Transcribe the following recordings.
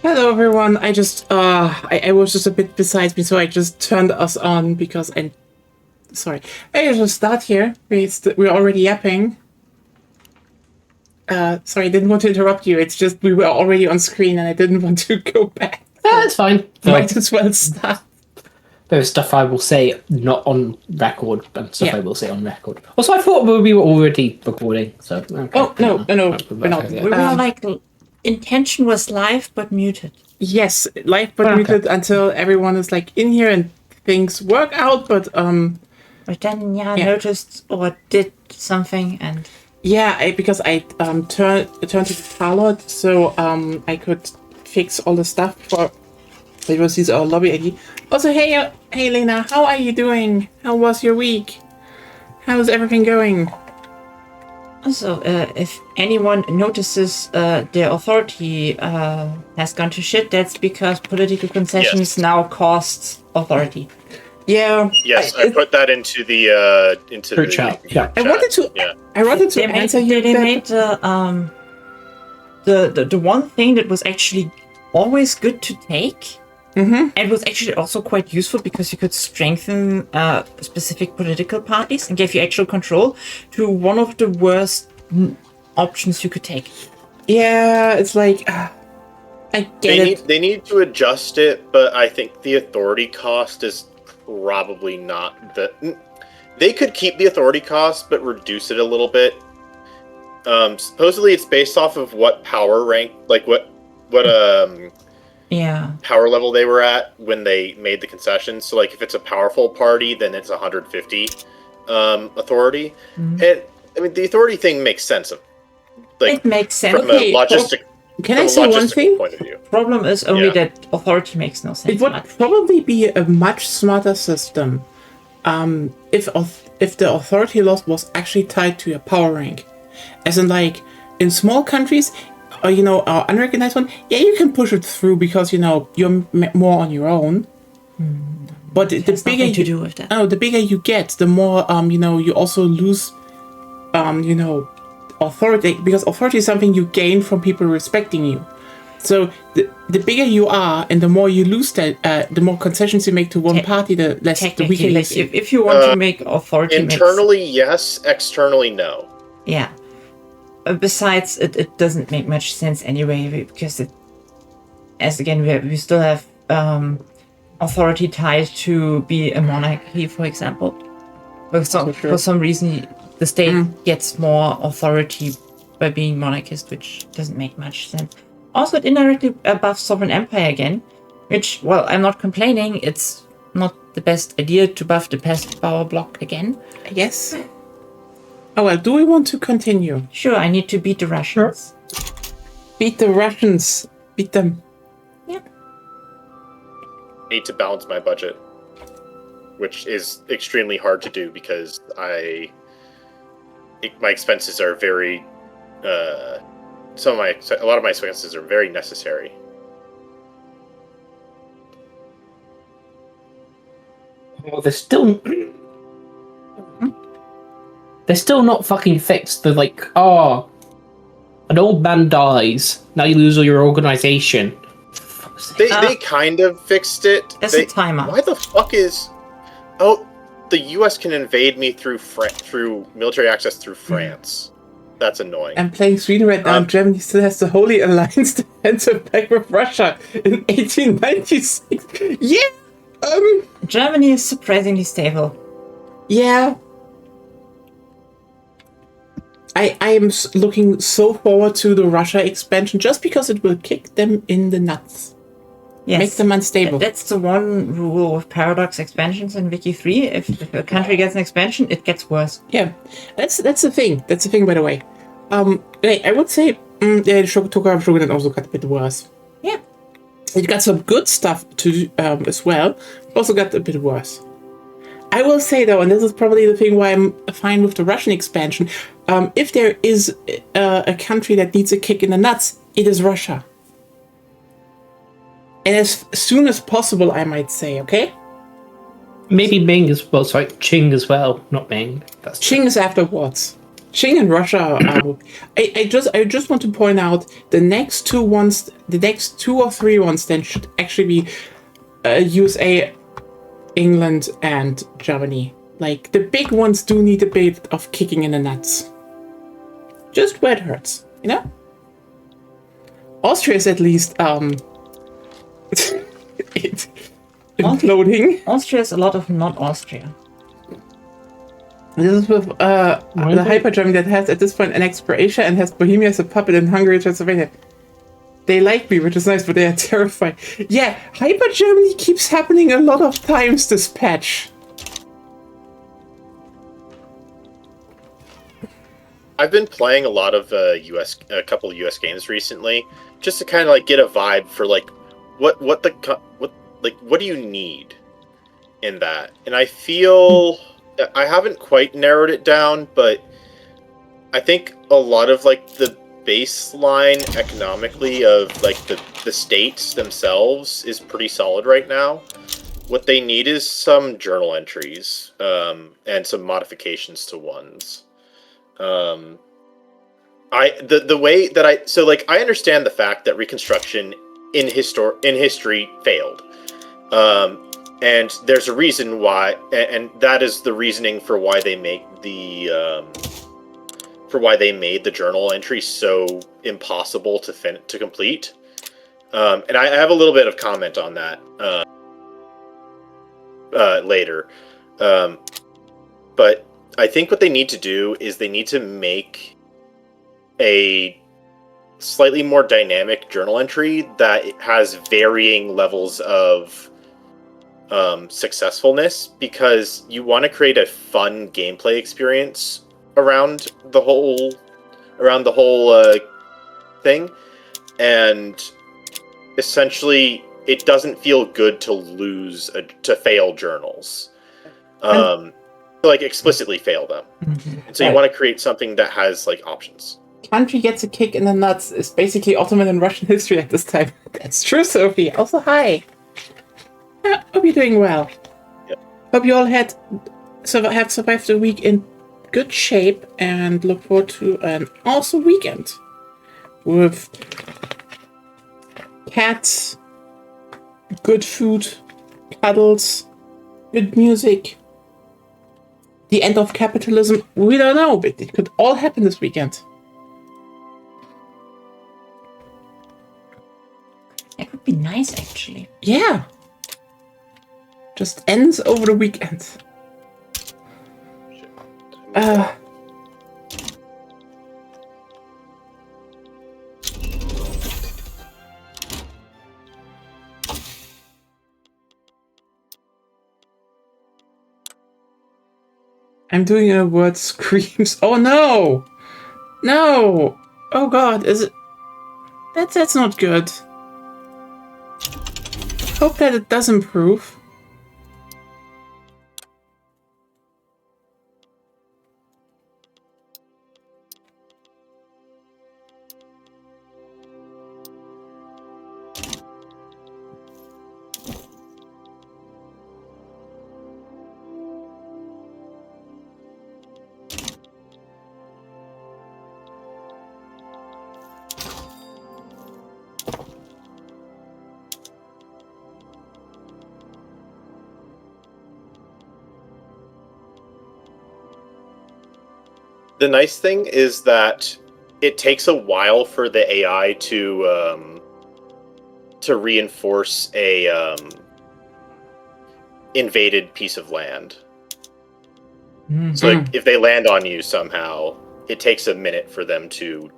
Hello, everyone. I just, I was just a bit beside me, so I just turned us on because sorry. I just start here. We're already yapping. Sorry, I didn't want to interrupt you. It's just we were already on screen and I didn't want to go back. That's fine. Might as well start. There's stuff I will say not on record, and stuff Yeah. I will say on record. Also, I thought we were already recording, so... Okay. Oh, no, we're not. We were like, intention was live but muted. Yes, live but muted until everyone is like in here and things work out, but But then noticed or did something and yeah, because I turned to Charlotte so I could fix all the stuff for it was his lobby ID. Also, hey Lena, how are you doing? How was your week? How's everything going? also if anyone notices the authority has gone to shit, that's because political concessions now cost authority. Yeah. Yes, I put that into the Group chat. Yeah. I wanted to answer you. They made the one thing that was actually always good to take. Mm-hmm. And was actually also quite useful because you could strengthen specific political parties and give you actual control to one of the worst options you could take. Yeah, it's like I get it. They need to adjust it, but I think the authority cost is probably not the. They could keep the authority cost, but reduce it a little bit. Supposedly, it's based off of what power rank, like what power level they were at when they made the concessions. So, like, if it's a powerful party, then it's 150 authority. Mm-hmm. And I mean, the authority thing makes sense. Like, it makes sense. From a logistic. Can I say one thing? Point of view. Problem is only that authority makes no sense. It would probably be a much smarter system if the authority loss was actually tied to your power rank. As in, like, in small countries, or, our unrecognized one, yeah, you can push it through because, you're more on your own. But the bigger to do with that. the bigger you get, the more, you also lose, authority, because authority is something you gain from people respecting you. So the bigger you are, and the more you lose that, the more concessions you make to one party, the weaker you like, if you want to make authority internally, yes. Externally, no. Yeah. Besides, it doesn't make much sense anyway, because we still have authority tied to be a monarchy, for example. For some reason, the state gets more authority by being monarchist, which doesn't make much sense. Also, it indirectly buffs sovereign empire again, which, well, I'm not complaining. It's not the best idea to buff the pest power block again. Yes. Oh, well, do we want to continue? Sure, I need to beat the Russians. Beat the Russians. Beat them. Yep. Need to balance my budget, which is extremely hard to do because my expenses are very a lot of my expenses are very necessary. Well, they're still not fucking fixed. They're like, an old man dies. Now you lose all your organization. They kind of fixed it. There's a timer. Why the fuck is... Oh, the U.S. can invade me through military access through France. That's annoying. I'm playing Sweden right now, and Germany still has the Holy Alliance defensive pact with Russia in 1896. Yeah! Germany is surprisingly stable. Yeah. I am looking so forward to the Russia expansion just because it will kick them in the nuts. Yes. Make them unstable. That's the one rule with Paradox expansions in Wiki 3. If a country gets an expansion, it gets worse. Yeah. That's the thing. That's the thing, by the way. I would say Shogun also got a bit worse. Yeah. It got some good stuff to as well. Also got a bit worse. I will say though, and this is probably the thing why I'm fine with the Russian expansion, if there is a country that needs a kick in the nuts, it is Russia. And as soon as possible, I might say, okay? Maybe Ming as well. Sorry, Qing as well, not Ming. Qing is afterwards. Qing and Russia are. I just want to point out the next two or three ones then should actually be USA, England, and Germany. Like the big ones do need a bit of kicking in the nuts. Just where it hurts, you know. Austria is at least imploding. Austria is a lot of not Austria. This is with the Hyper Germany that has at this point annexed Croatia and has Bohemia as a puppet in Hungary and Transylvania. They like me, which is nice, but they are terrified. Yeah, Hyper Germany keeps happening a lot of times this patch. I've been playing a lot of a couple of US games recently, just to kind of like get a vibe for like what do you need in that? And I feel I haven't quite narrowed it down, but I think a lot of like the baseline economically of like the states themselves is pretty solid right now. What they need is some journal entries and some modifications to ones. The way that I understand the fact that Reconstruction in history failed, and there's a reason why, and that is the reasoning for why they make the journal entry so impossible to complete. And I have a little bit of comment on that later, but I think what they need to do is they need to make a slightly more dynamic journal entry that has varying levels of successfulness, because you want to create a fun gameplay experience around the whole thing, and essentially it doesn't feel good to fail journals. Like explicitly fail them. And so you want to create something that has like options. Country gets a kick in the nuts is basically Ottoman and Russian history at this time. That's true, Sophie. Also, hi. Hope you're doing well. Yep. Hope you all have survived the week in good shape and look forward to an awesome weekend with cats, good food, cuddles, good music. The end of capitalism, we don't know, but it could all happen this weekend. That would be nice, actually. Yeah. Just ends over the weekend. I'm doing a word screams. Oh no! No! Oh god, is it... That's not good. Hope that it does improve. The nice thing is that it takes a while for the AI to reinforce a invaded piece of land. So like, if they land on you somehow, it takes a minute for them to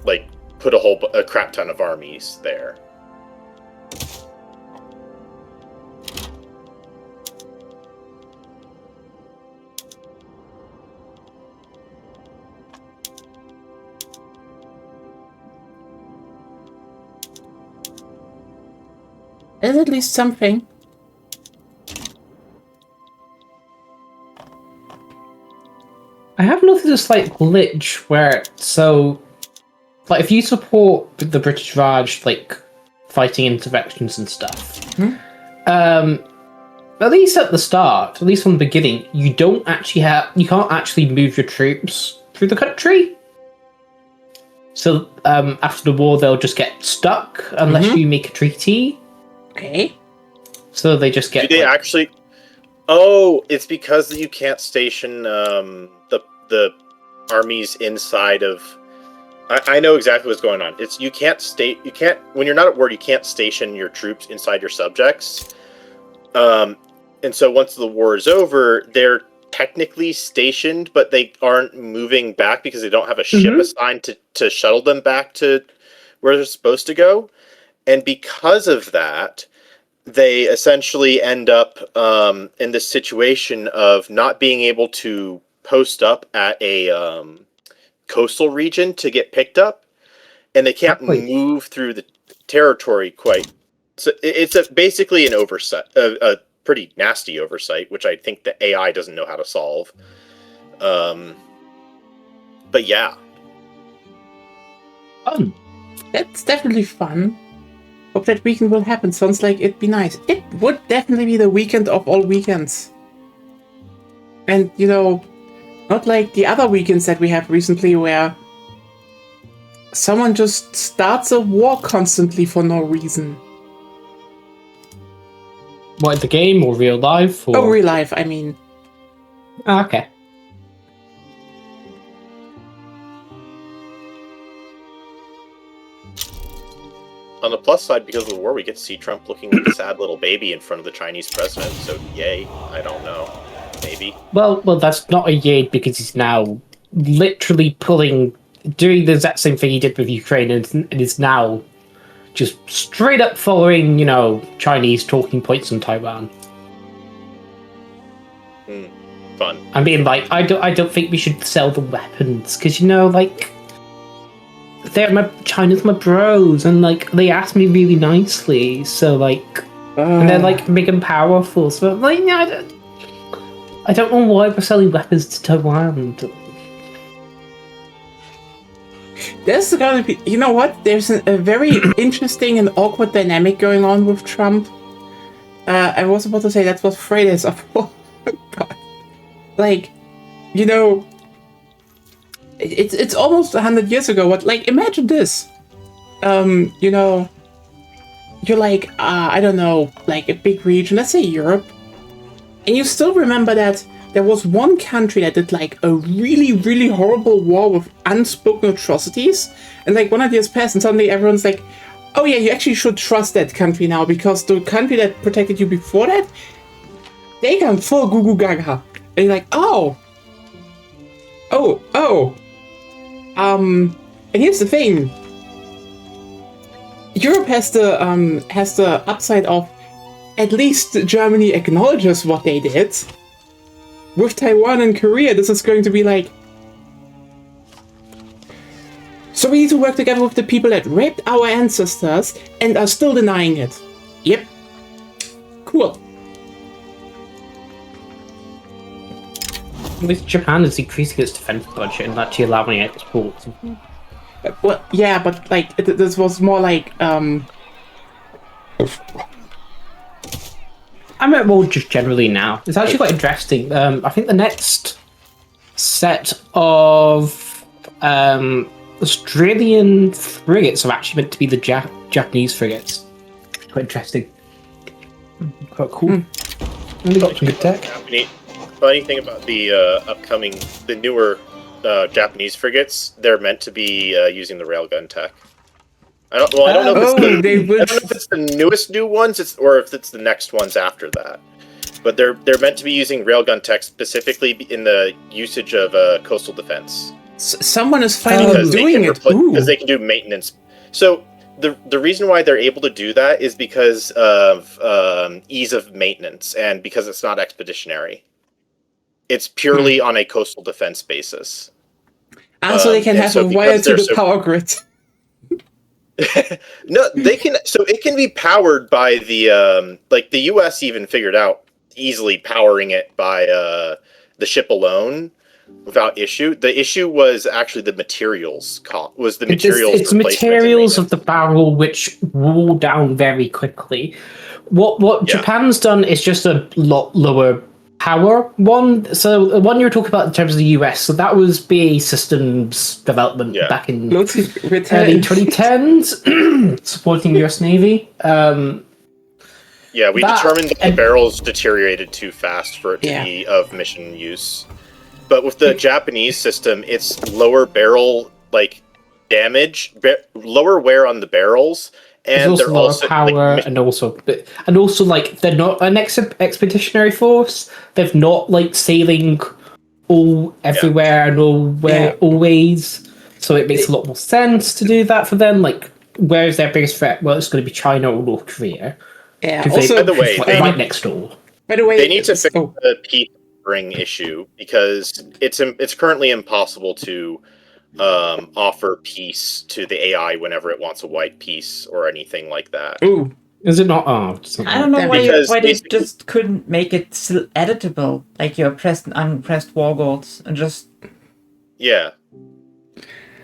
like put a crap ton of armies there. There's at least something. I have noticed a slight glitch where, so, like, if you support the British Raj, like, fighting insurrections and stuff, at least at the start, at least from the beginning, you can't actually move your troops through the country. So after the war, they'll just get stuck unless you make a treaty. Okay. So they just get. Do they actually? Oh, it's because you can't station the armies inside of. I know exactly what's going on. It's you can't when you're not at war, you can't station your troops inside your subjects. And so once the war is over, they're technically stationed, but they aren't moving back because they don't have a ship assigned to shuttle them back to where they're supposed to go. And because of that, they essentially end up in this situation of not being able to post up at a coastal region to get picked up, and they can't move through the territory quite. So it's basically an oversight, a pretty nasty oversight, which I think the AI doesn't know how to solve. But yeah. Fun. That's definitely fun. Hope that weekend will happen. Sounds like it'd be nice. It would definitely be the weekend of all weekends. And, not like the other weekends that we have recently where someone just starts a war constantly for no reason. What, the game or real life? Or... Oh, real life, I mean. Okay. On the plus side, because of the war, we get to see Trump looking like a sad little baby in front of the Chinese president. So, yay. I don't know. Maybe. Well, that's not a yay because he's now literally doing the exact same thing he did with Ukraine, and is now just straight up following, Chinese talking points on Taiwan. Fun. I mean, I don't think we should sell the weapons because China's my bros, and they asked me really nicely, so and they're big and powerful. So I don't know why we're selling weapons to Taiwan. There's gonna be, you know what? There's a very interesting and awkward dynamic going on with Trump. I was about to say that was Fridays of war. God. It's almost 100 years ago. What, imagine this. You're I don't know, a big region, let's say Europe. And you still remember that there was one country that did a really, really horrible war with unspoken atrocities. And 100 years passed and suddenly everyone's oh yeah, you actually should trust that country now because the country that protected you before that, they gone full goo goo gaga. And you're oh. And here's the thing. Europe has the upside of at least Germany acknowledges what they did. With Taiwan and Korea, this is going to be so we need to work together with the people that raped our ancestors and are still denying it. Yep. Cool. At least Japan is increasing its defense budget and actually allowing exports. Well, yeah, but this was more I meant more just generally now. It's actually quite interesting. I think the next set of Australian frigates are actually meant to be the Japanese frigates. Quite interesting. Quite cool. Really got some good tech. Funny thing about the newer Japanese frigates, they're meant to be using the railgun tech. I don't know if it's the newest new ones, or if it's the next ones after that. But they're meant to be using railgun tech specifically in the usage of coastal defense. Someone is finally doing it because they can do maintenance. So the reason why they're able to do that is because of ease of maintenance and because it's not expeditionary. It's purely on a coastal defense basis. So they can have a wire to the power grid. No, they can. So it can be powered by the the U.S. even figured out easily powering it by the ship alone. without issue. The issue was actually the materials was the materials. It's the materials of the barrel which roll down very quickly. What Japan's done is just a lot lower power one. So the one you were talking about in terms of the US, so that was BAE Systems development back in early 2010s, supporting US Navy. We determined that the barrels deteriorated too fast for it to be of mission use. But with the Japanese system, it's lower barrel damage, lower wear on the barrels, and they're also power, and also they're not an expeditionary force. They've not sailing everywhere and always. So it makes a lot more sense to do that for them. Where's their biggest threat? Well, it's going to be China or North Korea. Yeah. Also, by the way, right next door. By the way, they need to fix the peace ring issue because it's currently impossible to offer peace to the AI whenever it wants a white peace or anything like that. Ooh. Is it not? I don't know why they just couldn't make it still editable, like your pressed and unpressed war goals, and just... Yeah.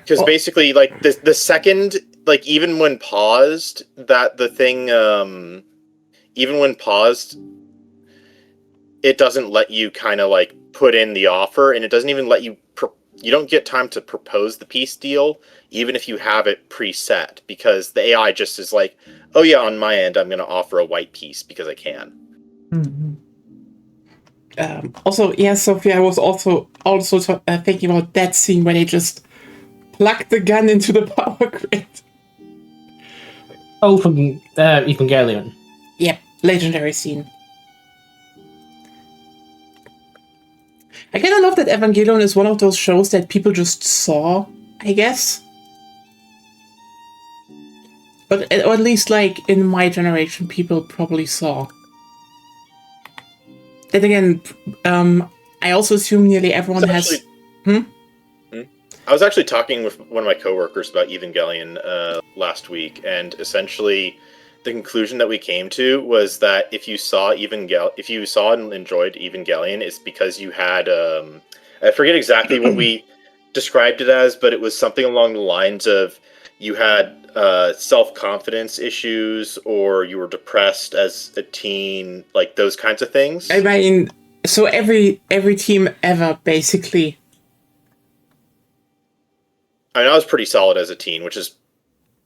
Because basically, the second, even when paused, that the thing, even when paused, it doesn't let you kind of put in the offer, and it doesn't even let you... you don't get time to propose the peace deal, even if you have it preset, because the AI just is oh yeah, on my end, I'm going to offer a white peace because I can. Mm-hmm. Also, Sophia, I was also thinking about that scene where they just plugged the gun into the power grid. Oh, from Evangelion. Yep, legendary scene. I kind of love that Evangelion is one of those shows that people just saw, I guess. Or at least, in my generation, people probably saw. Then again, I also assume nearly everyone has... I was actually talking with one of my coworkers about Evangelion last week, and essentially the conclusion that we came to was that if you saw and enjoyed Evangelion, it's because you had I forget exactly what we described it as, but it was something along the lines of you had self-confidence issues, or you were depressed as a teen, those kinds of things. I mean, so every team ever, basically. I mean, I was pretty solid as a teen, which is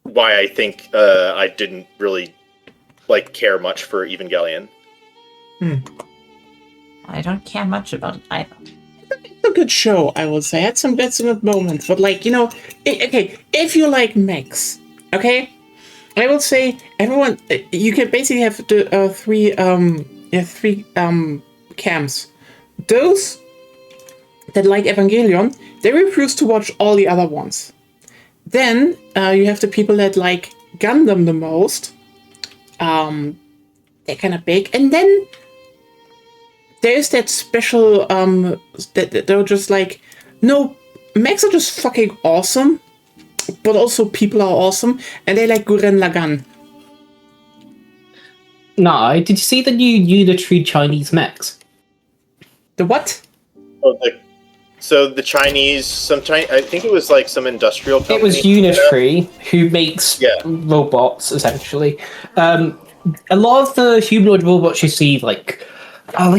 why I think I didn't really care much for Evangelion. I don't care much about it either. It's a good show, I will say. Had some good moments, but okay, if you like mechs, okay, I will say everyone. You can basically have the three camps. Those that like Evangelion, they refuse to watch all the other ones. Then you have the people that like Gundam the most. They're kind of big, and then there's that special that they're just no, mechs are just fucking awesome, but also people are awesome, and they like Gurren Lagann. No, did you see the new unitary Chinese mechs? The what? Oh, so the Chinese, I think it was some industrial company. It was Unitary, who makes robots, essentially. A lot of the humanoid robots you see, I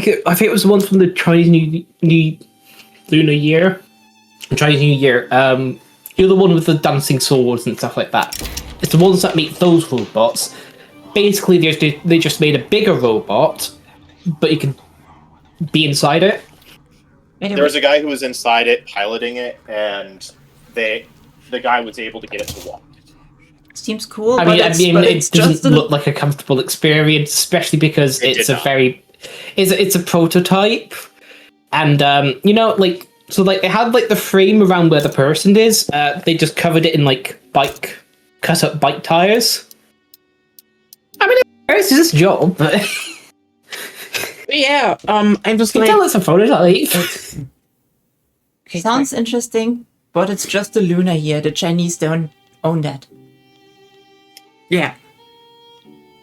think it was the one from the Chinese New Lunar Year. Chinese New Year. You're the one with the dancing swords and stuff like that. It's the ones that make those robots. Basically, they just made a bigger robot, but you can be inside it. Anyway. There was a guy who was inside it, piloting it, and the guy was able to get it to walk. Seems cool. I mean, it doesn't look like a comfortable experience, especially because it's a prototype, and it had the frame around where the person is. They just covered it in cut up bike tires. I mean, it's this job, but yeah. I'm just tell it's a prototype. Sounds interesting, but it's just the lunar year. The Chinese don't own that. Yeah.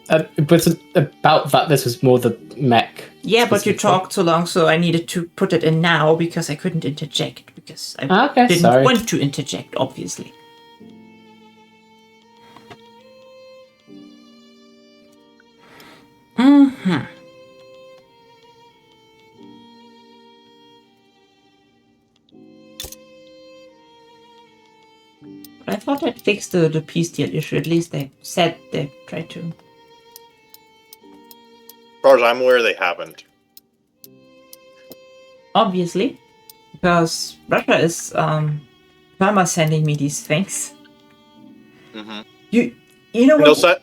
But about that, this was more the mech Yeah, but you Specifically. talked so long, so I needed to put it in now because I couldn't interject because I Okay, didn't sorry. want to interject, obviously. But I thought I'd fixed the peace deal issue. At least they said they tried to. As far as I'm aware, they haven't. Obviously, because Russia is perma sending me these things. Mm-hmm. You know And they'll what? set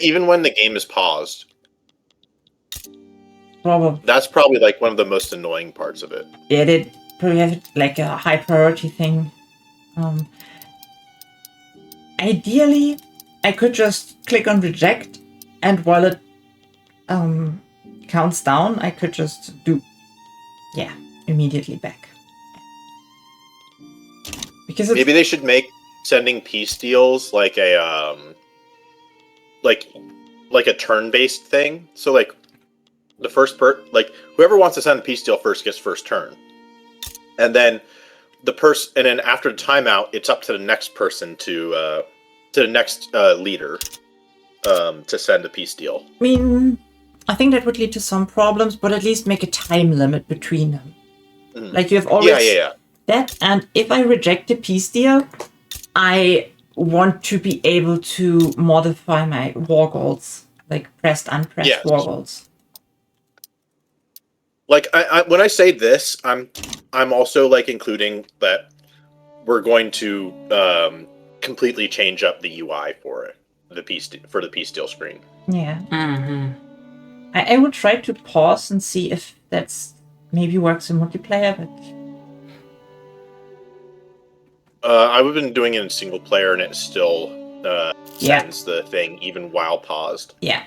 even when the game is paused. Probably. That's probably like one of the most annoying parts of it. Yeah, they probably have it like a high priority thing. Ideally, I could just click on reject, and while it counts down, I could just do, immediately back. Because it's, Maybe they should make sending peace deals like a like a turn-based thing. So like the first whoever wants to send the peace deal first gets first turn, and then and then after the timeout, it's up to the next person to the next leader to send a peace deal. I mean, I think that would lead to some problems, but at least make a time limit between them. Like you have always that, and if I reject a peace deal, I want to be able to modify my war goals, like pressed, unpressed war goals. Like I when I say this, I'm also like including that we're going to completely change up the UI for it, the peace deal screen. Yeah. I would try to pause and see if that's maybe works in multiplayer, but I've been doing it in single player, and it still sends the thing even while paused. Yeah,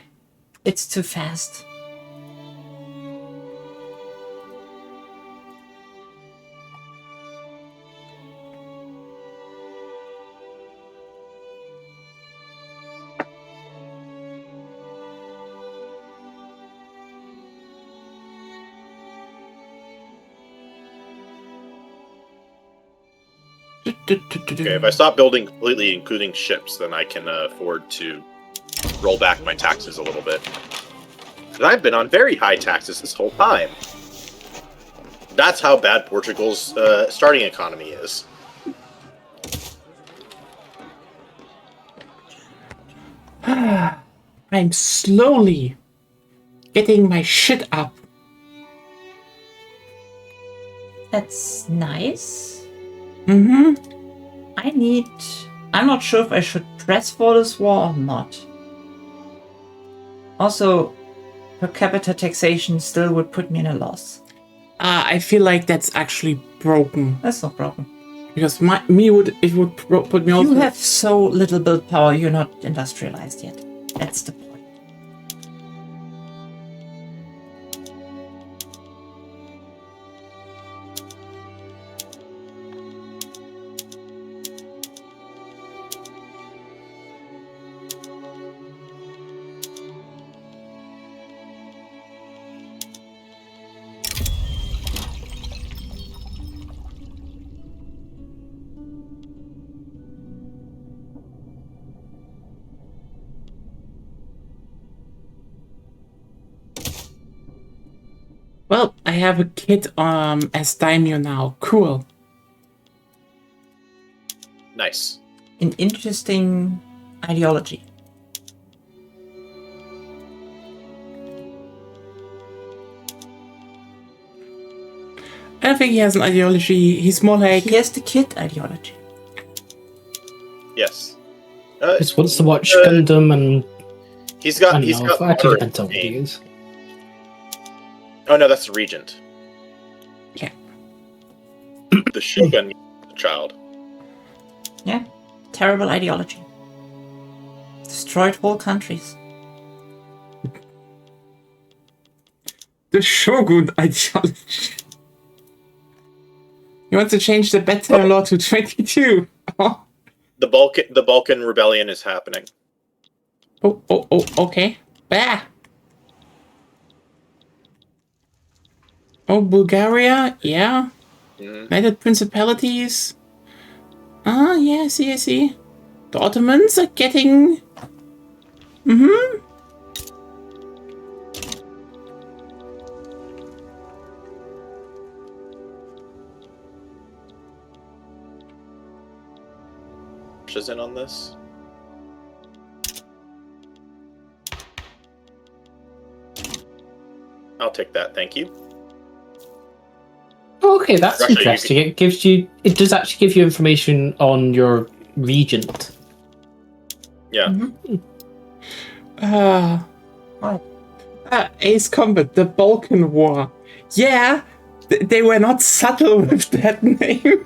it's too fast. Okay, if I stop building completely, including ships, then I can afford to roll back my taxes a little bit. And I've been on very high taxes this whole time. That's how bad Portugal's starting economy is. I'm slowly getting my shit up. That's nice. Mm-hmm. I'm not sure if I should press for this war or not. Also, per capita taxation still would put me in a loss. I feel like that's actually broken. That's no problem. Because it would put me You also... have so little build power, you're not industrialized yet. That's the point. Well, I have a kid as daimyo now. Cool. Nice. An interesting ideology. I don't think he has an ideology. He's more like... He has the kid ideology. Yes. Just wants to watch Gundam and He's got actually depends on what he is. Oh no, that's the Regent. Yeah. The Shogun child. Yeah. Terrible ideology. Destroyed whole countries. The Shogun ideology. You want to change the battle law to 22? Oh. The Balkan rebellion is happening. Oh, okay. Bah. Oh, Bulgaria, yeah. Mhm. United Principalities. Ah, yeah, I see. The Ottomans are getting... Mm-hmm. Russia's in on this. I'll take that, thank you. Okay, that's Russia, you interesting. It does actually give you information on your regent. Yeah. Ace Combat, the Balkan War. Yeah, they were not subtle with that name.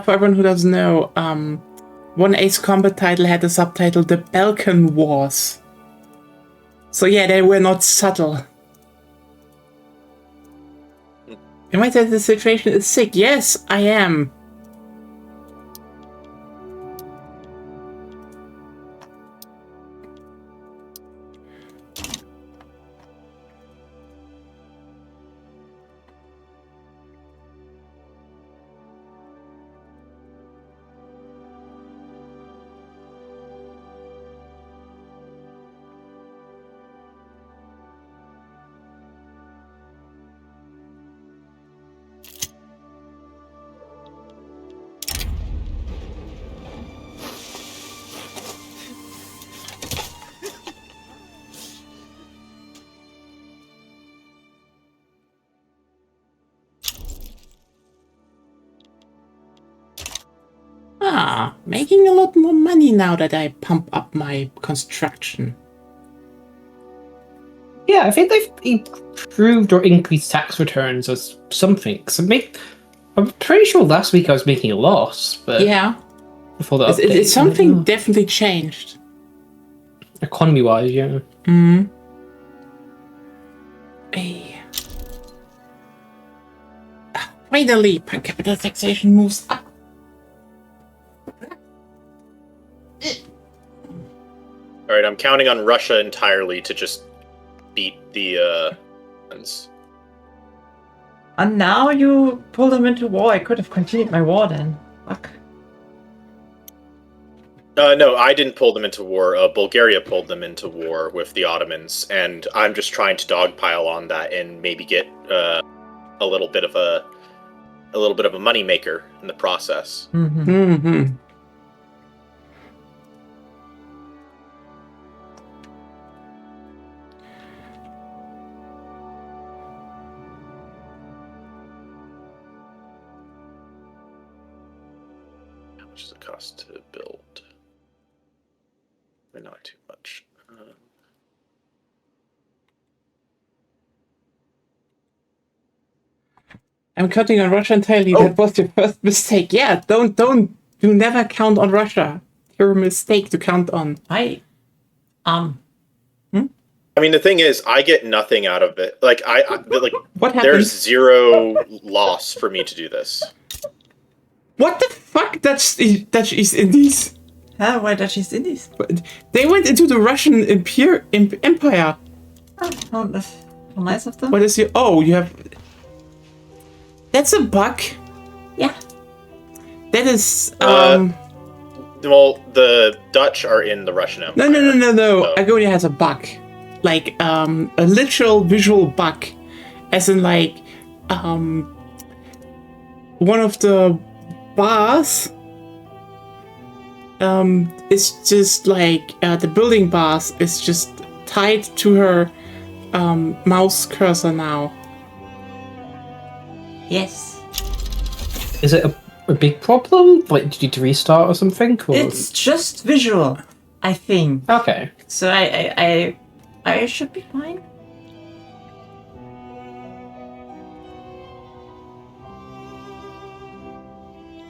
For everyone who doesn't know, one Ace Combat title had the subtitle The Balkan Wars. So yeah, they were not subtle. You might say the situation is sick. Yes, I am. Making a lot more money now that I pump up my construction. Yeah, I think they've improved or increased tax returns or something. I'm pretty sure last week I was making a loss, but Yeah, before the it's update, something definitely changed. economy-wise, yeah. Hey. Finally, per capita taxation moves up. All right, I'm counting on Russia entirely to just beat the Huns. And now you pull them into war. I could have continued my war then. Fuck. No, I didn't pull them into war. Bulgaria pulled them into war with the Ottomans, and I'm just trying to dogpile on that and maybe get a little bit of a money maker in the process. Mm-hmm. How much does it cost to build? Not too much. I'm counting on Russia entirely. That was your first mistake. Yeah, you never count on Russia. You're a mistake to count on. I mean, the thing is, I get nothing out of it. Like, What happened? there's zero loss for me to do this. What the fuck? Dutch East Indies? Huh? Why Dutch East Indies? They went into the Russian Empire. Oh, that's nice of them. What is your... Oh, you have... That's a bug. Yeah. That is... Well, the Dutch are in the Russian Empire. No. So- Agonia has a bug. Like, a literal visual bug. As in, like, one of the bars is just like, the building bars is just tied to her mouse cursor now. Yes. Is it a big problem? Like, did you need to restart or something? Or... It's just visual, I think. Okay. So I should be fine.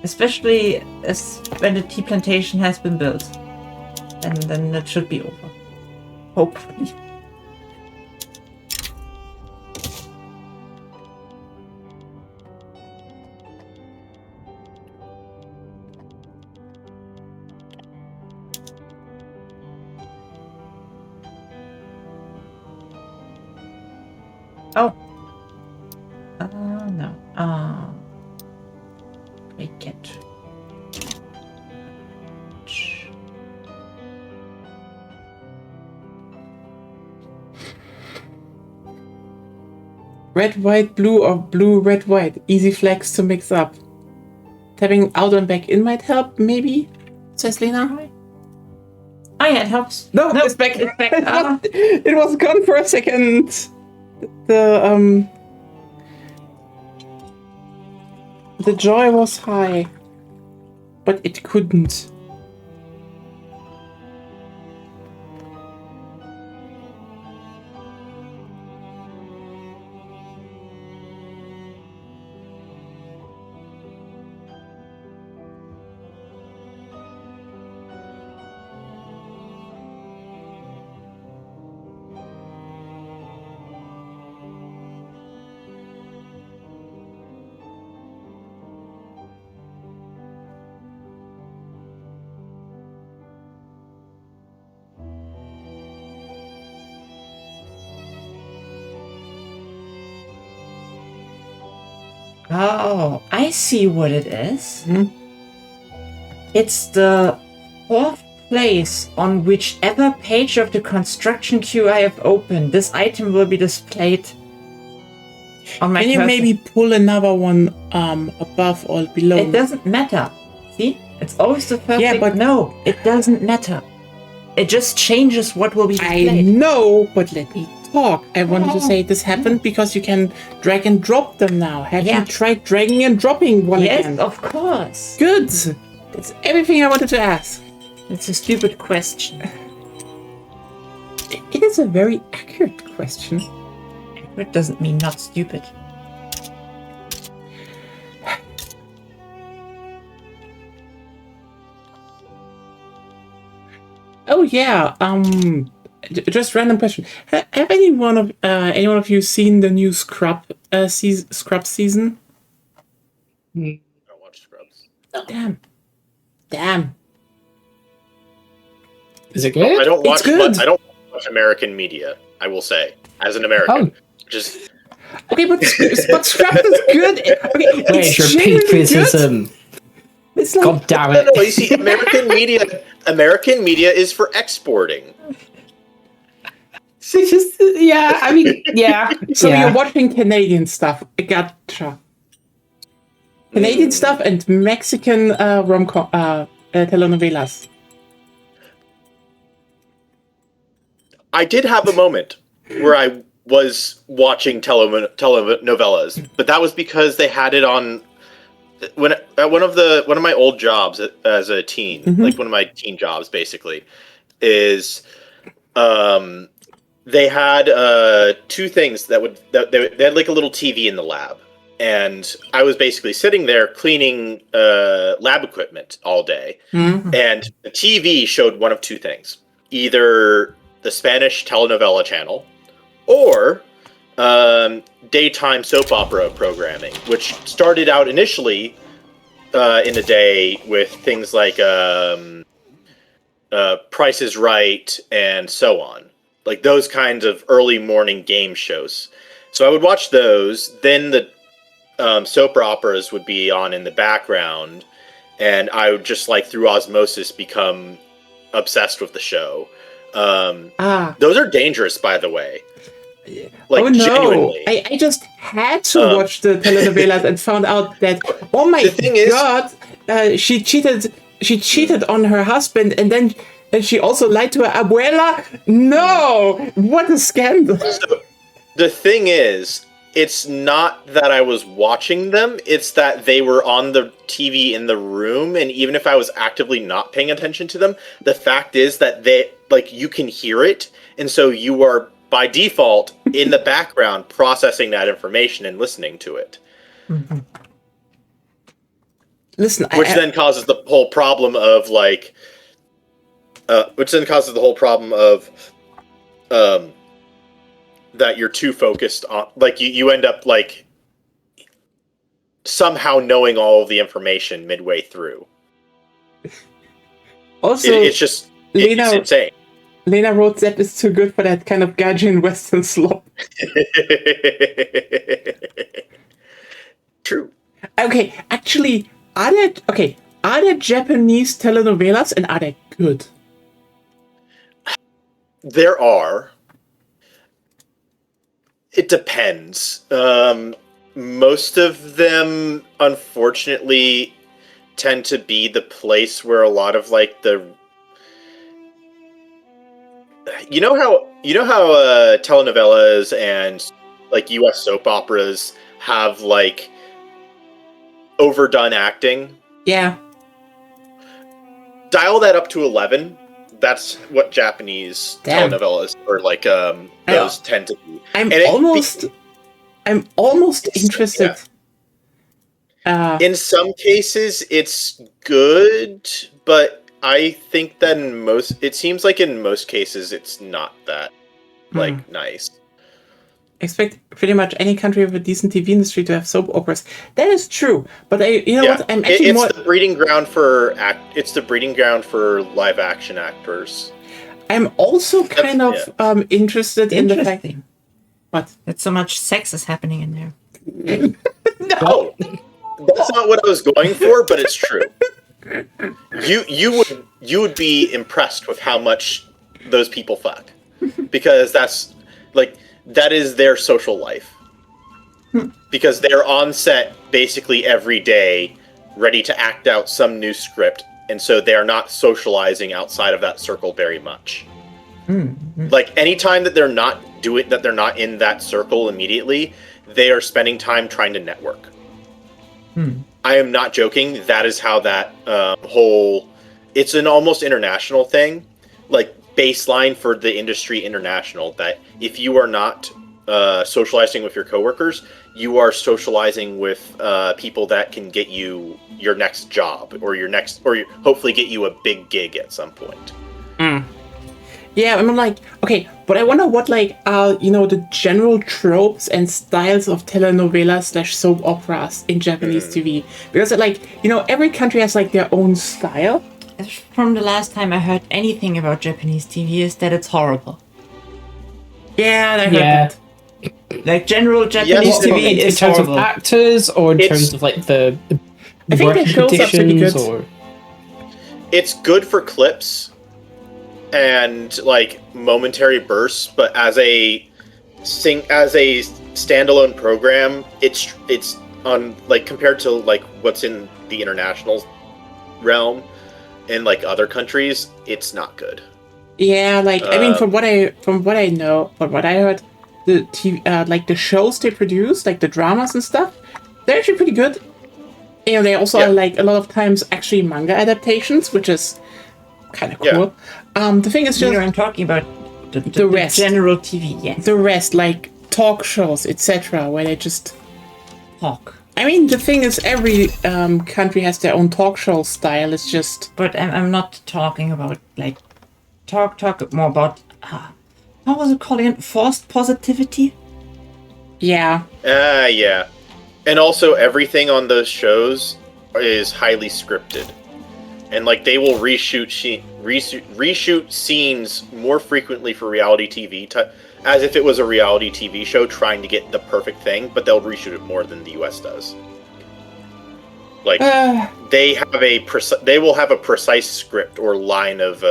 Especially as when the tea plantation has been built. And then it should be over. Hopefully. No. Break it. Red, white, blue, or blue, red, white. Easy flags to mix up. Tapping out and back in might help, maybe? Says Lena. Oh yeah, it helps. No, it's back. It's back. It was gone for a second. The joy was high, but it couldn't. Oh, I see what it is. Hmm? It's the 4th place on whichever page of the construction queue I have opened. This item will be displayed on my Can you cursor. maybe pull another one above or below? It doesn't matter. See? It's always the first Yeah, thing. but- No, it doesn't matter. It just changes what will be I displayed. know, but let me talk. I wanted to say this happened because you can drag and drop them now. Have Yeah. you tried dragging and dropping one Yes, again? of course. Good. That's everything I wanted to ask. It's a stupid question. It is a very accurate question. It doesn't mean not stupid. Oh yeah. Just random question. Have anyone of you seen the new Scrub season? I don't watch Scrubs. Oh, damn. Is it good? I don't watch. It's good. I don't watch American media. I will say, as an American, just Okay, but Scrub is good. Okay, Where's your genuinely good. patriotism? It's like, God damn no, it. no. You see, American media. American media is for exporting. It's just, yeah, I mean, yeah. so yeah. you're watching Canadian stuff. I gotcha. Canadian stuff and Mexican rom-com telenovelas. I did have a moment where I was watching telenovelas, but that was because they had it on when at one of my old jobs as a teen, like one of my teen jobs, basically, is they had two things that they had like a little TV in the lab, and I was basically sitting there cleaning lab equipment all day, and the TV showed one of two things: either the Spanish telenovela channel, or daytime soap opera programming, which started out initially in the day with things like Price is Right and so on, like those kinds of early morning game shows. So I would watch those, then the soap operas would be on in the background, and I would just like through osmosis become obsessed with the show. Those are dangerous, by the way. Like, oh no! genuinely. I just had to watch the telenovelas and found out that oh my The thing is- god, she cheated. She cheated on her husband, and she also lied to her abuela. No, what a scandal! So, the thing is, it's not that I was watching them, it's that they were on the TV in the room, and even if I was actively not paying attention to them, the fact is that you can hear it, and so you are, by default, in the background processing that information and listening to it. Mm-hmm. Listen, Which then causes the whole problem of, that you're too focused on, you end up somehow knowing all of the information midway through. also It's insane. Lena wrote that is too good for that kind of Gaijin Western slop. Okay, actually, are there Japanese telenovelas and are they good? There are. It depends. Most of them, unfortunately, tend to be the place where a lot of like the you know how telenovelas and like US soap operas have like overdone acting. Yeah. Dial that up to 11. That's what Japanese Damn. telenovelas or like those tend to be. I'm And almost interested. In some cases, it's good, but I think that it seems like in most cases, it's not that like nice. Expect pretty much any country with a decent TV industry to have soap operas. That is true, but what? I'm actually it's the breeding ground for It's the breeding ground for live action actors. I'm also kind of interested in the fact. What? That so much sex is happening in there. No, that's not what I was going for, but it's true. You would be impressed with how much those people fuck, because that is their social life. Because they're on set basically every day, ready to act out some new script, and so they're not socializing outside of that circle very much. Like anytime that they're not in that circle immediately, they are spending time trying to network. I am not joking. That is how that it's an almost international thing, like baseline for the industry international, that if you are not socializing with your coworkers, you are socializing with people that can get you your next job or hopefully get you a big gig at some point. Yeah, I'm like, okay, but I wonder what the general tropes and styles of telenovela/soap operas in Japanese TV, because every country has like their own style. From the last time I heard anything about Japanese TV is that it's horrible. Yeah, I heard that. Like general Japanese TV in is terms horrible. of actors or in terms of like the I think the shows are pretty good. or It's good for clips and like momentary bursts, but as a standalone program, it's on like compared to like what's in the international realm in like other countries, it's not good. Yeah, from what I heard, the TV, the shows they produce, like the dramas and stuff, they're actually pretty good. They also are like a lot of times actually manga adaptations, which is kind of cool. The thing is just I'm talking about the rest, general TV. Yes, the rest, like talk shows, etc., where they just talk. I mean, the thing is, every country has their own talk show style. It's just. But I'm not talking about like talk more about how was it called again? Forced positivity. Yeah. Yeah, and also everything on those shows is highly scripted, and like they will reshoot scenes more frequently for reality TV. As if it was a reality TV show trying to get the perfect thing, but they'll reshoot it more than the US does. Like they will have a precise script or line of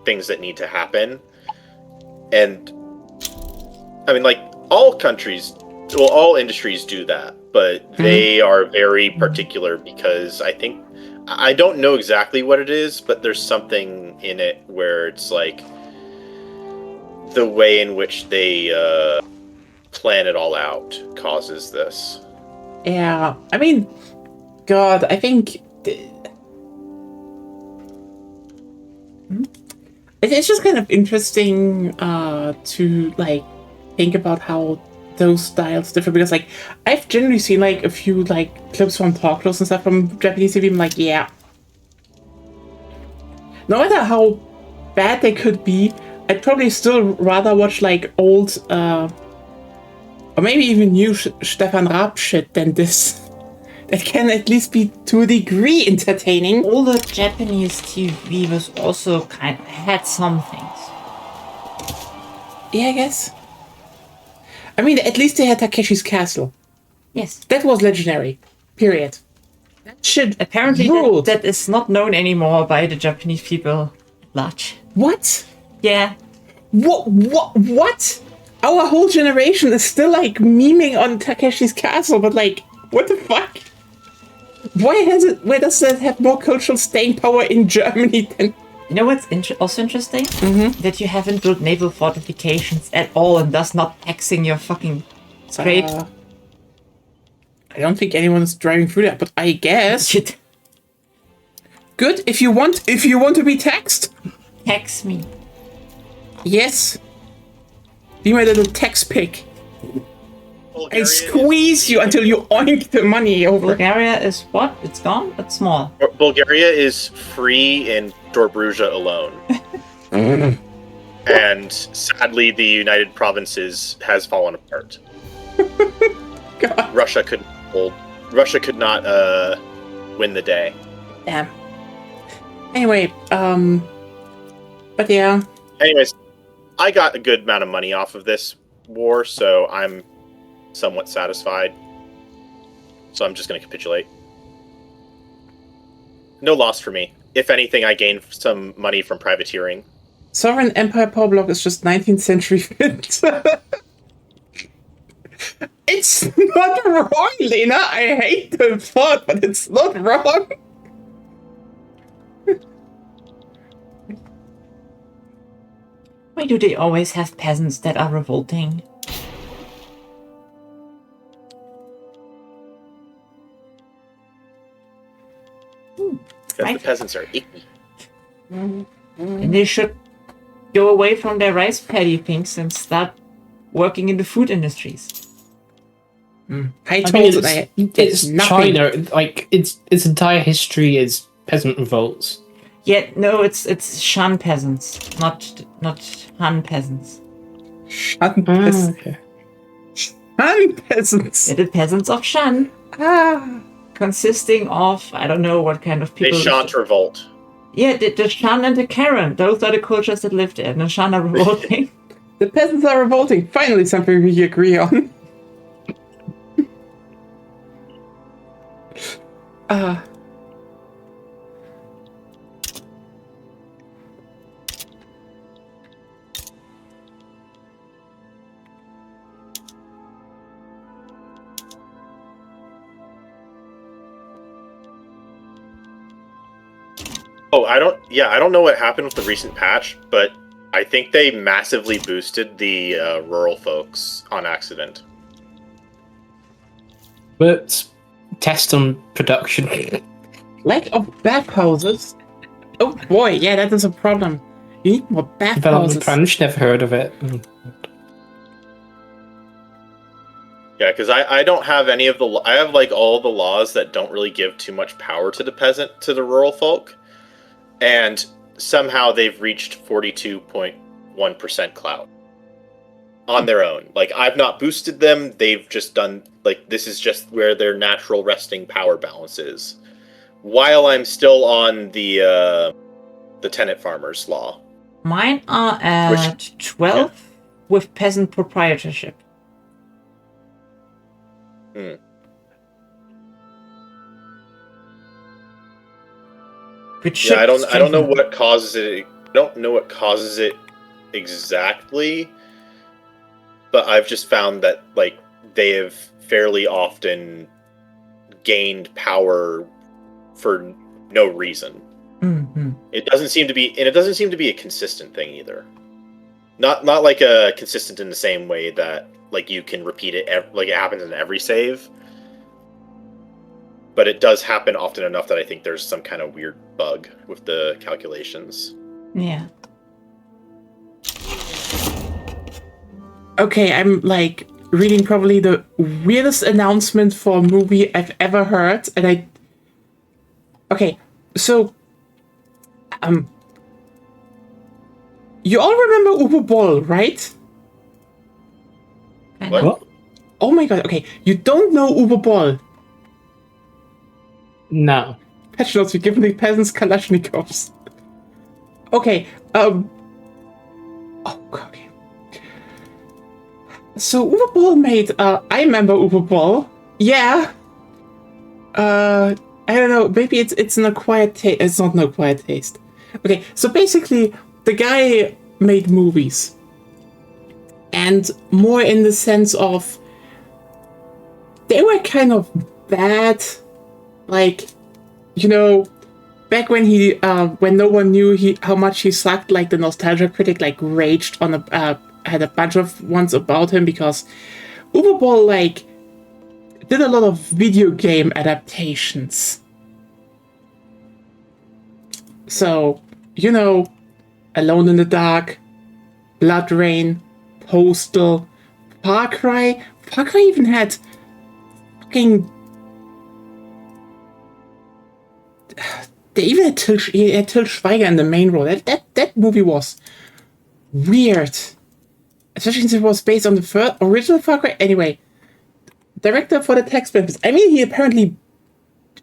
things that need to happen, and I mean, like all industries do that, but they are very particular because I don't know exactly what it is, but there's something in it where it's like the way in which they plan it all out causes this. Yeah, I mean, God, I think it's just kind of interesting to like think about how those styles differ, because like I've generally seen like a few like clips from talk shows and stuff from Japanese TV. I'm like, yeah, no matter how bad they could be, I'd probably still rather watch like old or maybe even new Stefan Raab shit than this. That can at least be to a degree entertaining. Older Japanese TV was also had some things. Yeah, I guess. I mean, at least they had Takeshi's Castle. Yes. That was legendary. Period. That shit Apparently, ruled. that is not known anymore by the Japanese people at large. What? Yeah. What? Our whole generation is still like memeing on Takeshi's Castle, but like, what the fuck? Why does that have more cultural staying power in Germany than... You know what's also interesting? That you haven't built naval fortifications at all and thus not taxing your fucking strait. I don't think anyone's driving through that, but I guess... Shit. Good, if you want to be taxed. Tax me. Yes. Be my little tax pick. Bulgaria And squeeze you until you oink the money over. Bulgaria is what? It's gone? It's small. Bulgaria is free in Dobruja alone. And sadly, the United Provinces has fallen apart. God. Russia could not win the day. Damn. Anyway, but yeah. Anyways, I got a good amount of money off of this war, so I'm somewhat satisfied. So I'm just going to capitulate. No loss for me. If anything, I gained some money from privateering. Sovereign Empire Power Block is just 19th century fit. It's not wrong, Lena. I hate the thought, but it's not wrong. Why do they always have peasants that are revolting? Because the peasants are icky. And they should go away from their rice paddy things and start working in the food industries. I I told mean, it. it's nothing. China. Like its entire history is peasant revolts. Yeah, no, it's Shan peasants, not Han peasants. Shan peasants. Okay. Shan peasants. They're the peasants of Shan, consisting of, I don't know what kind of They people. shan't revolt. Yeah, the Shan and the Karen. Those are the cultures that live there. And the Shan are revolting. The peasants are revolting. Finally, something we agree on. Oh, I don't know what happened with the recent patch, but I think they massively boosted the rural folks on accident. But test on production. Lack of bathhouses. Oh boy, yeah, that is a problem. You need more Development bathhouses. French, never heard of it. Yeah, because I don't have any of the... I have, like, all the laws that don't really give too much power to the rural folk. And somehow they've reached 42.1% clout. On their own. Like, I've not boosted them, they've just done... Like, this is just where their natural resting power balance is. While I'm still on the tenant farmers law. Mine are at 12 with peasant proprietorship. Hmm. Which Yeah, I don't know strengthen- what causes it. I don't know what causes it exactly, but I've just found that like they have fairly often gained power for no reason. Mhm. It doesn't seem to be, and it doesn't seem to be a consistent thing either. Not like a consistent in the same way that like you can repeat it like it happens in every save. But it does happen often enough that I think there's some kind of weird bug with the calculations. Yeah. Okay, I'm like reading probably the weirdest announcement for a movie I've ever heard, and okay, so you all remember Uwe Boll, right? What? What? Oh my god, okay. You don't know Uwe Boll. No. Patch notes, we given the peasants Kalashnikovs. Okay, oh, okay. So Uwe Boll made, I remember Uwe Boll. Yeah. I don't know. Maybe it's an acquired taste. It's not an acquired taste. Okay, so basically, the guy made movies, and more in the sense of they were kind of bad, like, you know, back when when no one knew how much he sucked. Like the nostalgia critic like raged on had a bunch of ones about him because Uwe Boll like did a lot of video game adaptations. So, you know, Alone in the Dark, Blood Rain, Postal, Far Cry. Far Cry even had fucking. They even had Till Schweiger in the main role. That movie was weird. Especially since it was based on the original Far Cry. Anyway, director for the Text Memphis. I mean, he apparently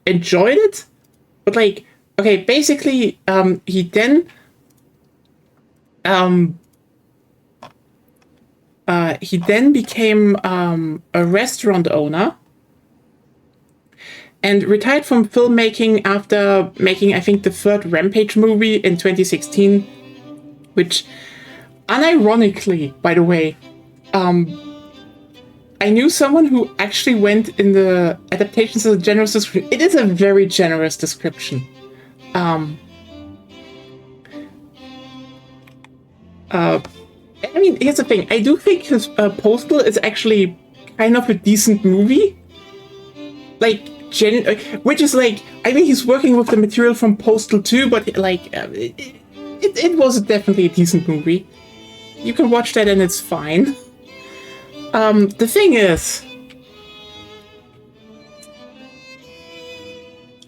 enjoyed it, but like, okay, basically, he then became a restaurant owner and retired from filmmaking after making, I think, the third Rampage movie in 2016, which, unironically, by the way, I knew someone who actually went in the adaptations as a generous description. It is a very generous description. I mean, here's the thing. I do think his Postal is actually kind of a decent movie. Like, which is like, I mean, he's working with the material from Postal too, but like, it was definitely a decent movie. You can watch that and it's fine. The thing is,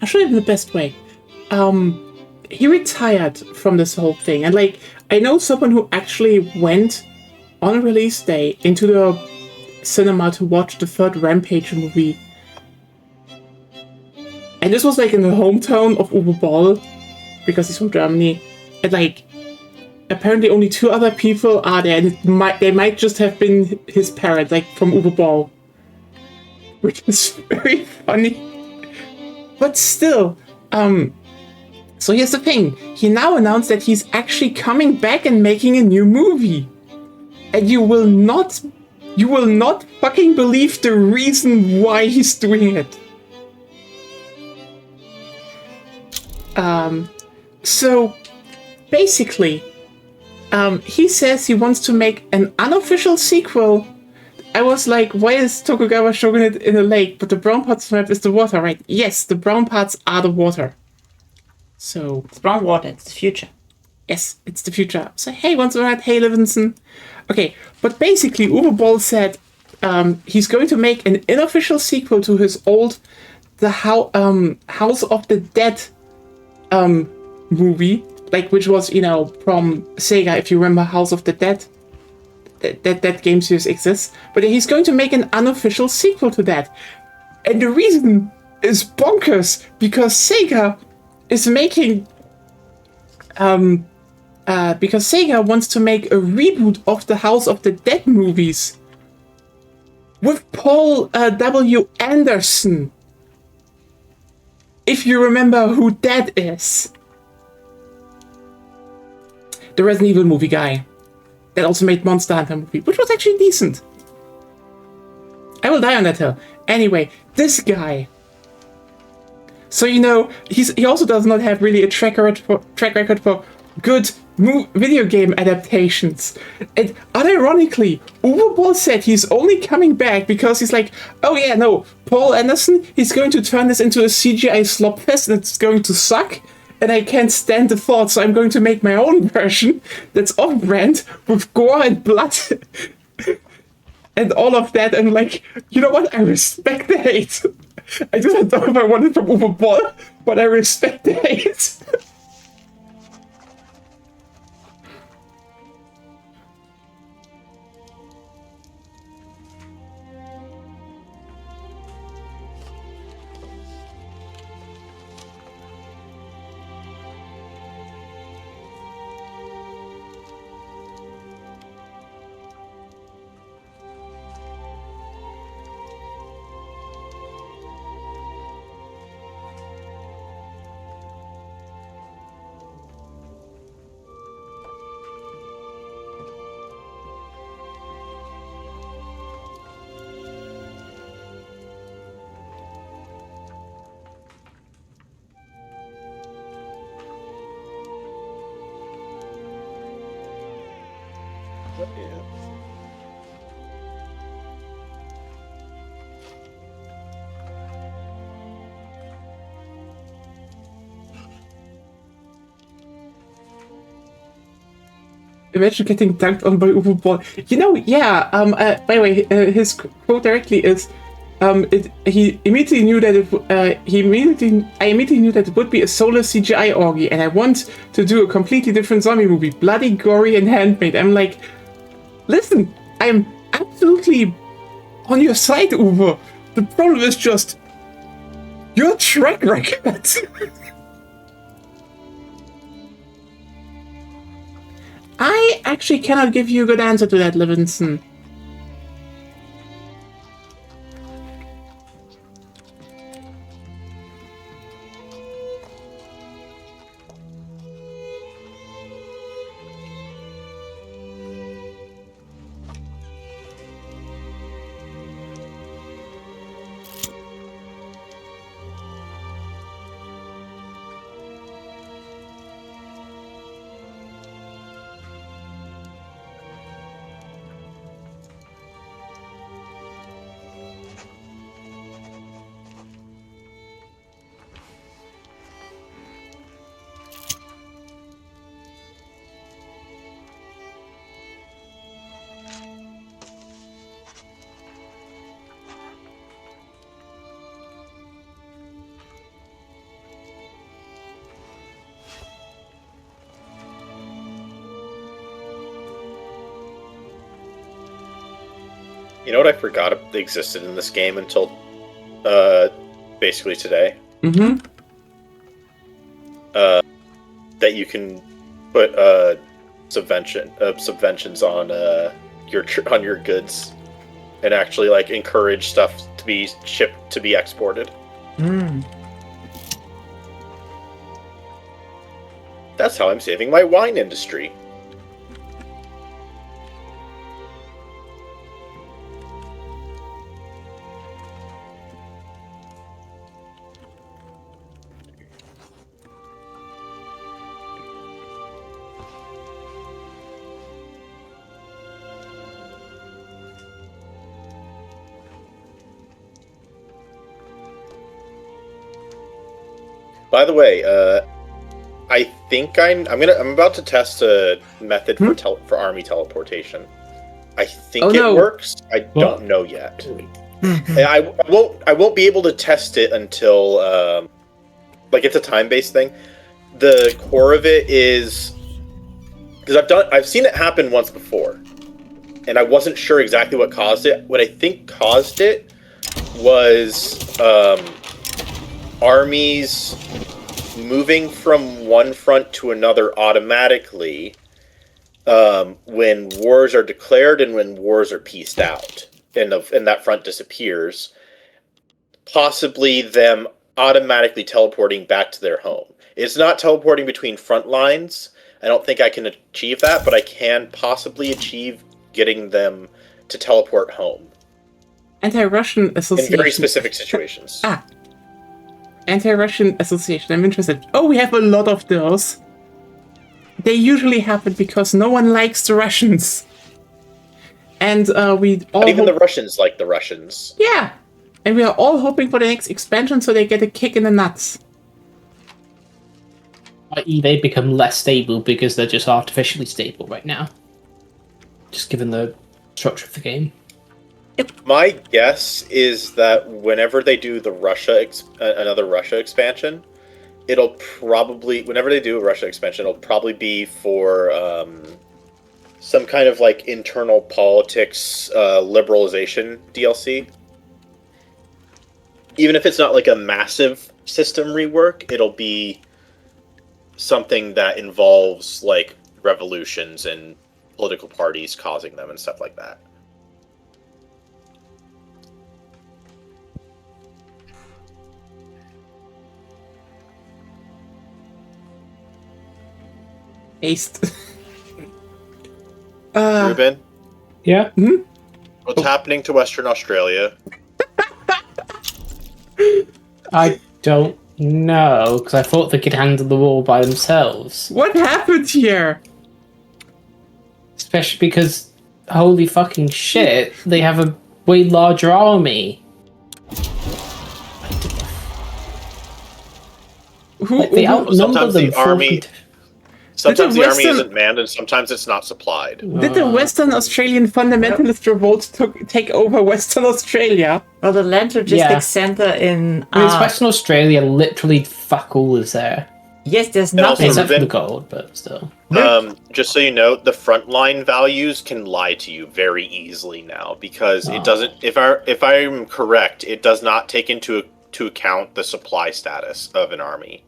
I'll show you in the best way. He retired from this whole thing, and like, I know someone who actually went on release day into the cinema to watch the third Rampage movie. And this was like in the hometown of Uwe Boll, because he's from Germany. And like, apparently only 2 other people are there, and they might just have been his parents, like from Uwe Boll. Which is very funny. But still, so here's the thing. He now announced that he's actually coming back and making a new movie. And you will not fucking believe the reason why he's doing it. So basically, he says he wants to make an unofficial sequel. I was like, why is Tokugawa Shogunate in a lake, but the brown parts map is the water, right? Yes, the brown parts are the water. So It's brown water, it's the future. yes, it's the future. So hey, once we're at Hey Levinson. Okay, but basically Uwe Boll said he's going to make an unofficial sequel to his old House of the Dead movie, like, which was, you know, from Sega, if you remember House of the Dead. That game series exists. But he's going to make an unofficial sequel to that. And the reason is bonkers, because Sega is making because Sega wants to make a reboot of the House of the Dead movies with Paul W. Anderson. If you remember who that is. The Resident Evil movie guy. That also made Monster Hunter movie, which was actually decent. I will die on that hill. Anyway, this guy. So, you know, he also does not have really a track record for good video game adaptations. And unironically, Uwe Boll said he's only coming back because he's like, oh yeah, no, Paul Anderson, he's going to turn this into a CGI slopfest and it's going to suck. And I can't stand the thought, so I'm going to make my own version that's off-brand with gore and blood and all of that. And like, you know what? I respect the hate. I just don't know if I want it from Uwe Boll, but I respect the hate. Imagine getting dunked on by Uwe Boll. You know, yeah. By the way, his quote directly is, he immediately knew that I immediately knew that it would be a soulless CGI orgy, and I want to do a completely different zombie movie, bloody, gory, and handmade. I'm like, listen, I am absolutely on your side, Uwe. The problem is just your track record. I actually cannot give you a good answer to that, Levinson. You know what I forgot existed in this game until basically today? Mm-hmm. That you can put subventions on your goods and actually like encourage stuff to be shipped to be exported. That's how I'm saving my wine industry. By the way, I think I'm about to test a method for army teleportation. I think it works. I don't know yet. I won't be able to test it until like it's a time-based thing. The core of it is because I've seen it happen once before, and I wasn't sure exactly what caused it. What I think caused it was armies moving from one front to another automatically when wars are declared and when wars are pieced out, and that front disappears. Possibly them automatically teleporting back to their home. It's not teleporting between front lines. I don't think I can achieve that, but I can possibly achieve getting them to teleport home. Anti-Russian Association. In very specific situations. Anti-Russian Association. I'm interested. Oh, we have a lot of those. They usually happen because no one likes the Russians. And we all... Even the Russians like the Russians. Yeah. And we are all hoping for the next expansion so they get a kick in the nuts. I.e. they become less stable because they're just artificially stable right now. Just given the structure of the game. My guess is that whenever they do the another Russia expansion, whenever they do a Russia expansion, it'll probably be for some kind of like internal politics liberalization DLC. Even if it's not like a massive system rework, it'll be something that involves like revolutions and political parties causing them and stuff like that. Aced. Ruben? Yeah? Hmm? What's happening to Western Australia? I don't know, because I thought they could handle the war by themselves. What happened here? Especially because holy fucking shit, they have a way larger army. Like, they outnumber Sometimes them the army- 40 Sometimes the army Western- isn't manned, and sometimes it's not supplied. Did the Western Australian fundamentalist revolt take over Western Australia? Well, the Land Logistics Yeah. Center in... I mean, it's Western Australia, literally fuck all is there. yes, there's And also nothing. Except for the then- gold, but still. Just so you know, the frontline values can lie to you very easily now because it doesn't. If I'm correct, it does not take into account the supply status of an army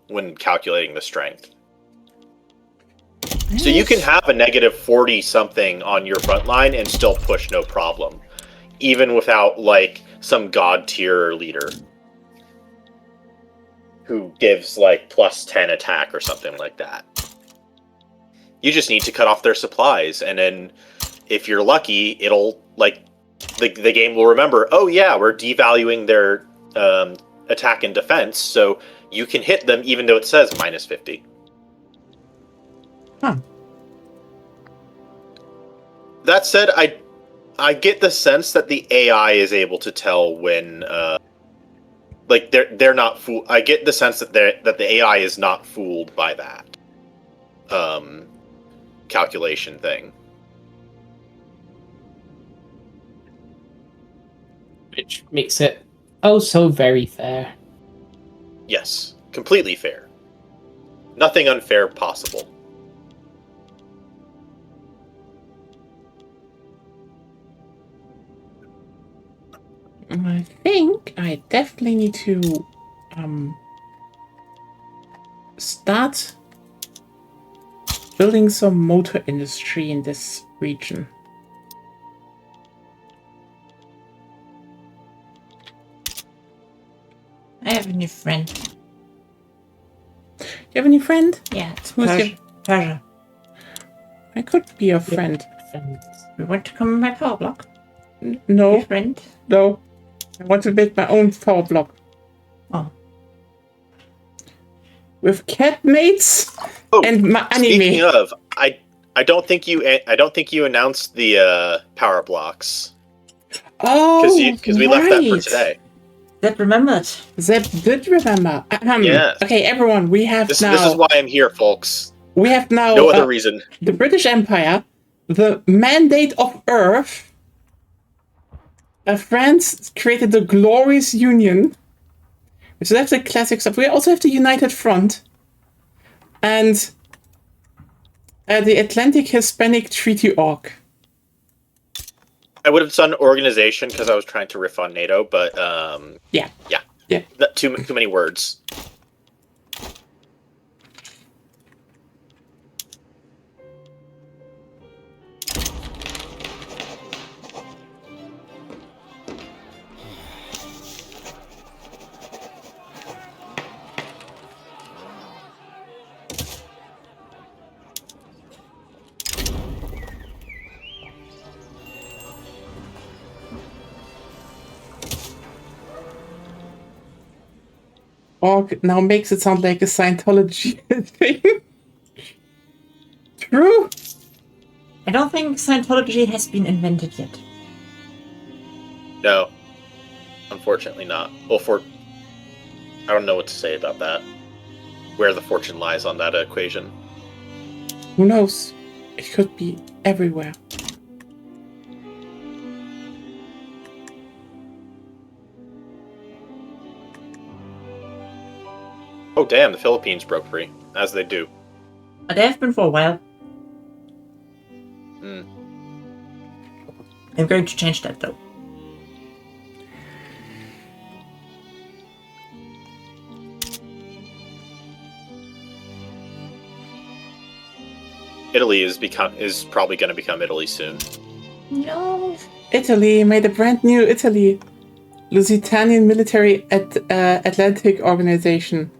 when calculating the strength. So you can have a negative 40 something on your front line and still push no problem, even without like some god tier leader who gives like plus 10 attack or something like that. You just need to cut off their supplies, and then if you're lucky, it'll like the game will remember, oh yeah, we're devaluing their attack and defense, so you can hit them even though it says minus 50. Huh. That said, I get the sense that the AI is able to tell when like they're not fool. I get the sense that the AI is not fooled by that calculation thing. Which makes it oh so very fair. Yes, completely fair. Nothing unfair possible. I think I definitely need to start building some motor industry in this region. I have a new friend. You have any friend? Yeah, it's Who's Persia. your- Persia. I could be your friend. You want to come in my power block? No, Your friend? no. I want to make my own power block. Oh. With cat mates Oh, and my speaking anime. of, I don't think you announced the power blocks Oh, because we left that for right. today. That remembered. Zeb did remember. Yes. Okay, everyone, we have This now. is why I'm here, folks. We have now No other reason. the British Empire, the Mandate of Earth. France created the Glorious Union. So that's the classic stuff. We also have the United Front. And the Atlantic Hispanic Treaty Org. I would have done organization because I was trying to riff on NATO, but Yeah. yeah, not too many words. Org now makes it sound like a Scientology thing. True. I don't think Scientology has been invented yet. No, unfortunately not. Well, I don't know what to say about that. Where the fortune lies on that equation. Who knows? It could be everywhere. Oh damn, the Philippines broke free, as they do. But they have been for a while. Mm. I'm going to change that though. Italy is probably going to become Italy soon. No. Italy made a brand new Italy. Lusitanian Military Atlantic Organization.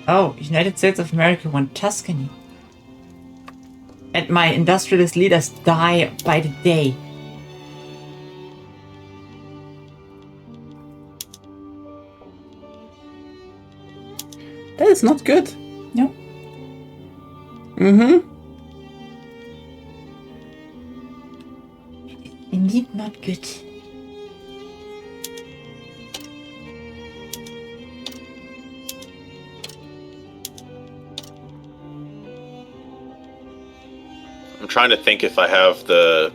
Oh, United States of America want Tuscany. And my industrialist leaders die by the day. That is not good. No. Mm-hmm. Indeed not good. I'm trying to think if I have the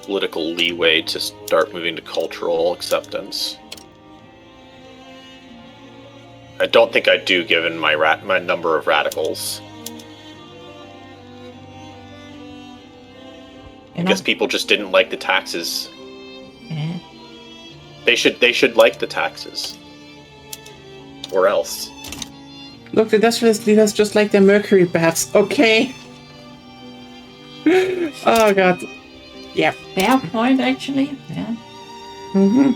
political leeway to start moving to cultural acceptance. I don't think I do, given my number of radicals. I guess people just didn't like the taxes. Yeah. They should like the taxes, or else. Look, the industrialist leaders just like their mercury baths. Okay. Oh god. Yeah. Fair point, actually. Yeah. Mm-hmm.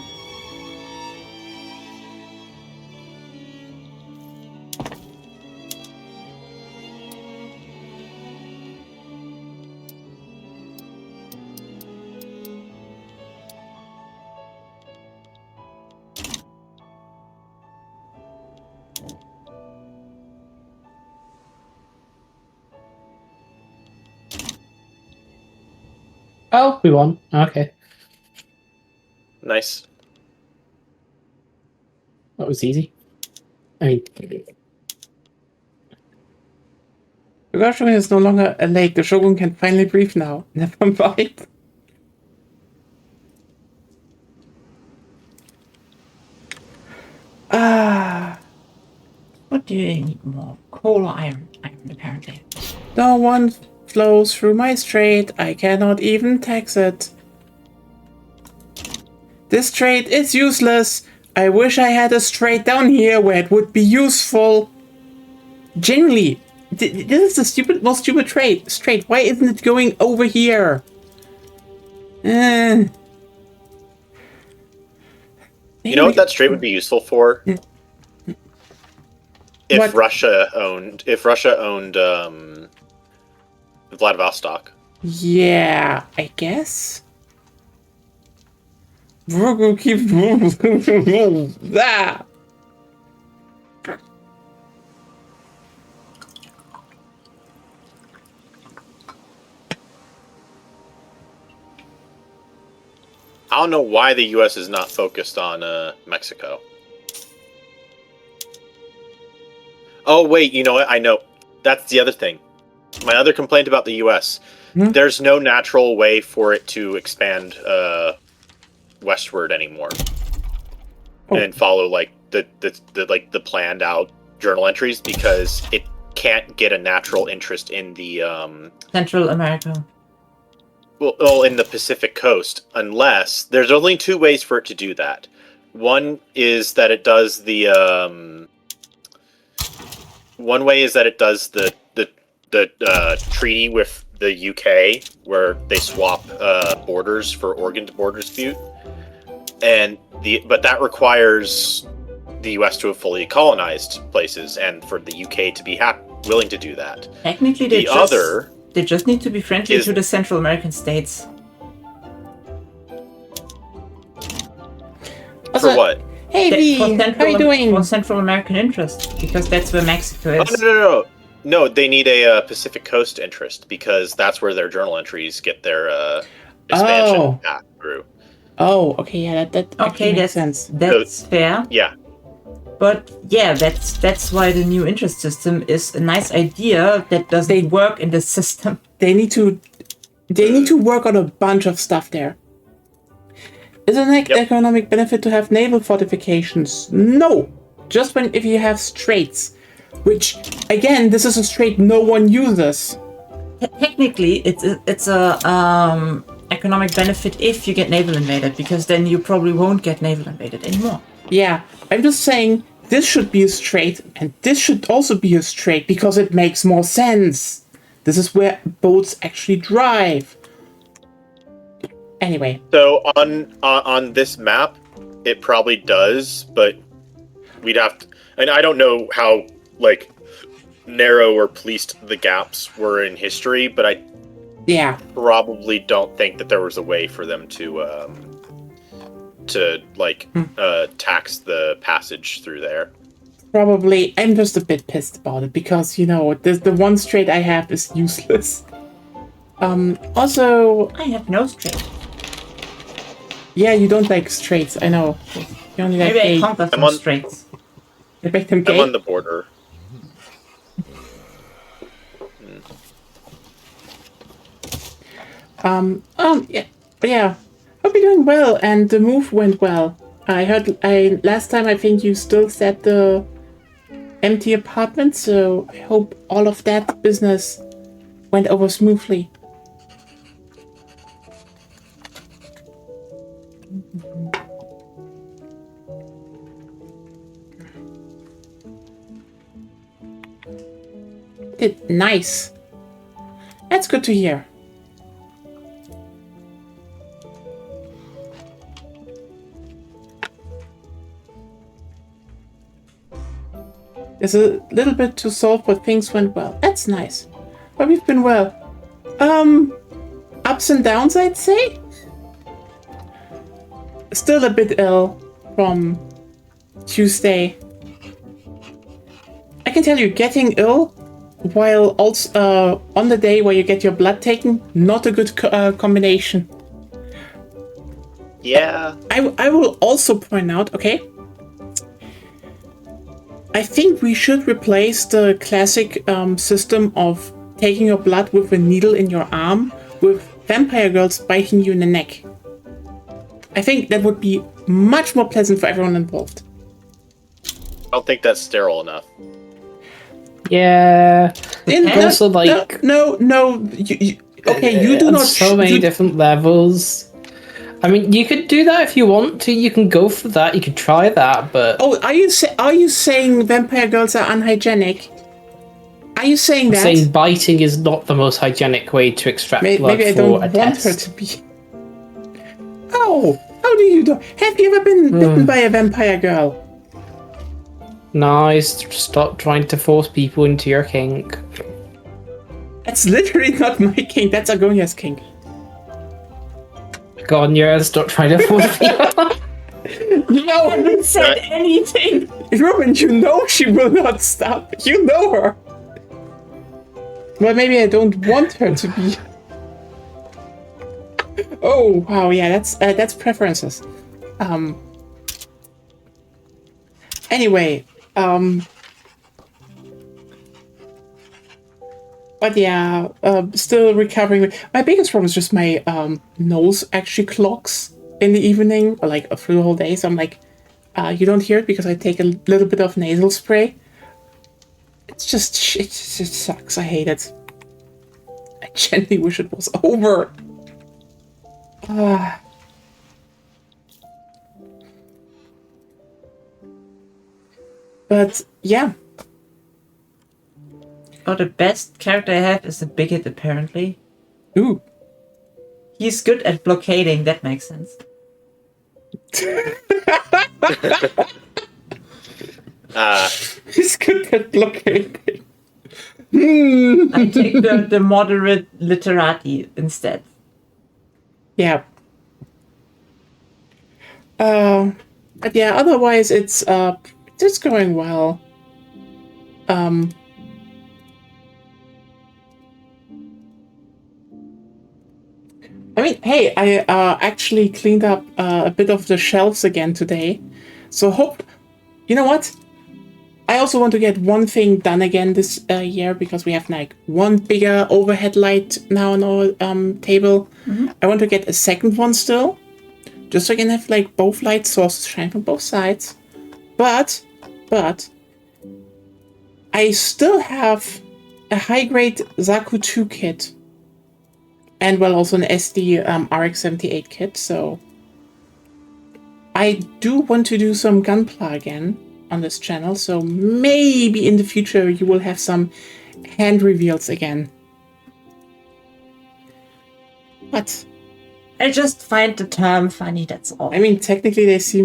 Oh, we won. Okay. Nice. That was easy. I mean, The Shogun is no longer a lake. The Shogun can finally breathe now. Never mind. Ah. What do you need more? Coal or iron? Iron, apparently. No one flows through my strait. I cannot even tax it. This strait is useless. I wish I had a strait down here where it would be useful. Genuinely, this is the most stupid strait. Why isn't it going over here? You know what that strait would be useful for? If What? Russia owned Vladivostok. Yeah, I guess. Virgo keeps that. I don't know why the U.S. is not focused on Mexico. Oh wait, you know what? I know. That's the other thing. My other complaint about the U.S. There's no natural way for it to expand westward anymore, and follow like the planned out journal entries, because it can't get a natural interest in the Central America. well, in the Pacific coast, unless there's only two ways for it to do that. One is that it does the one way is that it does the treaty with the UK, where they swap borders for organ border dispute, but that requires the US to have fully colonized places, and for the UK to be willing to do that. Technically, they just need to be friendly to the Central American states. Also, For what? hey, V, how are you doing? For Central American interests, because that's where Mexico is. No, they need a Pacific Coast interest, because that's where their journal entries get their expansion path through. Oh, okay, yeah, that makes sense. That's fair. Yeah. But yeah, that's why the new interest system is a nice idea that doesn't work in the system. They need to work on a bunch of stuff there. Is it an economic benefit to have naval fortifications? No, just if you have straits, which again, this is a strait no one uses. Technically, it's a economic benefit if you get naval invaded, because then you probably won't get naval invaded anymore. Yeah, I'm just saying this should be a strait, and this should also be a strait, because it makes more sense. This is where boats actually drive. Anyway. So on this map, it probably does, but we'd have to, and I don't know how, like, narrow or pleased the gaps were in history, but I Yeah. probably don't think that there was a way for them to tax the passage through there. Probably. I'm just a bit pissed about it because, the one strait I have is useless. Also, I have no straight. yeah, you don't like straights, I know. You only like Maybe I gay. conquer I'm some on- straights. You make them I'm gay? on the border. Yeah. Hope you're doing well, and the move went well. I heard, last time I think you still said the empty apartment, so I hope all of that business went over smoothly. Nice. That's good to hear. There's a little bit to solve, but things went well. That's nice. But we've been well. Ups and downs, I'd say. Still a bit ill from Tuesday. I can tell you, getting ill while also on the day where you get your blood taken, not a good combination. Yeah. I will also point out, okay? I think we should replace the classic system of taking your blood with a needle in your arm with vampire girls biting you in the neck. I think that would be much more pleasant for everyone involved. I don't think that's sterile enough. Yeah. Also, like, no. Okay, you do on not. So many different levels. I mean, you could do that if you want to. You can go for that. You could try that, but Oh, are you saying vampire girls are unhygienic? Are you saying that? saying biting is not the most hygienic way to extract blood Maybe I for don't a want test. her to be. Oh, how do you do? Have you ever been bitten by a vampire girl? Nice. Stop trying to force people into your kink. That's literally not my king. That's Agonia's king. Go on, yours. Stop trying to force people. No one Said anything. Robin, you know she will not stop. You know her. Well, maybe I don't want her to be. Oh wow, yeah, that's preferences. Anyway, but yeah, still recovering. My biggest problem is just my nose actually clogs in the evening or like through the whole day. So I'm like, you don't hear it because I take a little bit of nasal spray. It's just it sucks. I hate it. I genuinely wish it was over. But yeah. Oh, the best character I have is a bigot, apparently. Ooh. He's good at blockading, that makes sense. He's good at blockading. I take the moderate literati instead. Yeah. But yeah, otherwise it's just going well. I mean, hey, I actually cleaned up a bit of the shelves again today. So you know what? I also want to get one thing done again this year because we have like one bigger overhead light now on our table. Mm-hmm. I want to get a second one still, just so I can have like both light sources shine from both sides. But I still have a high-grade Zaku 2 kit. And well, also an SD RX-78 kit, so I do want to do some Gunpla again on this channel, so maybe in the future you will have some hand reveals again. But I just find the term funny, that's all. I mean, technically they see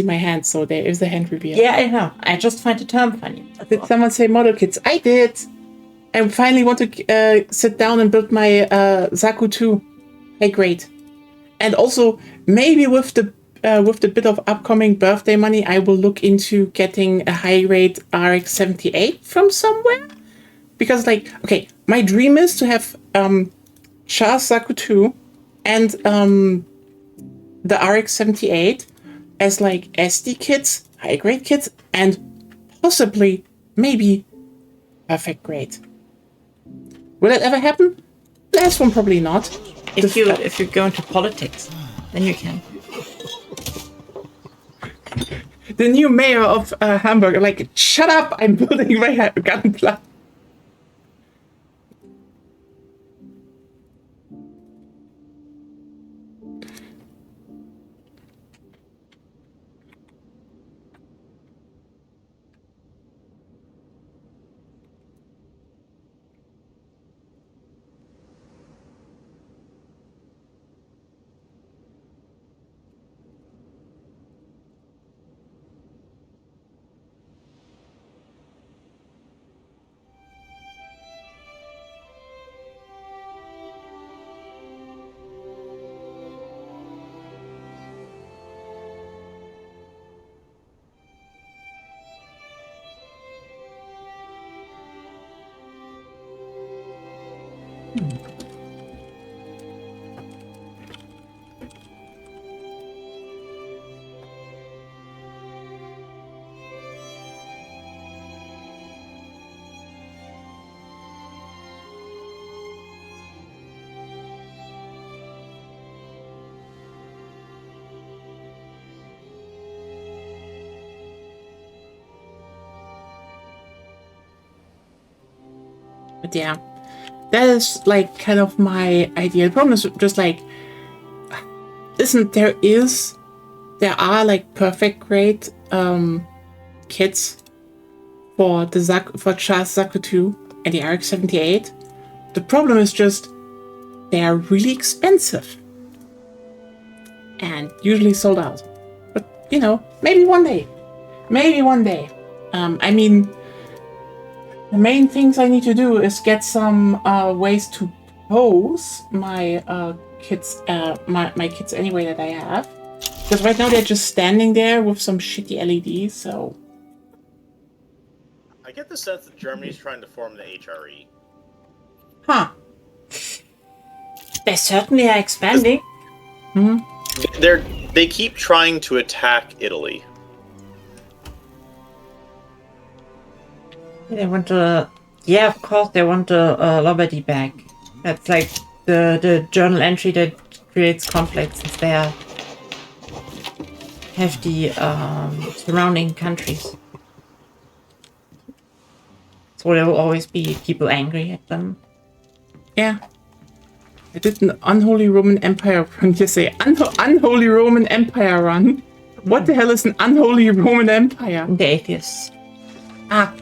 my hand, so there is the hand reveal. Yeah, I know. I just find the term funny. Did someone say model kits? I did. I finally want to sit down and build my Zaku 2. Hey, great. And also, maybe with the bit of upcoming birthday money, I will look into getting a high-grade RX-78 from somewhere. Because, like, okay, my dream is to have Char's Zaku 2 and the RX-78 as, like, SD kits, high-grade kits, and possibly, maybe, perfect grade. Will that ever happen? Last one probably not. If you go into politics, then you can. The new mayor of Hamburg, like, shut up! I'm building my gun plant. But yeah, that is like kind of my idea. The problem is just like, listen, there are like perfect grade kits for Char's Zaku 2 and the RX-78. The problem is just they are really expensive and usually sold out. But you know, maybe one day. I mean, the main things I need to do is get some ways to pose my kits, my kits anyway that I have. Because right now they're just standing there with some shitty LEDs. So I get the sense that Germany's trying to form the HRE. huh? They certainly are expanding. They keep trying to attack Italy. They want to... Yeah, of course, they want the Lombardy back. That's like the journal entry that creates conflict, since they have the surrounding countries. So there will always be people angry at them. Yeah. I did an Unholy Roman Empire run. You say Unholy Roman Empire run? What the hell is an Unholy Roman Empire? The atheists. By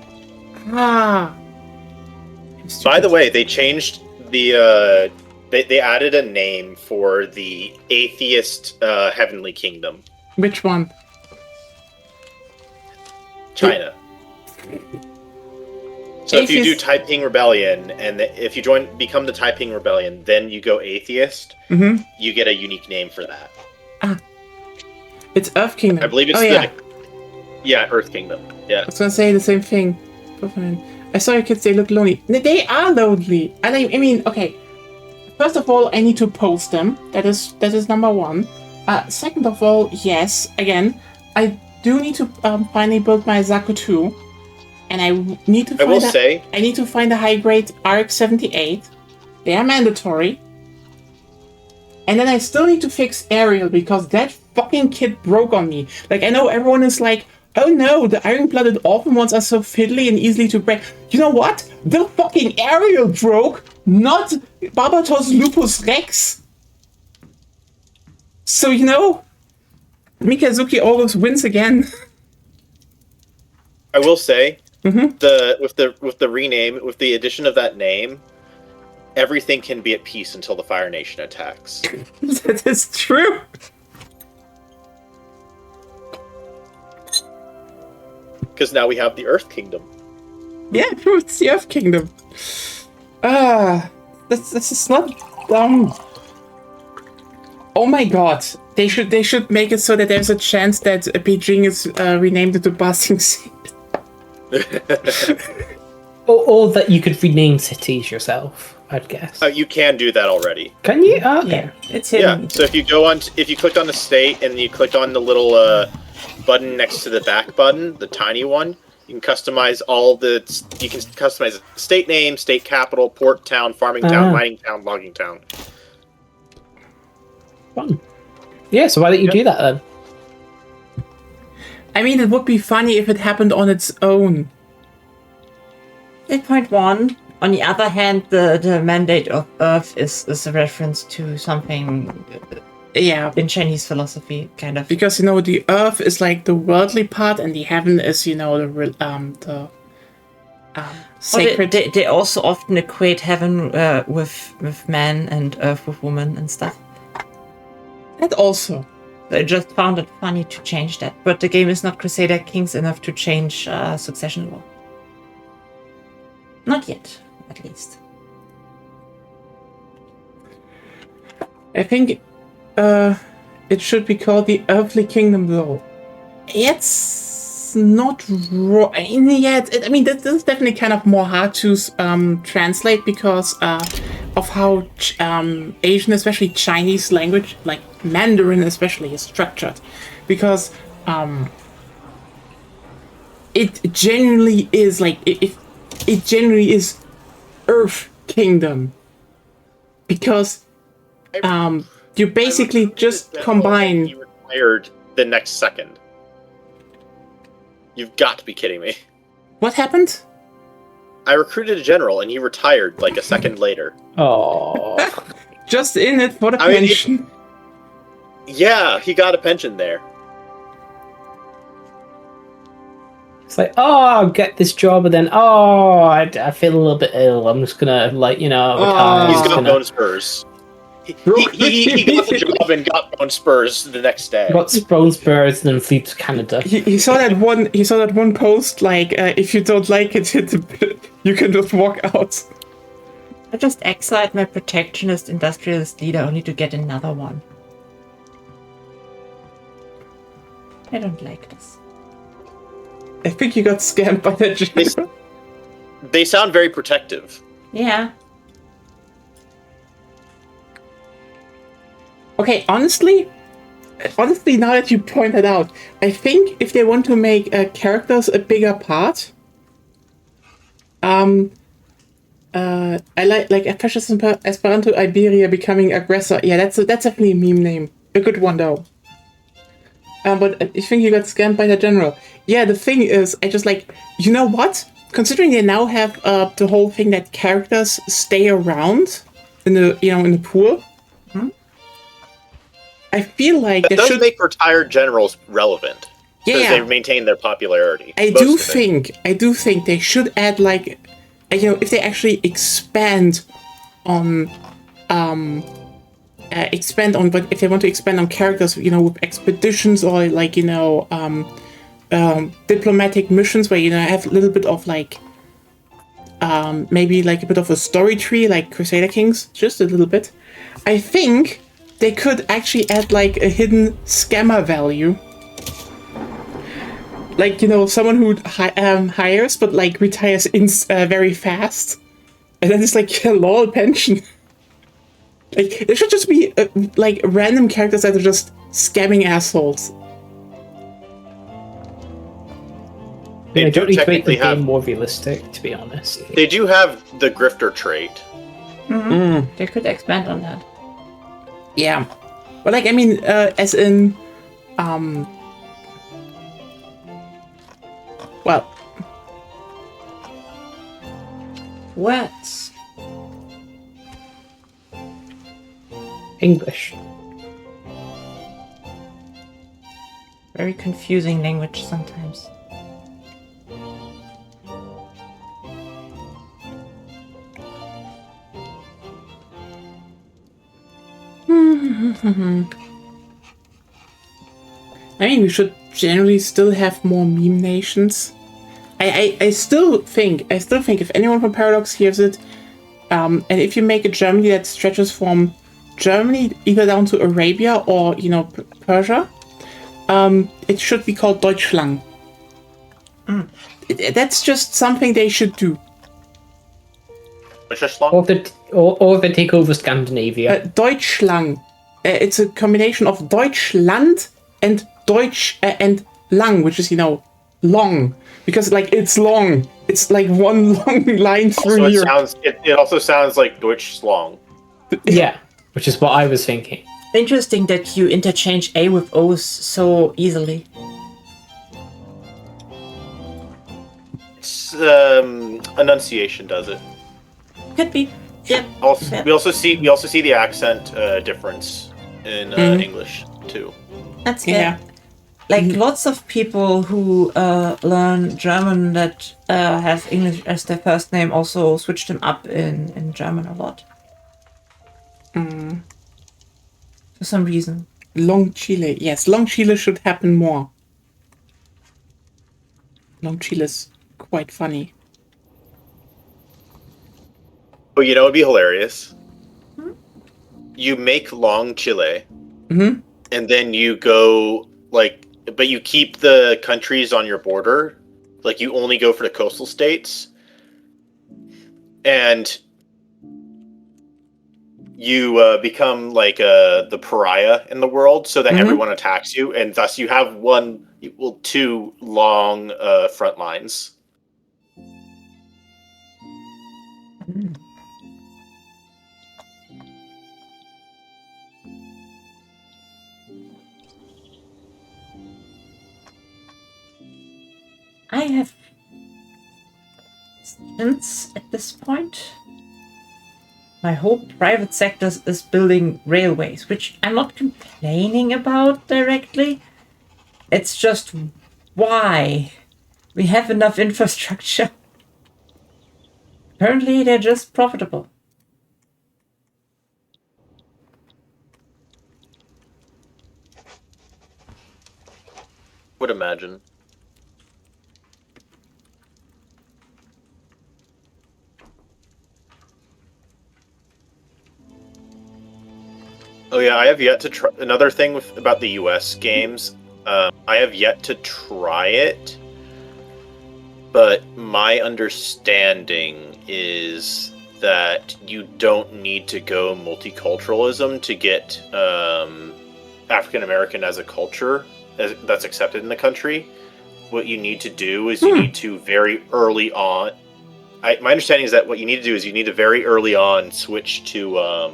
the way, they changed the they added a name for the atheist heavenly kingdom. Which one? China. So if you do Taiping Rebellion, and if you become the Taiping Rebellion, then you go atheist, you get a unique name for that. It's Earth Kingdom. I believe it's Earth Kingdom. Yeah. I was gonna say the same thing. I saw your kids, they look lonely. They are lonely. I mean, okay. First of all, I need to post them. That is number one. Second of all, yes, again, I do need to finally build my Zaku 2. And I need to I need to find a high grade RX-78. They are mandatory. And then I still need to fix Ariel because that fucking kit broke on me. Like, I know everyone is like, oh no, the iron-blooded orphan ones are so fiddly and easily to break. You know what? The fucking Ariel broke, not Barbatos Lupus Rex. So, you know, Mikazuki always wins again. I will say, with the rename, with the addition of that name, everything can be at peace until the Fire Nation attacks. That is true. Because now we have the Earth Kingdom. Yeah, it's the Earth Kingdom. This is not Oh my god. They should make it so that there's a chance that Beijing is renamed into Ba Sing Se. Or that you could rename cities yourself, I'd guess. You can do that already. Can you? Oh, okay. Yeah, it's hidden. Yeah. So if you click on the state and you click on the little button next to the back button, the tiny one, you can customize the state name, state capital, port town, farming town, mining town, logging town. Fun. Yeah, so why don't you do that then? I mean, it would be funny if it happened on its own. 8.1. On the other hand, the mandate of Earth is a reference to something Yeah. in Chinese philosophy, kind of. Because, the earth is like the worldly part and the heaven is, the sacred. They also often equate heaven with man and earth with woman and stuff. That also. I just found it funny to change that. But the game is not Crusader Kings enough to change succession law. Not yet, at least. I think it should be called the Earthly Kingdom, though. It's not wrong. This is definitely kind of more hard to translate because of how Asian, especially Chinese language, like Mandarin especially, is structured. Because it genuinely is like it generally is Earth Kingdom. Because you basically just combine. You retired the next second. You've got to be kidding me. What happened? I recruited a general and he retired like a second later. Oh. Just in it for the I mean, pension. Yeah, he got a pension there. It's like, I'll get this job, and then, I feel a little bit ill. I'm just gonna, retire. He's got bone spurs. He got the job and got bone spurs the next day. Got bone spurs and then flew to Canada. He saw that one. He saw that one post. Like, if you don't like it, you can just walk out. I just exiled my protectionist industrialist leader only to get another one. I don't like this. I think you got scammed by that general. They sound very protective. Yeah. Okay, honestly, now that you point it out, I think if they want to make characters a bigger part, I like Fascist Esperanto Iberia becoming aggressor. Yeah, that's definitely a meme name. A good one though. But I think you got scammed by the general. Yeah, the thing is, I just you know what? Considering they now have the whole thing that characters stay around in the pool. I feel like that does make retired generals relevant. Yeah, because they maintain their popularity. I do think they should add if they actually expand on but if they want to expand on characters, with expeditions or diplomatic missions where have a little bit of maybe a bit of a story tree like Crusader Kings, just a little bit. I think they could actually add a hidden scammer value. Someone who hires but retires very fast. And then it's a lol pension. There should just be random characters that are just scamming assholes. They don't need to make the game more realistic, to be honest. They do have the grifter trait. Mm-hmm. They could expand on that. Yeah. But as in What? English. Very confusing language sometimes. I mean, we should generally still have more meme nations. I still think if anyone from Paradox hears it, and if you make a Germany that stretches from Germany either down to Arabia or Persia, it should be called Deutschland. That's just something they should do. Which is long. Or they take over Scandinavia. Deutschland. It's a combination of Deutschland and Deutsch and lang, which is long, because it's long. It's like one long line through here. It also sounds like Deutsch Slong. Yeah, which is what I was thinking. Interesting that you interchange A with O's so easily. It's, enunciation does it. Could be. Yeah. Also, we also see the accent difference in English too. That's fair. Yeah. Like lots of people who learn German that have English as their first name also switch them up in German a lot. For some reason. Long Chile. Yes, Long Chile should happen more. Long Chile's quite funny. Oh, it'd be hilarious. You make Long Chile, and then you go but you keep the countries on your border. Like you only go for the coastal states, and you become like the pariah in the world, so that everyone attacks you, and thus you have two long front lines. I have questions at this point. My whole private sector is building railways, which I'm not complaining about directly. It's just why? We have enough infrastructure. Apparently, they're just profitable. Would imagine. Oh yeah, I have yet to try. Another thing about the US games, I have yet to try it, but my understanding is that you don't need to go multiculturalism to get African American as a culture that's accepted in the country. What you need to do is you need to very early on. My understanding is that what you need to do is you need to very early on switch to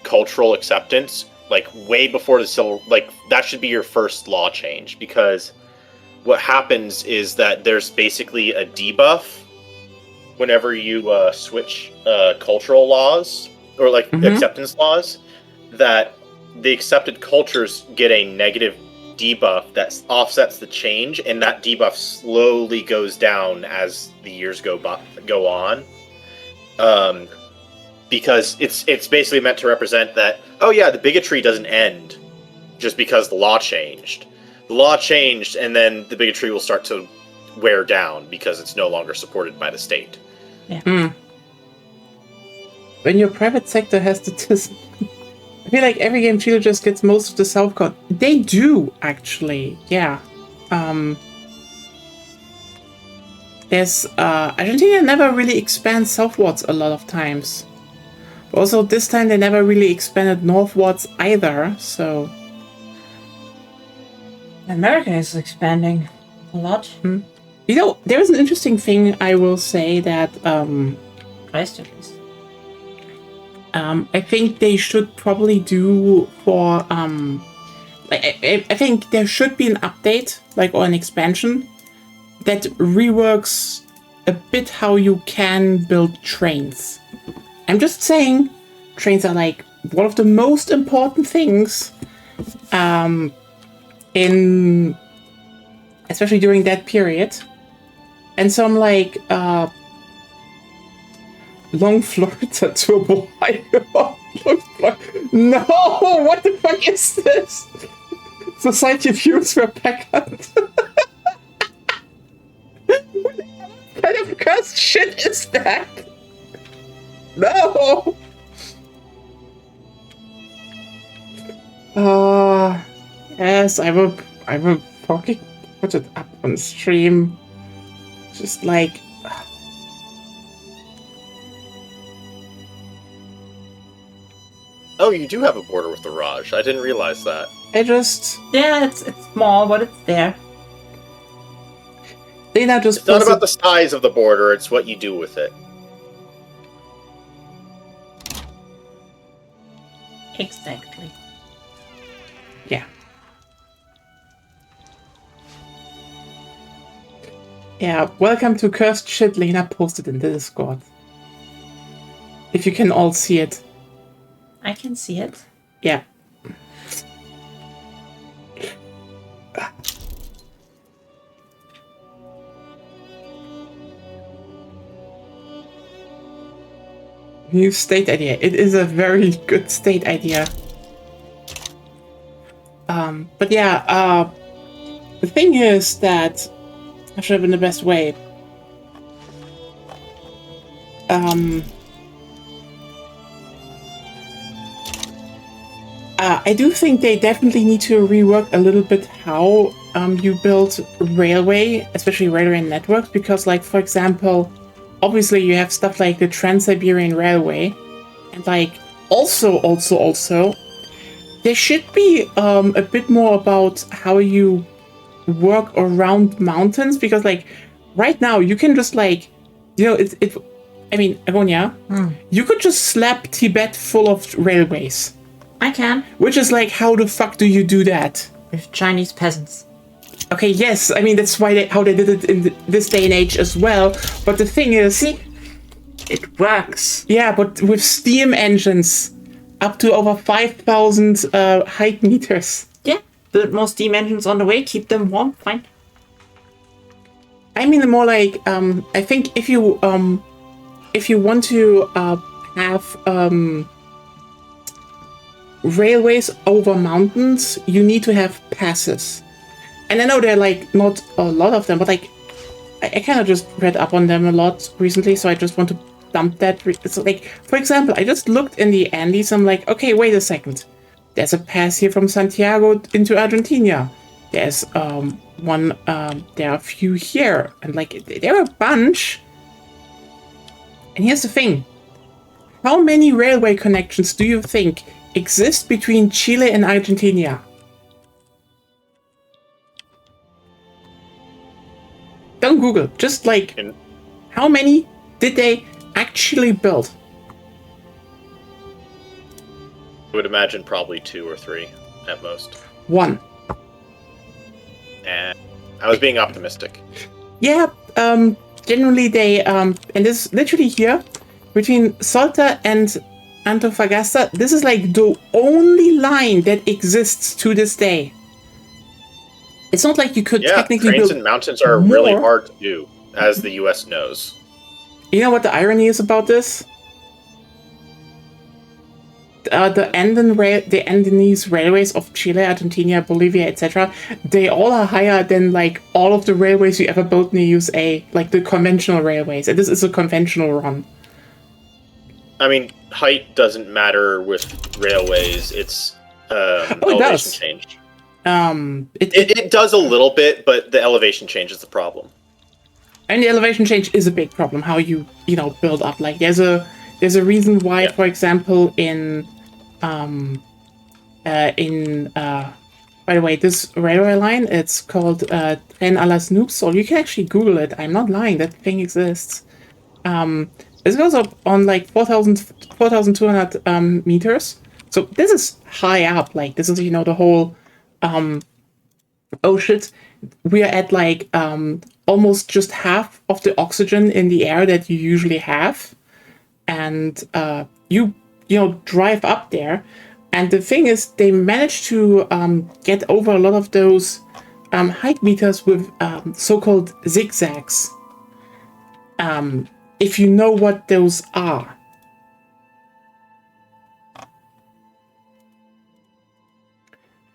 cultural acceptance, like way before the civil. Like that should be your first law change, because what happens is that there's basically a debuff whenever you switch cultural laws or acceptance laws, that the accepted cultures get a negative debuff that offsets the change, and that debuff slowly goes down as the years go on. Because it's basically meant to represent that, oh yeah, the bigotry doesn't end just because the law changed. The law changed, and then the bigotry will start to wear down because it's no longer supported by the state. Yeah. When your private sector has to I feel like every game Chile just gets most of the South Code. They do, actually. Yeah. There's Argentina never really expands southwards a lot of times. But also this time they never really expanded northwards either, so America is expanding a lot. There is an interesting thing I will say that Christ, at least. I think they should probably do for I think there should be an update, or an expansion that reworks a bit how you can build trains. I'm just saying, trains are one of the most important things in especially during that period. And so I'm Long Florida Turbo Hydro. No! What the fuck is this? Society of Heroes for Packard. What kind of cursed shit is that? No! Yes, I will fucking put it up on stream. Just like... Oh, you do have a border with the Raj. I didn't realize that. Yeah, it's small, but it's there. Lena just It's not about the size of the border, it's what you do with it. Exactly. Yeah. Yeah, welcome to Cursed Shit Lena posted in the Discord. If you can all see it. I can see it. Yeah. New state idea. It is a very good state idea. But yeah, the thing is that I should have been the best way. I do think they definitely need to rework a little bit how you build railway, especially railway networks, because, like, for example, obviously you have stuff like the Trans-Siberian Railway, and like also there should be a bit more about how you work around mountains, because like right now you can just like, you know, I mean, Agonia, you could just slap Tibet full of railways. I can. Which is like, how the fuck do you do that? With Chinese peasants. Okay, yes, I mean, that's why how they did it in this day and age as well. But the thing is... See? It works. Yeah, but with steam engines, up to over 5,000 height meters. Yeah, build more steam engines on the way, keep them warm, fine. I mean, more like, I think if you want to have railways over mountains, you need to have passes. And I know there are like not a lot of them, but like I kind of just read up on them a lot recently, so I just want to dump that. So like, for example, I just looked in the Andes. I'm like, okay, wait a second. There's a pass here from Santiago into Argentina. There's one. There are a few here, and like there are a bunch. And here's the thing: how many railway connections do you think exist between Chile and Argentina? Don't Google. Just like, how many did they actually build? I would imagine probably 2 or 3 at most. 1. And I was being optimistic. Yeah, generally they, and this literally here, between Salta and Antofagasta, this is like the only line that exists to this day. It's not like you could technically trains build and mountains are more. really hard to do, as the US knows. You know what the irony is about this? The Andes railways of Chile, Argentina, Bolivia, etc., they all are higher than like all of the railways you ever built in the USA, like the conventional railways. And this is a conventional run. I mean, height doesn't matter with railways. It's it elevation does. change. It does a little bit, but the elevation change is the problem. And the elevation change is a big problem. How you build up. Like there's a reason why, for example, by the way, this railway line, it's called Tren a las Nubes, or you can actually Google it. I'm not lying. That thing exists. It goes up on like 4,200 meters. So this is high up. Like this is the whole. Oh shit, we are at like almost just half of the oxygen in the air that you usually have, and you drive up there, and the thing is they managed to get over a lot of those height meters with so-called zigzags. if you know what those are.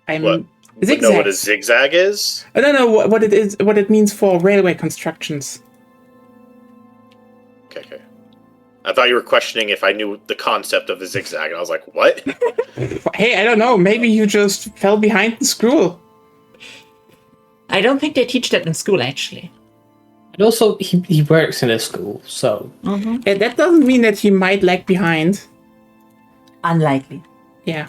What? Would know what a zigzag is? I don't know what it is, what it means for railway constructions. Okay. I thought you were questioning if I knew the concept of a zigzag, and I was like, what? Hey, I don't know. Maybe you just fell behind in school. I don't think they teach that in school, actually. And also, he works in a school, so... Yeah, that doesn't mean that he might lag behind. Unlikely. Yeah.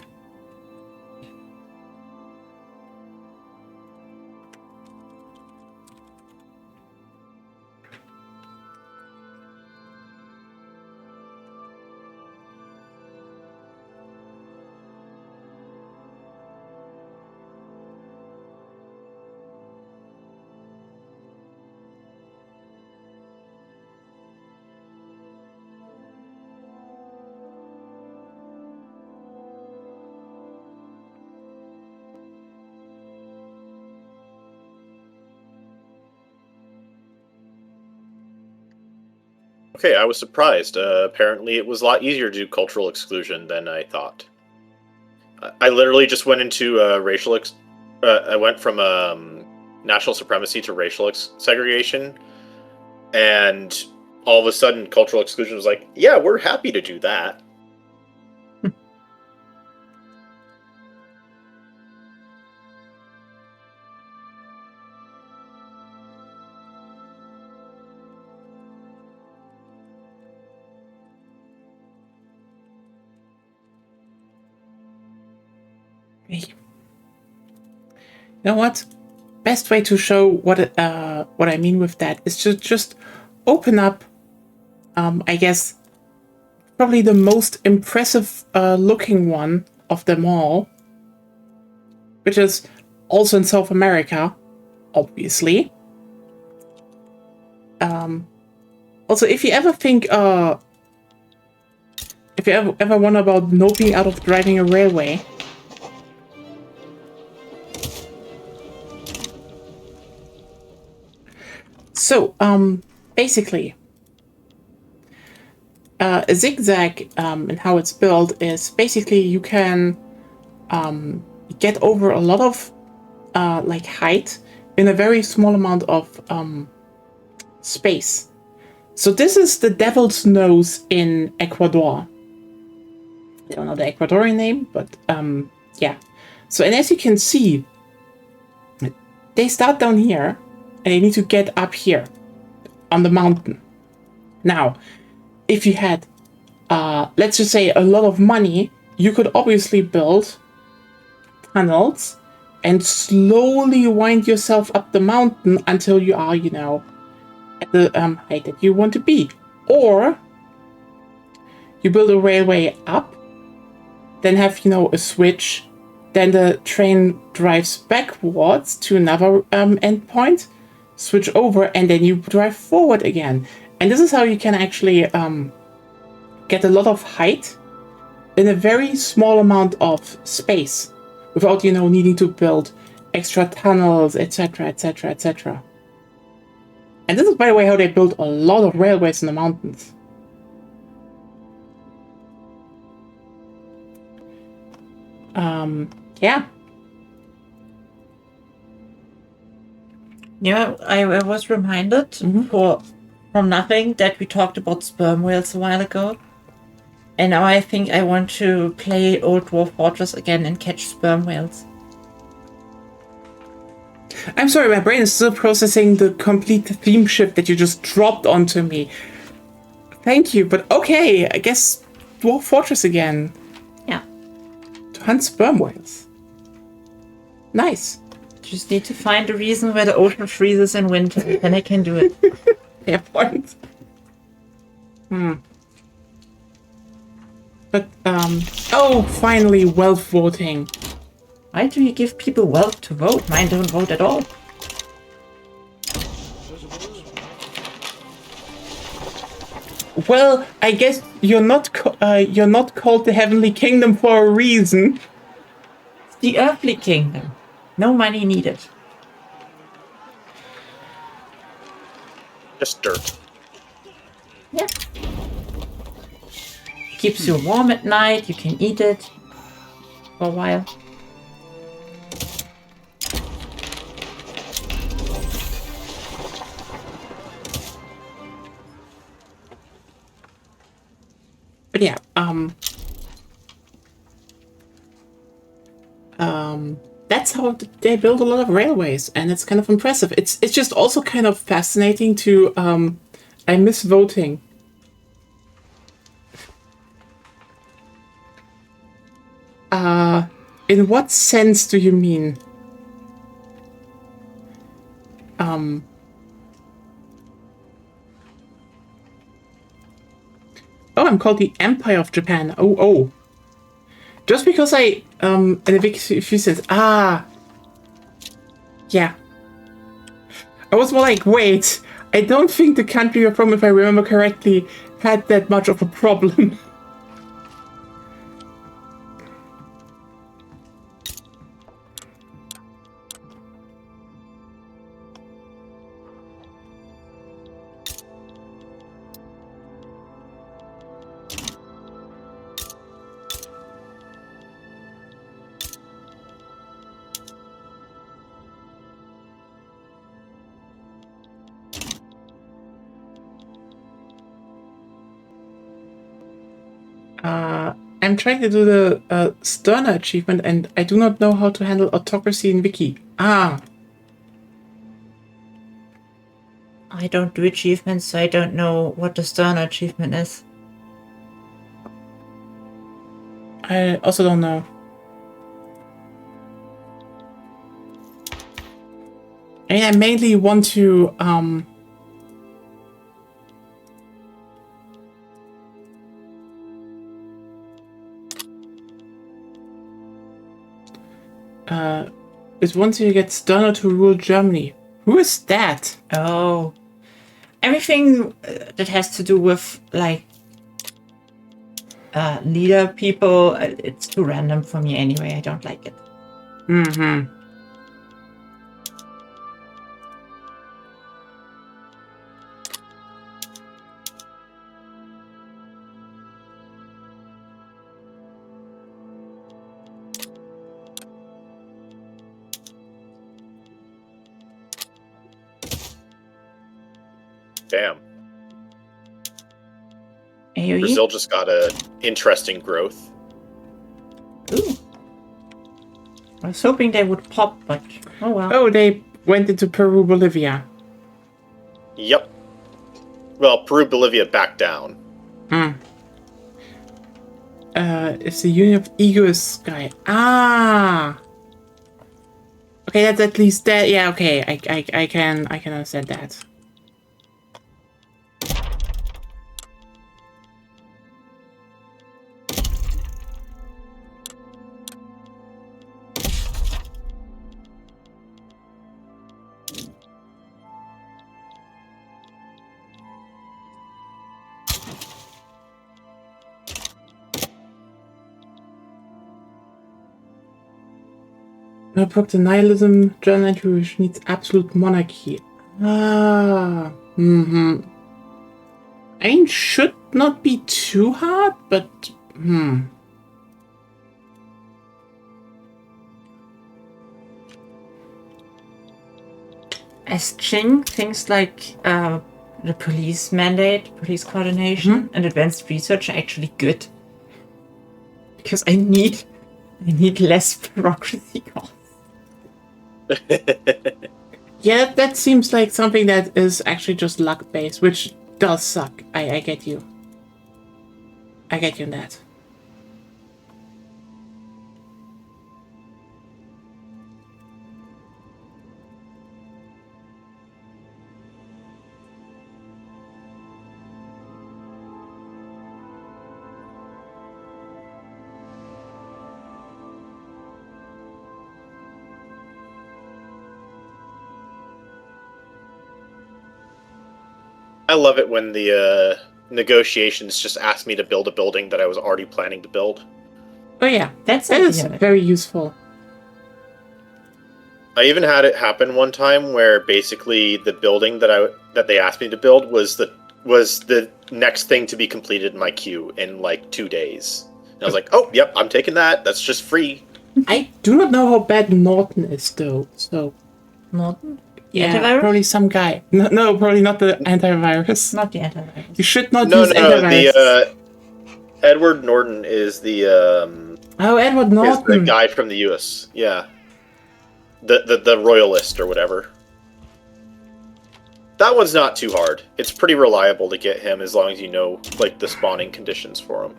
Okay, I was surprised. Apparently, it was a lot easier to do cultural exclusion than I thought. I literally just went into racial. I went from national supremacy to racial segregation, and all of a sudden, cultural exclusion was like, "Yeah, we're happy to do that." You know what? Best way to show what I mean with that is to just open up, I guess, probably the most impressive looking one of them all, which is also in South America, obviously. Also, if you ever think, if you ever wonder about not being out of driving a railway, so, basically, a zigzag and how it's built is basically you can get over a lot of like height in a very small amount of space. So this is the Devil's Nose in Ecuador. I don't know the Ecuadorian name, but yeah. So, and as you can see, they start down here and they need to get up here on the mountain. Now, if you had, let's just say, a lot of money, you could obviously build tunnels and slowly wind yourself up the mountain until you are, you know, at the height that you want to be. Or you build a railway up, then have, you know, a switch, then the train drives backwards to another endpoint, switch over, and then you drive forward again. And this is how you can actually get a lot of height in a very small amount of space without, you know, needing to build extra tunnels, etc., etc., etc. And this is, by the way, how they build a lot of railways in the mountains. Yeah. Yeah, I was reminded from nothing that we talked about sperm whales a while ago. And now I think I want to play Old Dwarf Fortress again and catch sperm whales. I'm sorry, my brain is still processing the complete theme shift that you just dropped onto me. Thank you, but okay, I guess Dwarf Fortress again. Yeah. To hunt sperm whales. Nice. Just need to find a reason where the ocean freezes in winter, then I can do it. Fair point. But, oh, finally, wealth voting. Why do you give people wealth to vote? Mine don't vote at all. Well, I guess you're not called the Heavenly Kingdom for a reason. It's the Earthly Kingdom. No money needed. Just dirt. Yeah. Keeps you warm at night. You can eat it for a while. But yeah, that's how they build a lot of railways, and it's kind of impressive. It's just also kind of fascinating to I miss voting. In what sense do you mean? Oh, I'm called the Empire of Japan. Oh. Just because in a few sense. Yeah. I was more like, wait, I don't think the country you're from, if I remember correctly, had that much of a problem. I'm trying to do the Sterner achievement, and I do not know how to handle autocracy in Wiki. I don't do achievements, so I don't know what the Sterner achievement is. I also don't know. I mean, I mainly want to is once you get Sterner to rule Germany. Who is that? Oh. Everything that has to do with, like, leader people, it's too random for me anyway. I don't like it. Mm-hmm. Damn. AoE? Brazil just got a interesting growth. Ooh. I was hoping they would pop, but oh well. Oh, they went into Peru, Bolivia. Yep. Well, Peru, Bolivia backed down. It's the Union of Egoist Sky. Okay, that's at least that. Yeah, okay, I can understand that. Book the nihilism journal entry which needs absolute monarchy. I mean, should not be too hard, but As Qing, things like the police mandate, police coordination, and advanced research are actually good. Because I need less bureaucracy costs. yeah, that seems like something that is actually just luck based, which does suck. I get you. I get you in that. I love it when the negotiations just asked me to build a building that I was already planning to build. Oh yeah, That is very useful. I even had it happen one time where basically the building that they asked me to build was was the next thing to be completed in my queue in like 2 days. And I was like, oh, yep, I'm taking that. That's just free. I do not know how bad Norton is, though. So Norton? The yeah, antivirus? probably some guy. No, probably not the antivirus. Not the antivirus. You should not No, use antivirus. the Edward Norton is the Edward is the Norton. guy from the US. Yeah, the royalist or whatever. That one's not too hard. It's pretty reliable to get him as long as you know like the spawning conditions for him.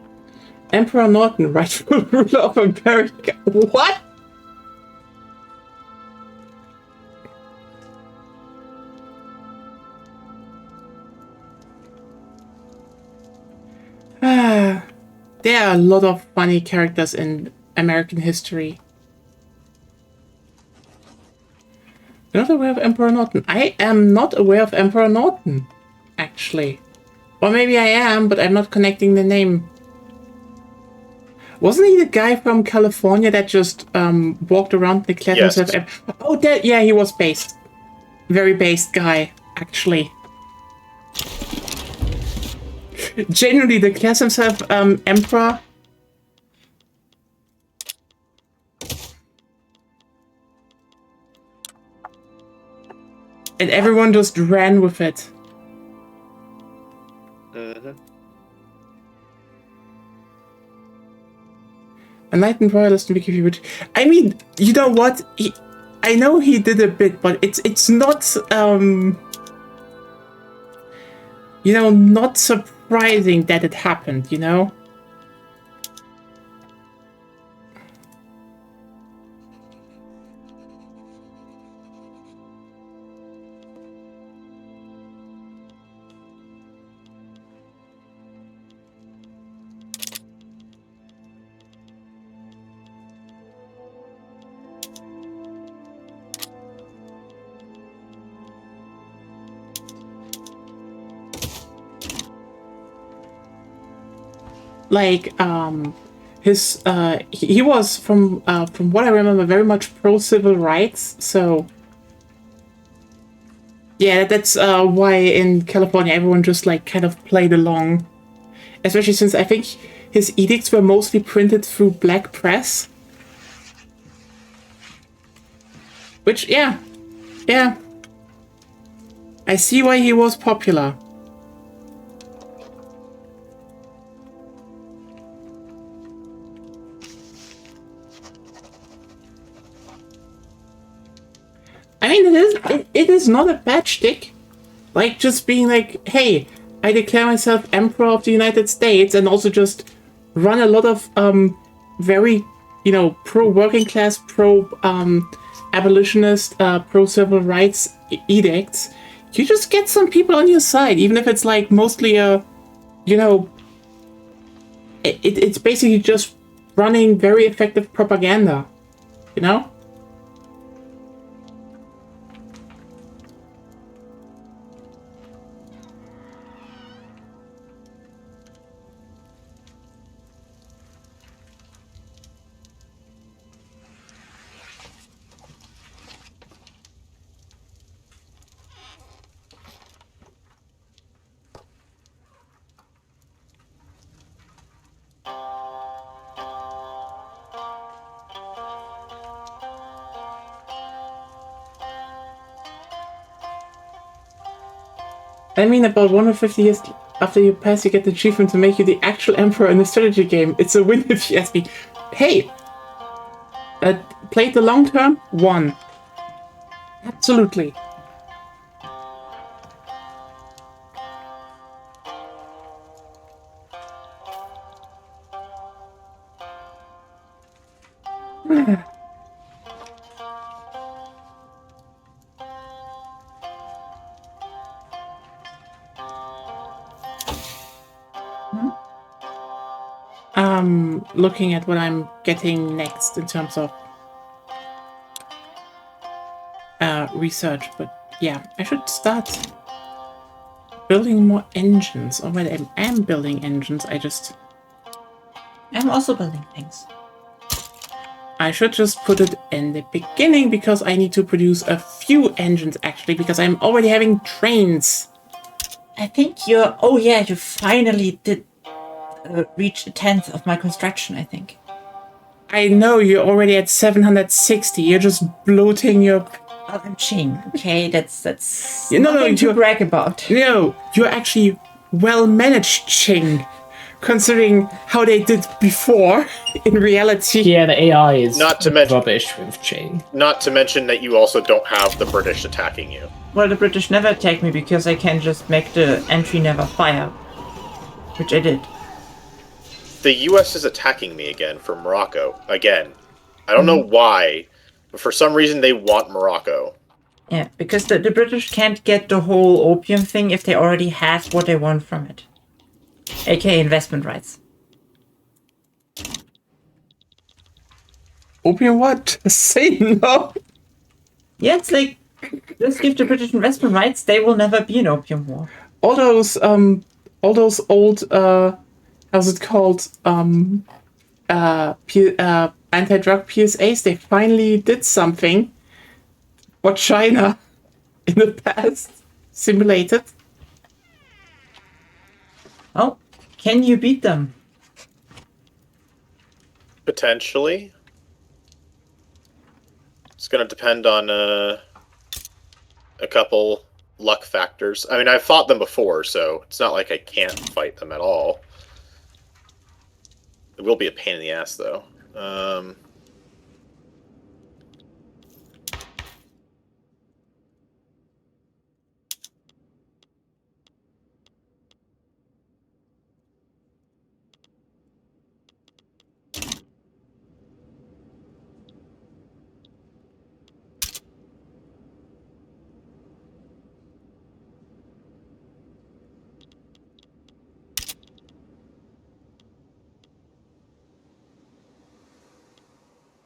Emperor Norton, rightful ruler of America. What? There are a lot of funny characters in American history. You're not aware of Emperor Norton? I am not aware of Emperor Norton, actually. Or maybe I am, but I'm not connecting the name. Wasn't he the guy from California that just walked around and declared Yes. himself? Oh, that, yeah, he was based. Very based guy, actually. Genuinely declares himself emperor. And everyone just ran with it. Mm-hmm. Enlightened royalist and Wikipedia. I mean, you know what? I know he did a bit, but it's not you know, not surprising that it happened, you know? Like, he was from what I remember very much pro civil rights, so yeah, that's why in California everyone just like kind of played along, especially since I think his edicts were mostly printed through black press, which yeah, I see why he was popular. I mean, it is not a bad shtick. Like, just being like, hey, I declare myself Emperor of the United States, and also just run a lot of, very, you know, pro-working class, pro-abolitionist, pro-civil rights edicts. You just get some people on your side, even if it's, like, mostly a, you know, it's basically just running very effective propaganda, you know? I mean, about 150 years after you pass, you get the achievement to make you the actual emperor in the strategy game. It's a win if you ask me. Hey! Played the long term? Won. Absolutely. Looking at what I'm getting next in terms of research, but yeah, I should start building more engines. Or wait, I am building engines, I'm also building things. I should just put it in the beginning because I need to produce a few engines actually, because I'm already having trains. I think you're. Oh yeah, you finally did reach a tenth of my construction. I think. I know you're already at 760. You're just bloating your. Oh, I'm Ching. Okay, that's No, nothing to you're- brag about. No, you're actually well managed, Ching, considering how they did before in reality. Yeah, the AI is Not to mention- rubbish with Ching. Not to mention that you also don't have the British attacking you. Well, the British never attack me because I can just make the entry never fire, which I did. The US is attacking me again from Morocco. Again. I don't know why, but for some reason they want Morocco. Yeah, because the British can't get the whole opium thing if they already have what they want from it. AKA investment rights. Opium what? Say no. Yeah, it's like, just give the British investment rights, they will never be an opium war. All those old how's it called? Anti-drug PSAs, they finally did something what China in the past simulated. Oh, can you beat them? Potentially. It's going to depend on a couple luck factors. I mean, I've fought them before, so it's not like I can't fight them at all. It will be a pain in the ass, though.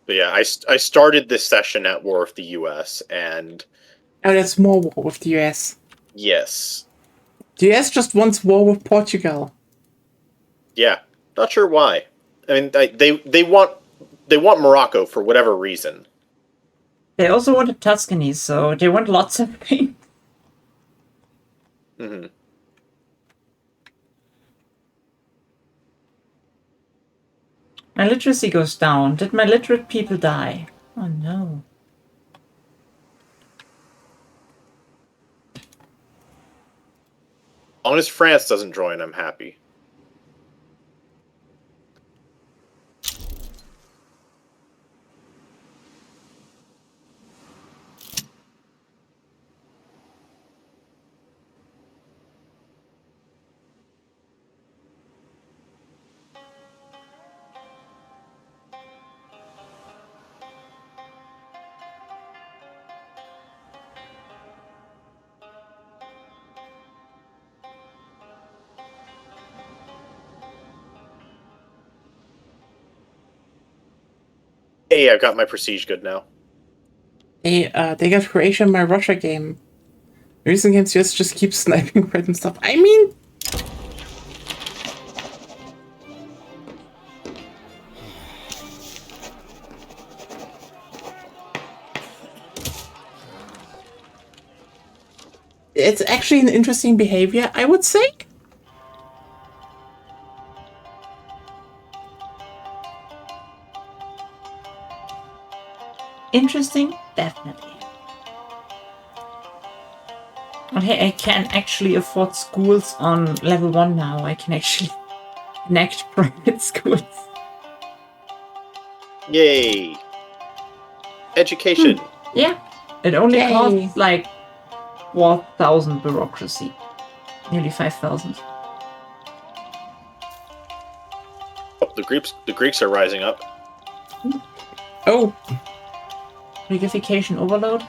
But yeah, I started this session at war with the US, and Oh, that's more war with the US. yes. The US just wants war with Portugal. Yeah, not sure why. I mean, they want Morocco for whatever reason. They also wanted Tuscany, so they want lots of things. Hmm. My literacy goes down. Did my literate people die? Oh no. As long as France doesn't join, I'm happy. Hey, I've got my prestige good now. They got Croatia in my Russia game. Recent games just keep sniping random stuff. I mean, it's actually an interesting behavior, I would say. Interesting? Definitely. But hey, I can actually afford schools on level 1 now. I can actually connect private schools. Yay! Education. Yeah. It only Yay. costs like 4,000 bureaucracy. Nearly 5,000. Oh, the Greeks are rising up. Oh, Regification overload?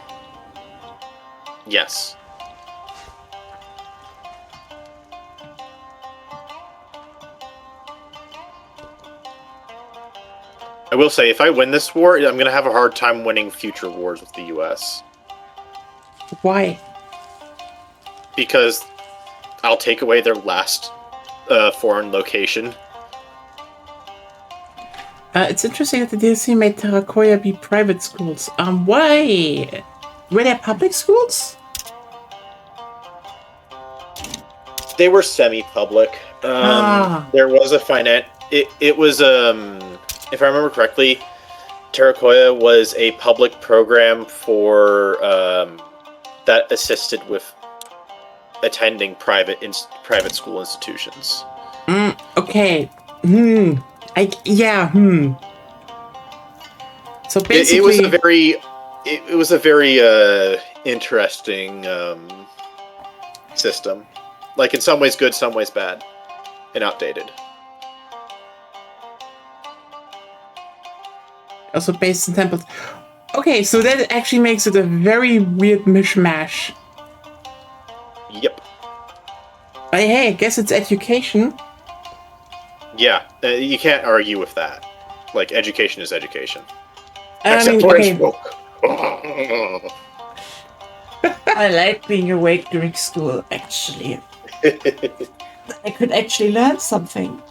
Yes. I will say, if I win this war, I'm going to have a hard time winning future wars with the US. why? Because I'll take away their last foreign location. It's interesting that the DLC made Terracoya be private schools. Why? Were there public schools? They were semi-public. There was a finance. It was if I remember correctly, Terakoya was a public program for that assisted with attending private school institutions. Okay. So basically, it was a very interesting system. Like in some ways good, some ways bad, and outdated. Also based in temples. Okay, so that actually makes it a very weird mishmash. Yep. But hey, I guess it's education. Yeah, you can't argue with that. Like, education is education. I Except mean, for okay. its smoke. I like being awake during school, actually. I could actually learn something.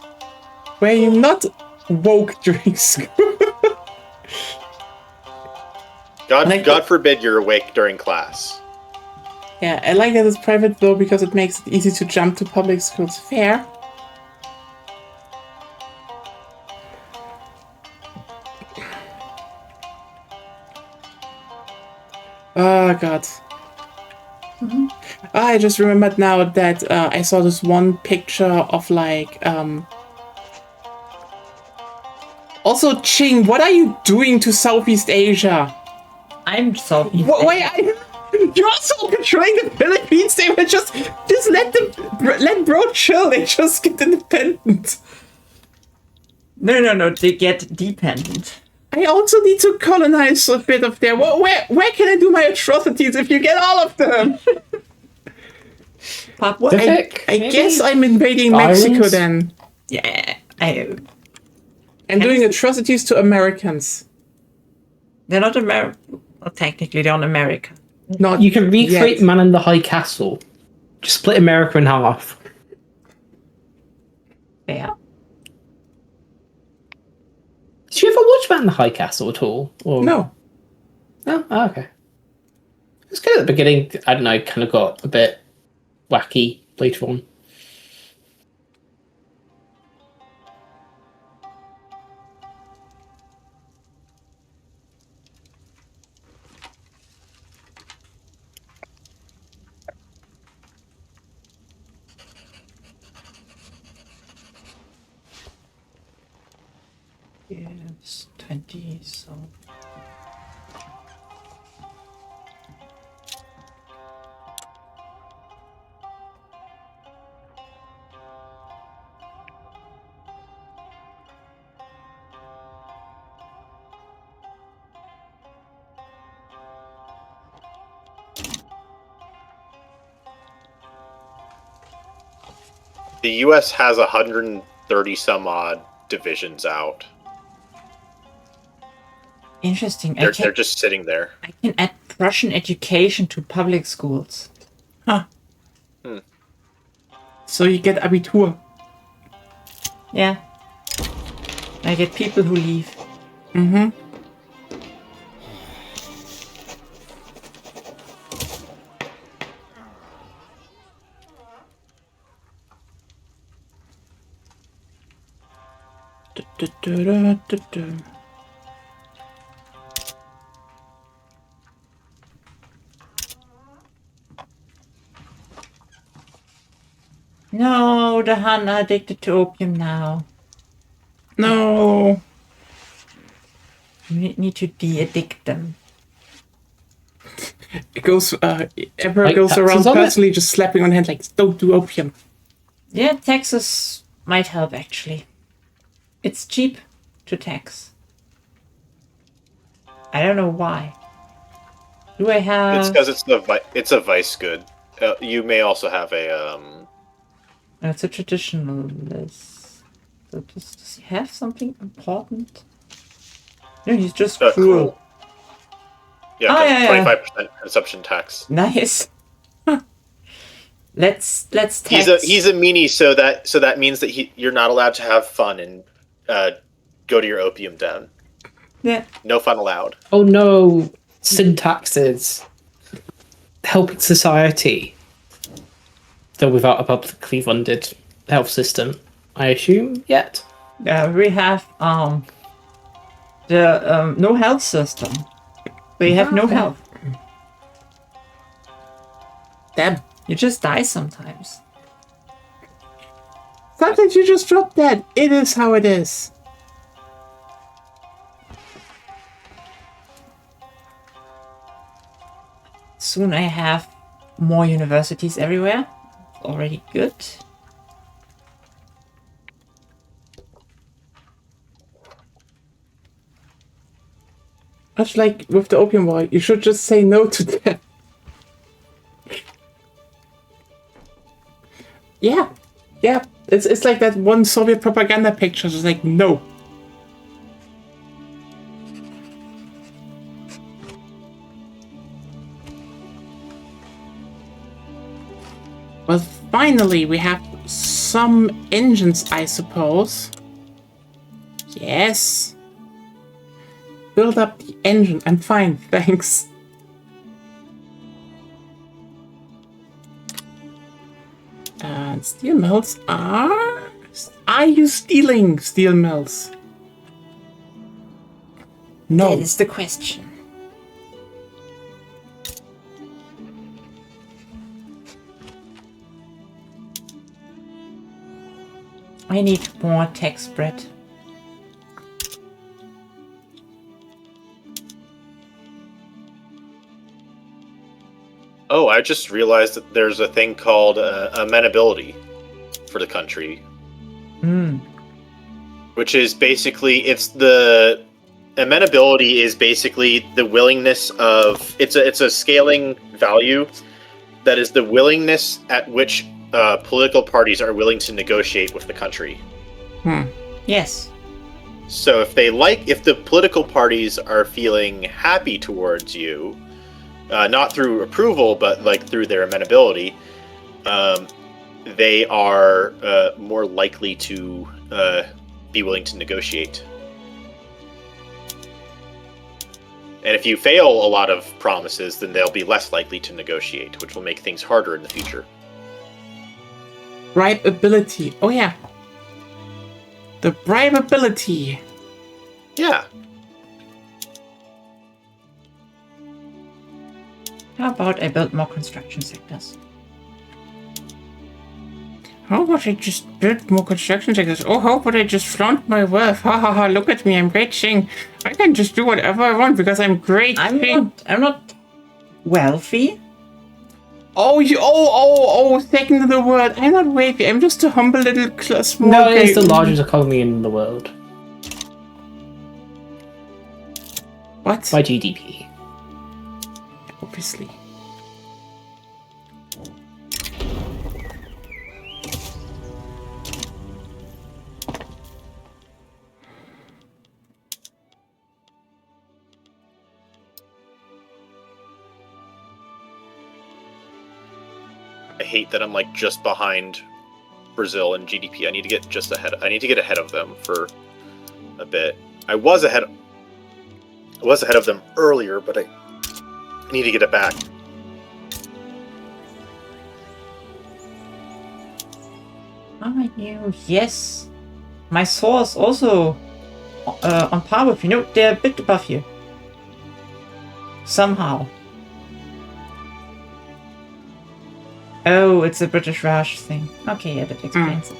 Were you not woke during school? God forbid you're awake during class. Yeah, I like that it's private though because it makes it easy to jump to public schools. Fair. Oh god. I just remembered now that I saw this one picture of like also Ching, what are you doing to Southeast Asia? I'm sorry. You're also controlling the Philippines. They were just let bro chill. They just get independent. No. They get dependent. I also need to colonize a bit of there. Where can I do my atrocities if you get all of them? Papua. I guess I'm invading Mexico Islands? then. Yeah. And doing atrocities to Americans. They're not American. Well, technically, they're on America. Not You can recreate yet. Man in the High Castle. Just split America in half. Yeah. Did you ever watch Man in the High Castle at all? Or... No. No? Oh, okay. It was good at the beginning. I don't know, kind of got a bit wacky later on. Yes, 20, so... The U.S. has 130 some odd divisions out. Interesting. They're just sitting there. I can add Russian education to public schools. So you get Abitur. Yeah. I get people who leave. No, the Han are addicted to opium now. No. We need to de-addict them. It goes, Emperor Like goes taxes around on it? personally just slapping on the hand like, don't do opium. Yeah, taxes might help actually. It's cheap to tax. I don't know why. Do I have... It's because it's a vice good. You may also have a It's a traditional list. So does he have something important? No, he's just cruel. cruel. Yeah, Oh, yeah. 25% consumption tax. Nice. Let's tax. He's a meanie, so that means that you're not allowed to have fun and go to your opium den. Yeah. No fun allowed. Oh no, syntaxes. Helping society. though without a publicly funded health system, I assume, yet. We have the no health system. We have no health. Damn. You just die sometimes. Sometimes you just drop dead. It is how it is. Soon I have more universities everywhere. Already good. Much like with the opium war, you should just say no to that. Yeah. It's like that one Soviet propaganda picture, just like no. Well, finally we have some engines, I suppose. Yes. Build up the engine. I'm fine, thanks. And steel mills are... Are you stealing steel mills? No. That is the question. I need more tech spread. Oh, I just realized that there's a thing called amenability for the country. Which is basically, amenability is basically the willingness of, it's a scaling value that is the willingness at which political parties are willing to negotiate with the country. Yes. So if the political parties are feeling happy towards you, not through approval, but like through their amenability, they are more likely to be willing to negotiate. And if you fail a lot of promises, then they'll be less likely to negotiate, which will make things harder in the future. Bribeability. Oh yeah. The bribeability. Yeah. How about I build more construction sectors? How about I just build more construction sectors? Oh, how about I just flaunt my wealth? Ha ha ha, look at me, I'm great Shing. I can just do whatever I want because I'm great Shing. I'm not wealthy. Second the word. I'm not wealthy, I'm just a humble little small No, guy. it's the largest economy in the world What? by GDP. Obviously. I hate that I'm like just behind Brazil in GDP. I need to get just ahead. I need to get ahead of them for a bit. I was ahead of them earlier, but I need to get it back. Oh, yes. My source also on par with you. No, they're a bit above you. Somehow. Oh, it's a British Raj thing. Okay, yeah, that explains it.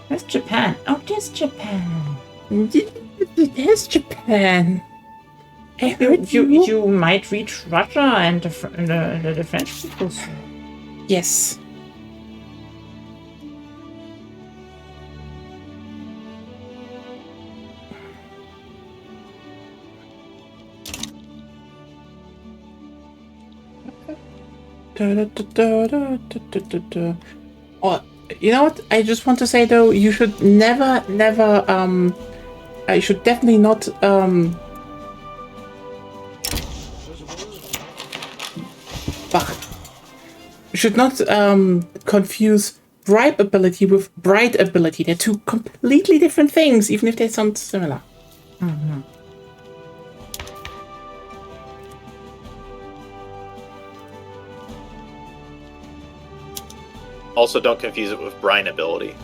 Where's Japan? Oh, there's Japan. There's Japan. I heard You might reach Russia and the French people soon. Yes. Oh, you know what? I just want to say though, you should never, I should definitely not, you should not, confuse bribe ability with bright ability. They're two completely different things, even if they sound similar. Mm-hmm. Also, don't confuse it with brine ability.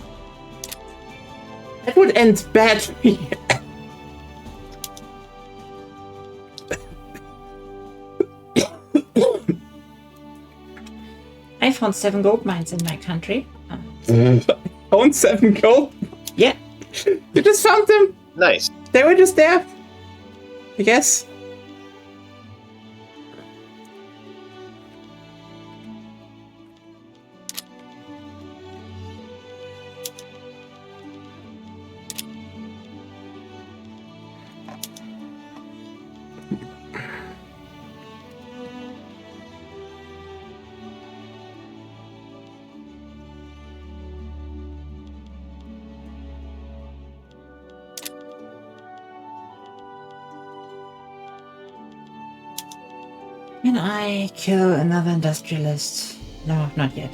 That would end badly. I found 7 gold mines in my country. Own 7 gold. Yeah. You just found them. Nice. They were just there. I guess. Can I kill another industrialist? No, not yet.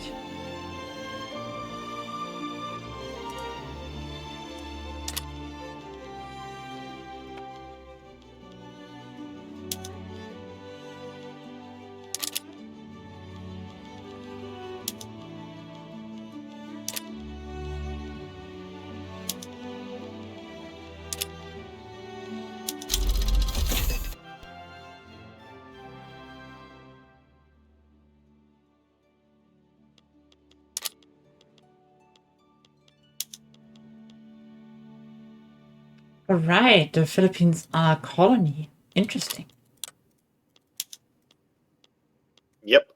Alright, the Philippines are a colony. Interesting. Yep.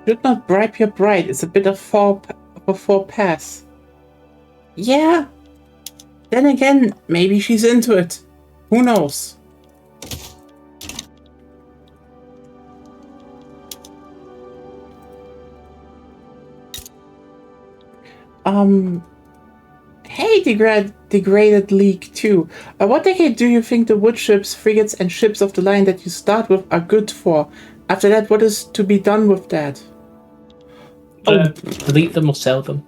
Should not bribe your bride. It's a bit of a faux pass. Yeah. Then again, maybe she's into it. Who knows? Hey, degraded League 2. What decade do you think the wood ships, frigates, and ships of the line that you start with are good for? After that, what is to be done with that? Delete them or sell them.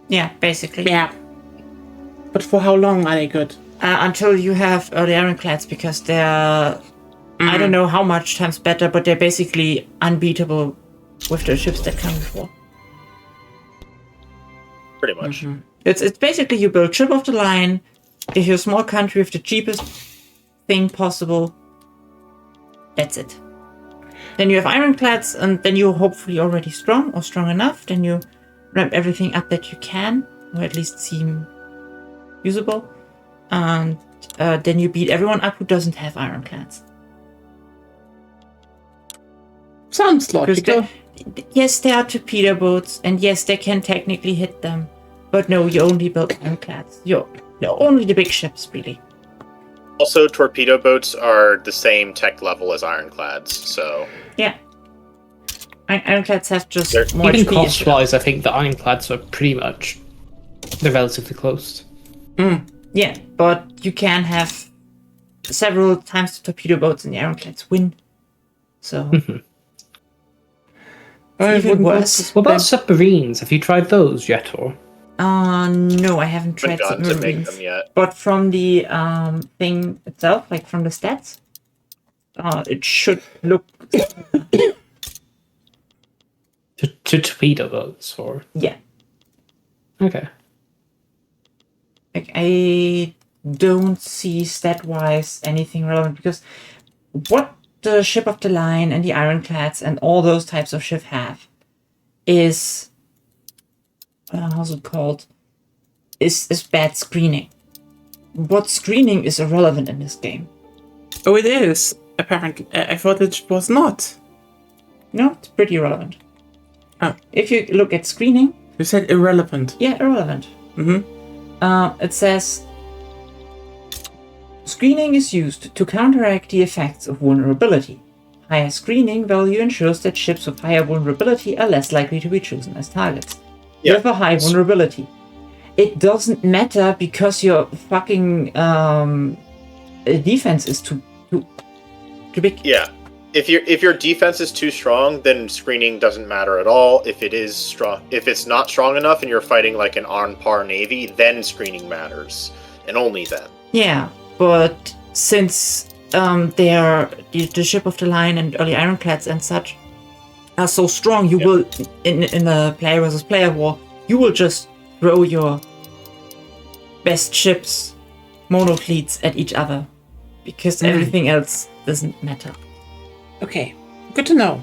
Yeah, basically. Yeah. But for how long are they good? Until you have the ironclads, because they're I don't know how much times better, but they're basically unbeatable with the ships that come before. Pretty much. It's basically you build ship of the line. If you're a small country with the cheapest thing possible, that's it. Then you have ironclads, and then you're hopefully already strong or strong enough. Then you ramp everything up that you can, or at least seem usable. And then you beat everyone up who doesn't have ironclads. Sounds logical. Yes, there are torpedo boats, and yes, they can technically hit them. But no, you only build ironclads. You're only the big ships, really. Also, torpedo boats are the same tech level as ironclads, so... Yeah. Ironclads have just They're- more Even HP. cost-wise, I think the ironclads are pretty much... They're relatively close. Yeah, but you can have several times the torpedo boats and the ironclads win. So... even worse. What about submarines? Have you tried those yet, or...? No, I haven't tried Haven't gotten to make submarines. them yet. But from the thing itself, like from the stats, it should look... To torpedo boats, or... Yeah. Okay. Like, I don't see stat-wise anything relevant, because what the ship of the line and the ironclads and all those types of ship have is... how's it called? Is bad screening. What screening is irrelevant in this game? Oh, it is. Apparently. I thought it was not. No, it's pretty irrelevant. Oh. If you look at screening, You said irrelevant. yeah, irrelevant. Mm-hmm. It says screening is used to counteract the effects of vulnerability. Higher screening value ensures that ships with higher vulnerability are less likely to be chosen as targets. You Yeah. have a high vulnerability. it doesn't matter because your fucking defense is too big. Yeah. If your defense is too strong, then screening doesn't matter at all. If it's not strong enough and you're fighting like an on par navy, then screening matters, and only then. Yeah, but since the ship of the line and early ironclads and such are so strong, you will in a player versus player war, you will just throw your best ships, mono fleets at each other, because everything else doesn't matter. Okay, good to know.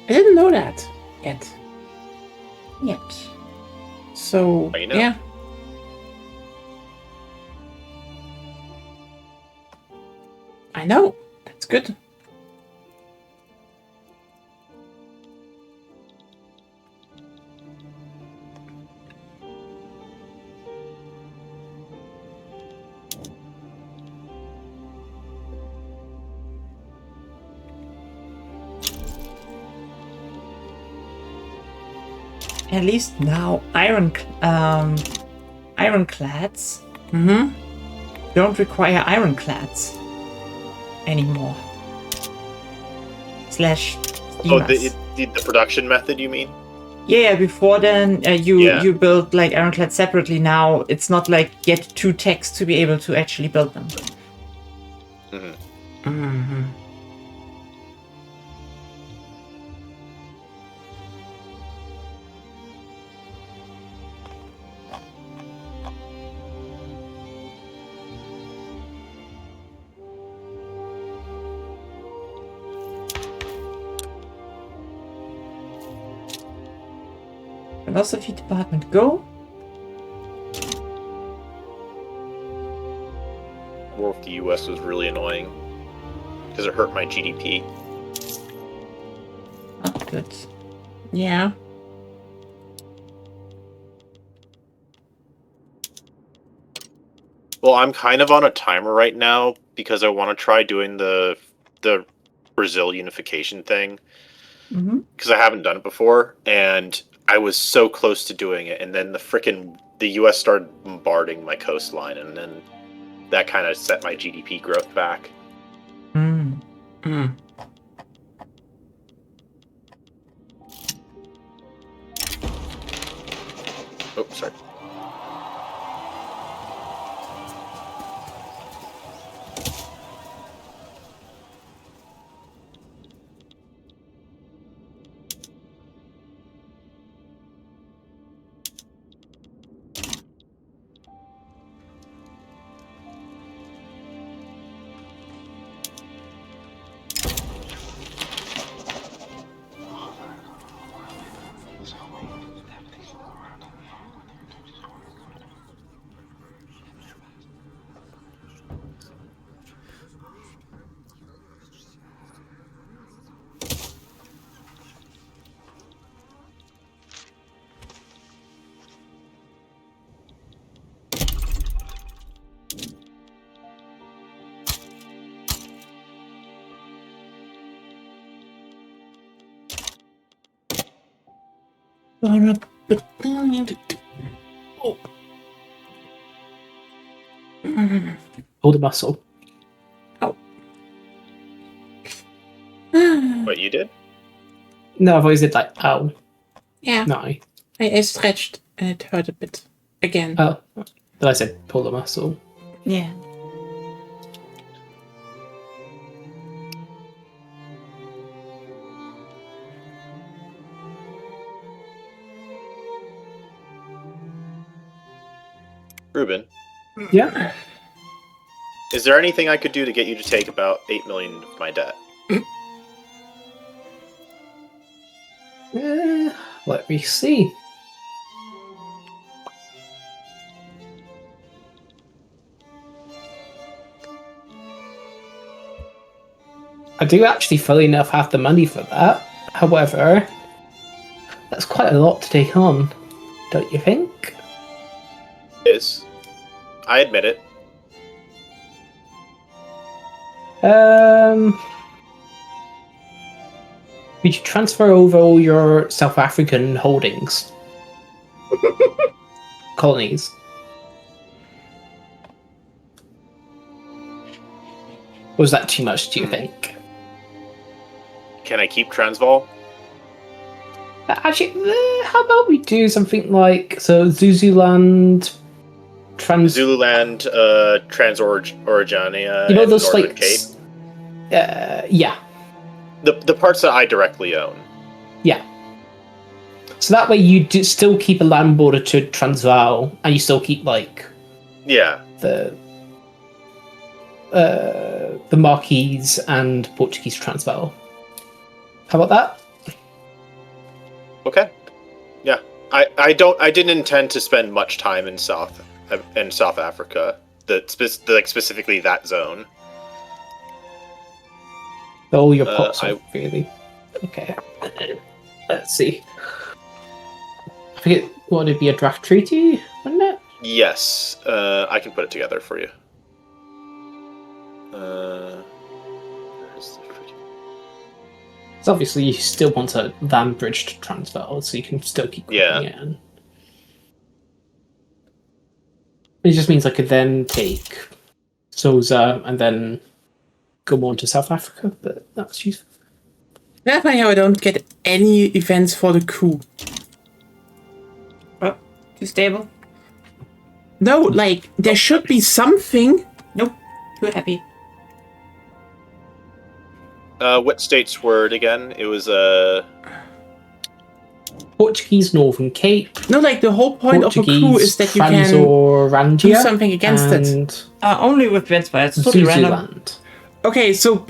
I didn't know that yet. Yet. So, Well, you know. yeah. I know. That's good. At least now, ironclads don't require ironclads anymore. Slash Oh, steamers. the production method, you mean? Yeah, before then you build like ironclads separately. Now it's not like get 2 techs to be able to actually build them. Philosophy department, go. War with the US was really annoying because it hurt my GDP. Not good. Yeah. Well, I'm kind of on a timer right now because I want to try doing the Brazil unification thing because I haven't done it before, and I was so close to doing it, and then the U.S. started bombarding my coastline, and then that kind of set my GDP growth back. Oh, sorry. Hold the muscle. What you did? No, I've always did like, ow. Yeah. No. I stretched and it hurt a bit. Again. Oh. But I said pull the muscle. Yeah. Ruben, Yeah. is there anything I could do to get you to take about 8 million of my debt? Let me see. I do actually, fully enough, have the money for that. However, that's quite a lot to take on, don't you think? Is. I admit it. Could you transfer over all your South African holdings? Colonies. Or was that too much, do you think? Can I keep Transvaal? Actually, how about we do something like Zuzuland, Zululand, Transorangia, you know and those Northern like, Cape. yeah, The parts that I directly own. yeah. So that way you do still keep a land border to Transvaal, and you still keep like Yeah. the Marquise and Portuguese Transvaal. How about that? Okay. Yeah. I didn't intend to spend much time in South Africa. Specifically that zone. All your pots I- are really okay. Let's see. I forget what would be a draft treaty, wouldn't it? Yes. I can put it together for you. Where's the freaking... So obviously you still want a land bridge to Transvaal, so you can still keep Yeah. it in. It just means I could then take Soza and then go on to South Africa, but that's useful. That's funny how I don't get any events for the coup. Oh, too stable? No, like, there should be something. Nope. Too happy. What state's word again? It was Portuguese Northern Cape. No, like, the whole point of a coup is that you can Transorangia do something against it. and Only with Venspa. It's totally random. Zuzuland. Okay, so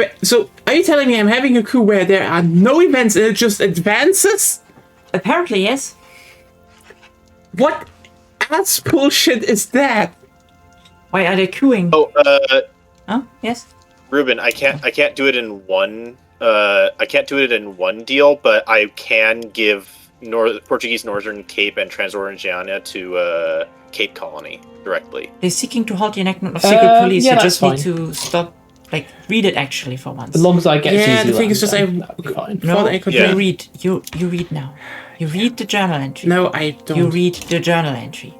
are you telling me I'm having a coup where there are no events and it just advances? Apparently, yes. What ass bullshit is that? Why are they queuing? Oh, Huh? Yes. Ruben, I can't do it in one. I can't do it in one deal, but I can give Portuguese Northern Cape and Transorangia to Cape Colony directly. They're seeking to halt the enactment of secret police. yeah, You that's just need fine. to stop, like, read it actually for once. As long as I get Yeah, the Zuzuland, thing is just then I that'd be fine. No, thought I could Yeah. you read. You read now. You read the journal entry. No, I don't. You read the journal entry.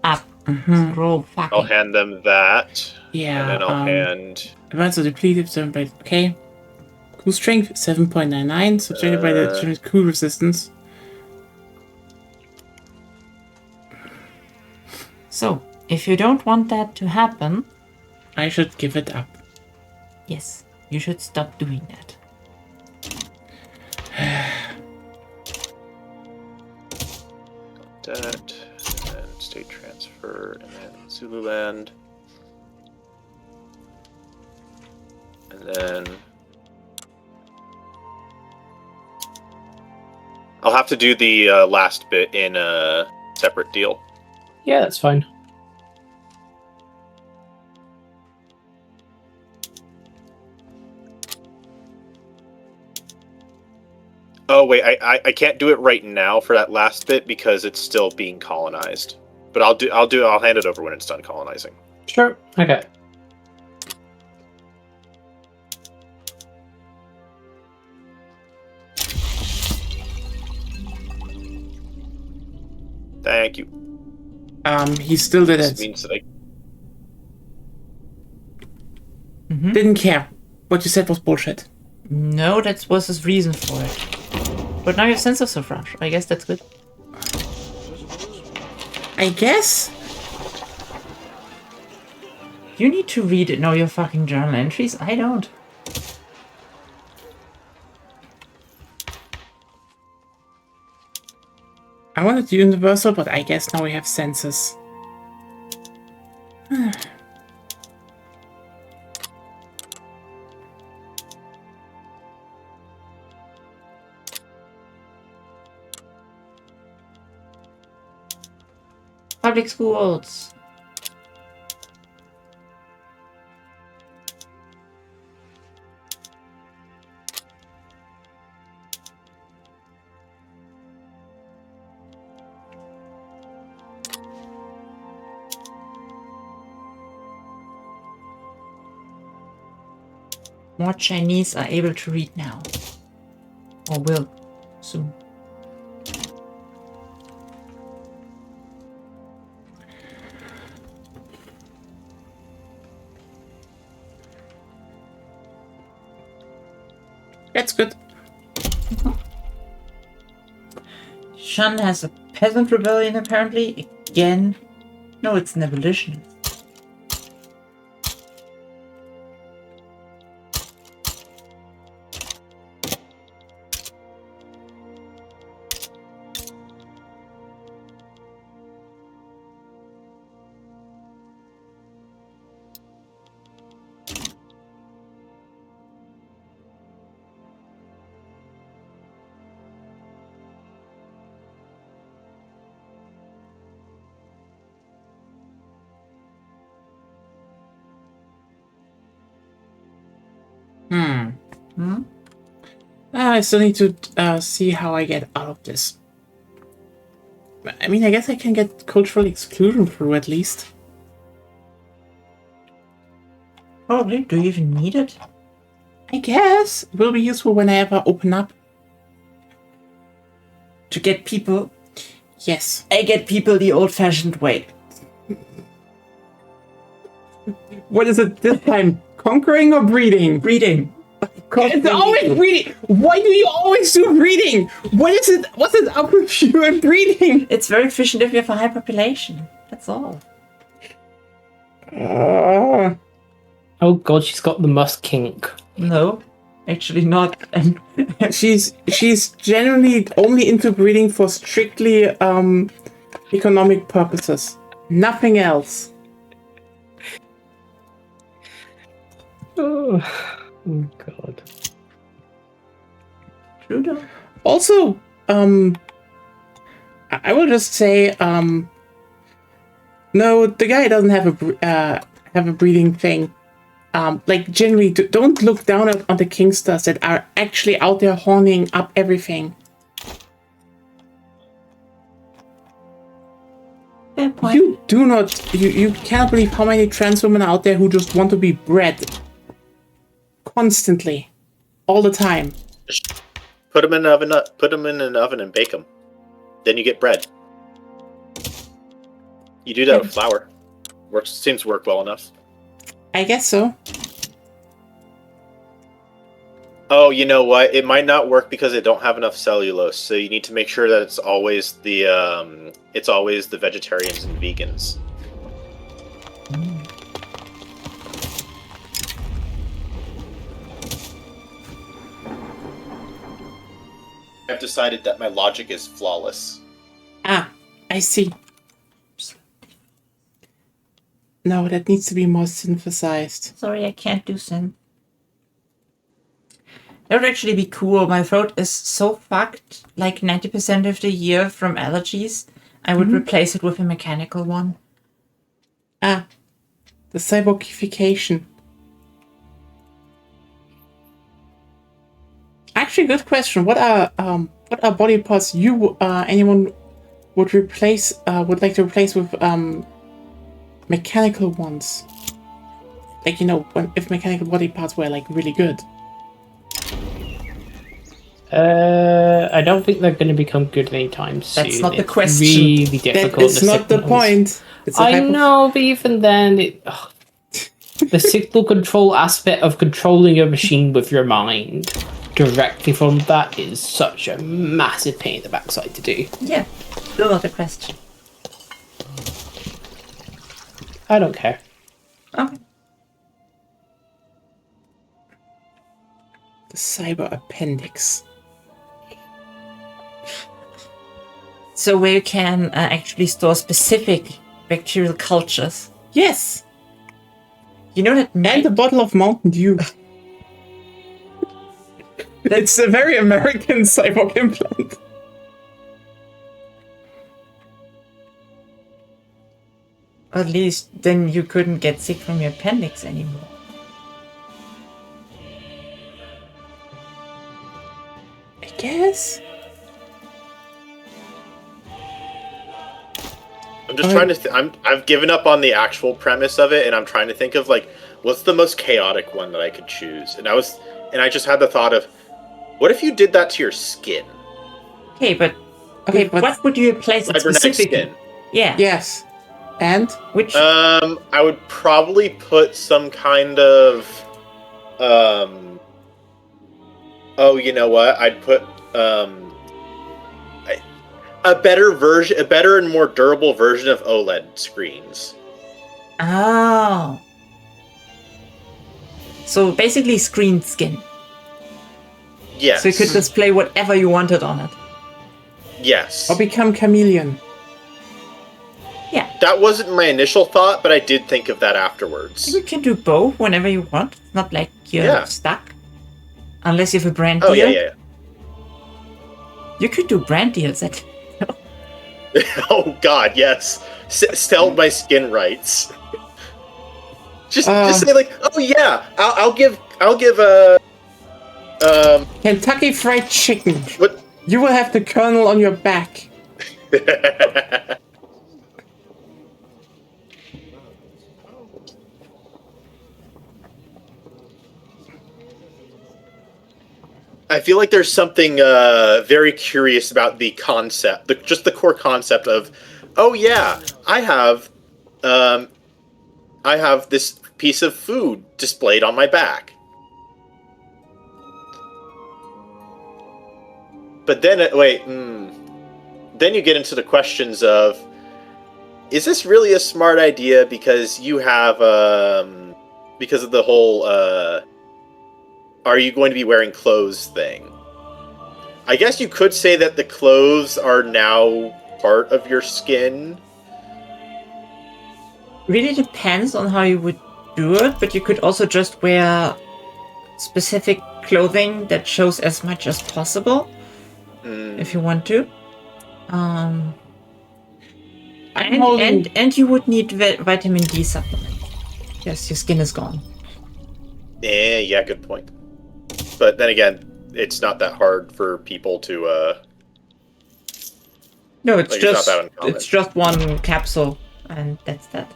Up. Scroll I'll fucking. hand them that, Yeah. and then I'll hand. Advance of depleted 7 by okay. Coup strength 7.99, subjected by the generous coup resistance. So, if you don't want that to happen, I should give it up. yes, you should stop doing that. That, and then state transfer, and then Zululand. And then I'll have to do the last bit in a separate deal. Yeah, that's fine. Oh wait, I can't do it right now for that last bit because it's still being colonized. But I'll hand it over when it's done colonizing. Sure. Okay. Thank you. He still did This it. means that I Didn't care. What you said was bullshit. No, that was his reason for it. But now you have sense of suffrage. I guess that's good. I guess? You need to read it. Know your fucking journal entries. I don't. I wanted universal, but I guess now we have census. Public schools. more Chinese are able to read now. Or will soon. That's good. Shan has a peasant rebellion apparently. Again. No, it's an abolition. I still need to see how I get out of this. I mean, I guess I can get cultural exclusion through at least. Probably. Do you even need it? I guess it will be useful when I ever open up. To get people? Yes. I get people the old-fashioned way. What is it this time? Conquering or breeding? Breeding. It's always breeding. Why do you always do breeding? What is it? What's it up with you and breeding? It's very efficient if you have a high population. That's all. Oh god, she's got the must kink. No, actually not. And She's generally only into breeding for strictly economic purposes. Nothing else. Oh god. true though. Also, I will just say, no, the guy doesn't have a breeding thing. Like generally, don't look down on the Kingsters that are actually out there horning up everything. Fair point. You do not. You can't believe how many trans women are out there who just want to be bred constantly, all the time. Put them in an oven. Put them in an oven and bake them. Then you get bread. You do that with flour. Seems to work well enough. I guess so. Oh, you know what? It might not work because they don't have enough cellulose. So you need to make sure that it's always the vegetarians and vegans. I've decided that my logic is flawless. Ah, I see. No, that needs to be more synthesized. Sorry, I can't do synth. That would actually be cool. My throat is so fucked, like 90% of the year from allergies. I would replace it with a mechanical one. Ah, the cyborgification. Actually, good question. What are body parts anyone would like to replace with mechanical ones? Like, you know, if mechanical body parts were like really good. I don't think they're going to become good anytime soon. That's not the It's question. Really difficult. It's not the point. It's a I type of- know, but even then, the signal control aspect of controlling a machine with your mind directly from that is such a massive pain in the backside to do. Yeah, still not a question. I don't care. Okay. The cyber appendix. So where you can actually store specific bacterial cultures. Yes, You know that and a bottle of Mountain Dew. It's a very American cyborg implant. At least then you couldn't get sick from your appendix anymore. I guess. I'm just trying to. I've given up on the actual premise of it, and I'm trying to think of like What's the most chaotic one that I could choose? And I just had the thought of, what if you did that to your skin? Okay, but what would you replace it Cybernetic specifically? skin. Yeah. Yes. And Which I would probably put some kind of, oh, you know what? I'd put a better and more durable version of OLED screens. Oh. So basically screen skin. Yes. So you could display whatever you wanted on it. Yes. or become chameleon. Yeah. That wasn't my initial thought, but I did think of that afterwards. You can do both whenever you want. It's not like you're Yeah. stuck. Unless you have a brand Oh, deal. yeah. You could do brand deals at Oh, God, yes. Sell my skin rights. Just say, like, oh, yeah, I'll give Kentucky Fried Chicken. what? You will have the colonel on your back. I feel like there's something very curious about the concept, just the core concept of, oh yeah, I have this piece of food displayed on my back. But then, then you get into the questions of, is this really a smart idea because you have, because of the whole, are you going to be wearing clothes thing? I guess you could say that the clothes are now part of your skin. really depends on how you would do it, but you could also just wear specific clothing that shows as much as possible if you want to. And you would need vitamin D supplement. Yes, your skin is gone. Yeah, good point. But then again, it's not that hard for people to. No, it's Like, it's not just that uncommon. it's just one capsule, and that's that.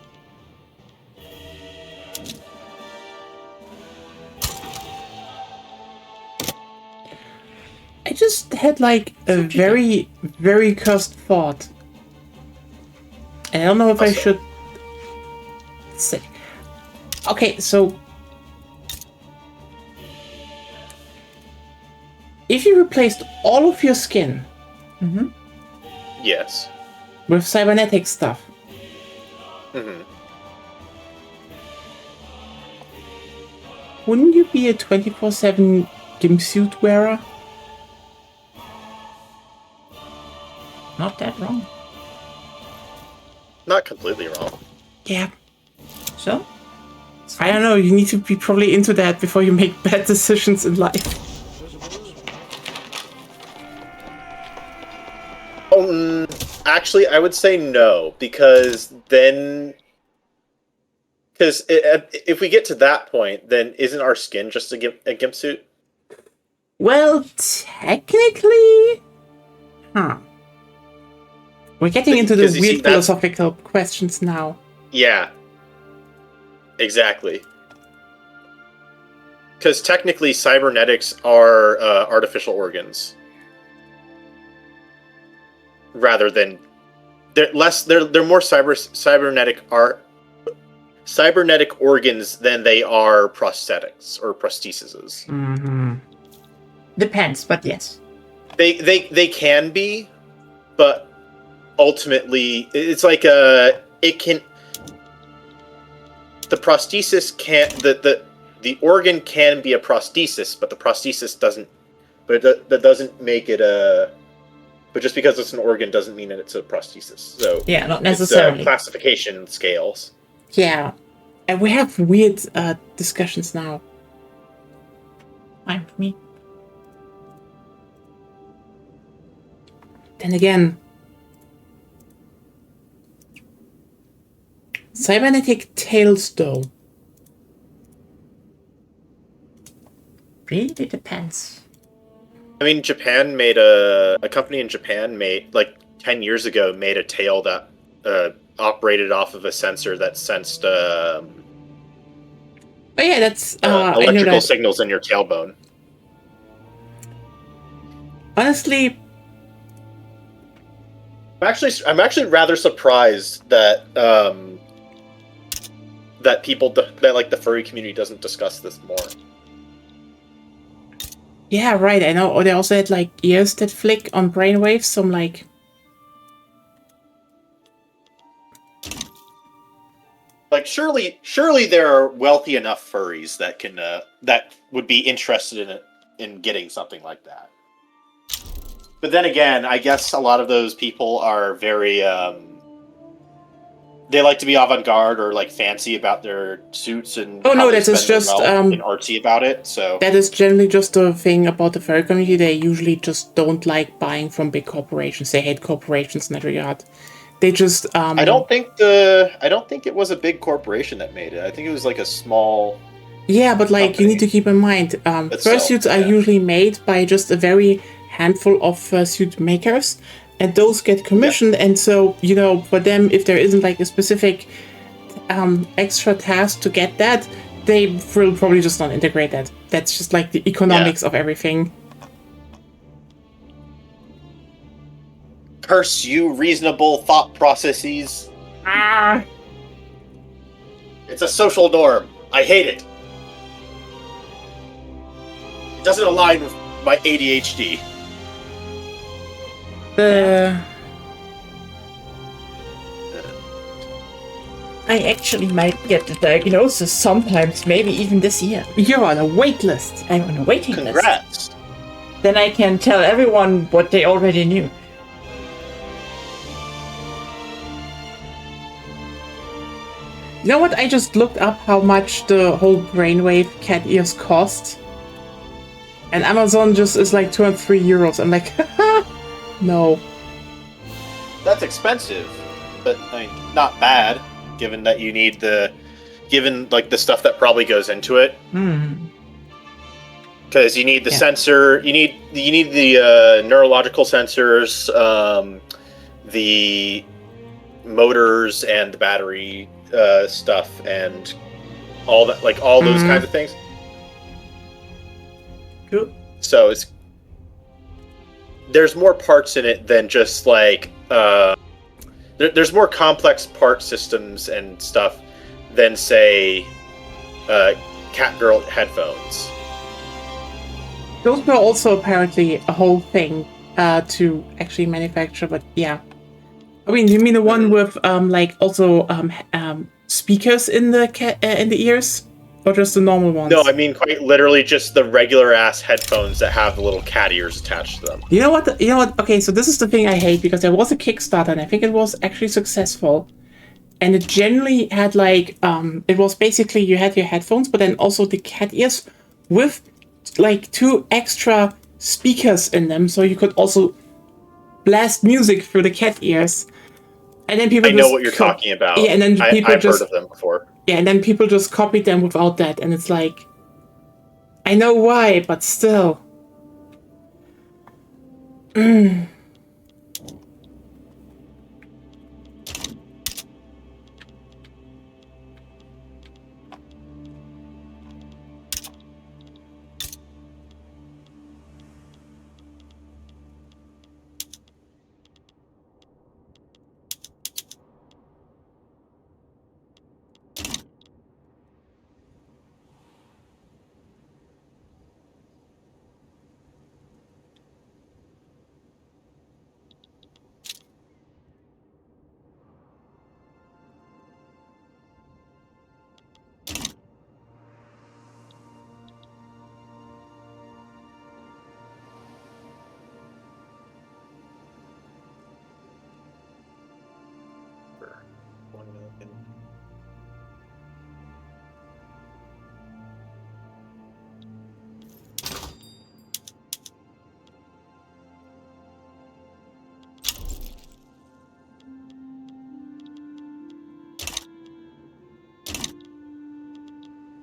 I just had like a very, very cursed thought. And I don't know if I Also- should say. Okay, so if you replaced all of your skin Yes. with cybernetic stuff, hmm wouldn't you be a 24/7 gimsuit wearer? Not that wrong. Not completely wrong. Yeah. So, I don't know, you need to be probably into that before you make bad decisions in life. Actually, I would say no, because if we get to that point, then isn't our skin just a gimp suit? Well, technically... We're getting into the Because you see, weird that's- philosophical questions now. Yeah. Exactly. Because technically, cybernetics are artificial organs, rather than they're more cybernetic organs than they are prosthetics or prostheses. depends, but yes. They can be, but ultimately it's like it can. The prosthesis can't. The organ can be a prosthesis, but the prosthesis doesn't. But that doesn't make it a. But just because it's an organ doesn't mean that it's a prosthesis. So Yeah, not it's, necessarily. classification scales. Yeah. And we have weird discussions now. Fine for me. Then again, cybernetic tails, though. Really depends. I mean, Japan made a company in Japan made like 10 years ago made a tail that operated off of a sensor that sensed Oh yeah, that's I know electrical that. signals in your tailbone. Honestly, I'm actually rather surprised that that like the furry community doesn't discuss this more. yeah, right. I know. Or they also had like ears that flick on brainwaves. So I'm like, Like surely there are wealthy enough furries that can that would be interested in getting something like that. But then again, I guess a lot of those people are very they like to be avant-garde or like fancy about their suits and oh how no, they that is spend their just wealth and artsy about it. So that is generally just a thing about the furry community. They usually just don't like buying from big corporations. They hate corporations in that regard. They just I don't think it was a big corporation that made it. I think it was like a small yeah, but like you need company. to keep in mind, But fursuits still, are yeah. usually made by just a very handful of fursuit makers, and those get commissioned. And so you know, for them, if there isn't like a specific extra task to get that, they will probably just not integrate that. That's just like the economics of everything. Curse you, reasonable thought processes. Ah, It's a social norm. I hate it. It doesn't align with my ADHD. I actually might get the diagnosis sometimes, maybe even this year. you're on a wait list. I'm on a waiting list. Congrats. Then I can tell everyone what they already knew. You know what? I just looked up how much the whole brainwave cat ears cost. And Amazon just is like 203 euros. I'm like, no. That's expensive, but I mean, not bad, given that you need given like the stuff that probably goes into it. Because you need the sensor, you need the neurological sensors, the motors and the battery stuff, and all that, like all those kinds of things. Cool. So there's more parts in it than just like there's more complex part systems and stuff than say Catgirl headphones. Those were also apparently a whole thing to actually manufacture, but yeah. I mean, you mean the one with like also speakers in the in the ears, or just the normal ones? No, I mean quite literally just the regular ass headphones that have the little cat ears attached to them. You know what? You know what? Okay, so this is the thing I hate, because there was a Kickstarter and I think it was actually successful, and it generally had like it was basically you had your headphones, but then also the cat ears with like 2 extra speakers in them, so you could also blast music through the cat ears. And then people I know what you're talking about. Yeah, and then people I've heard of them before. Yeah, and then people just copied them without that, and it's like, I know why, but still.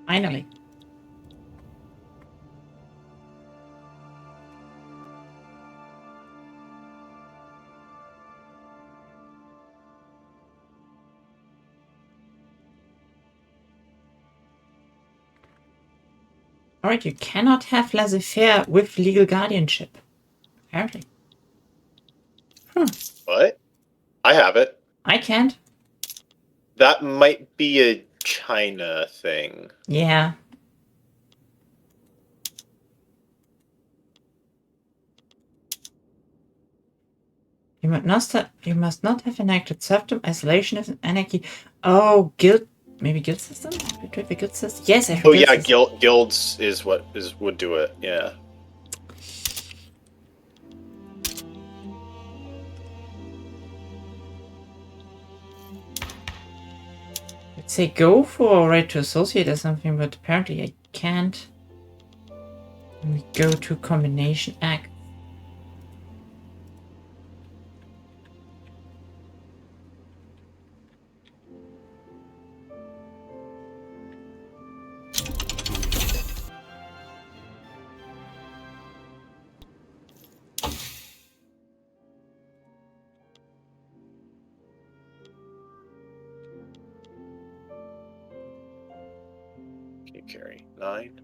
Finally. Alright, you cannot have laissez-faire with legal guardianship. Apparently. What? I have it. I can't. That might be a China thing. Yeah. You must not have enacted serfdom, isolationism, anarchy. Oh, guild. Maybe guild system? Between the guild system? Yes, I Oh yeah, guilds is what would do it. Yeah. I'd say go for right to associate or something, but apparently I can't. Let me go to combination act. Can you carry 9?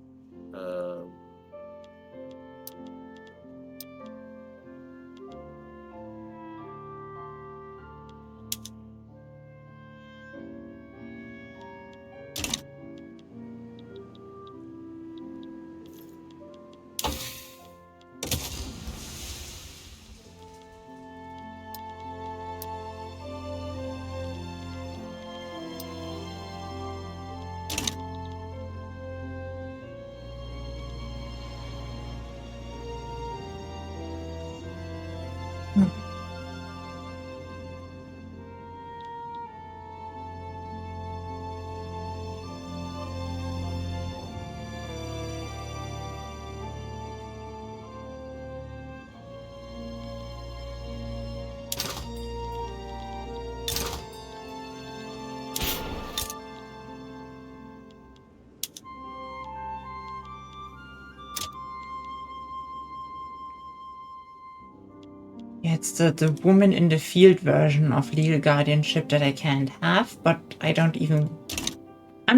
Yeah, it's the woman in the field version of legal guardianship that I can't have, but I'm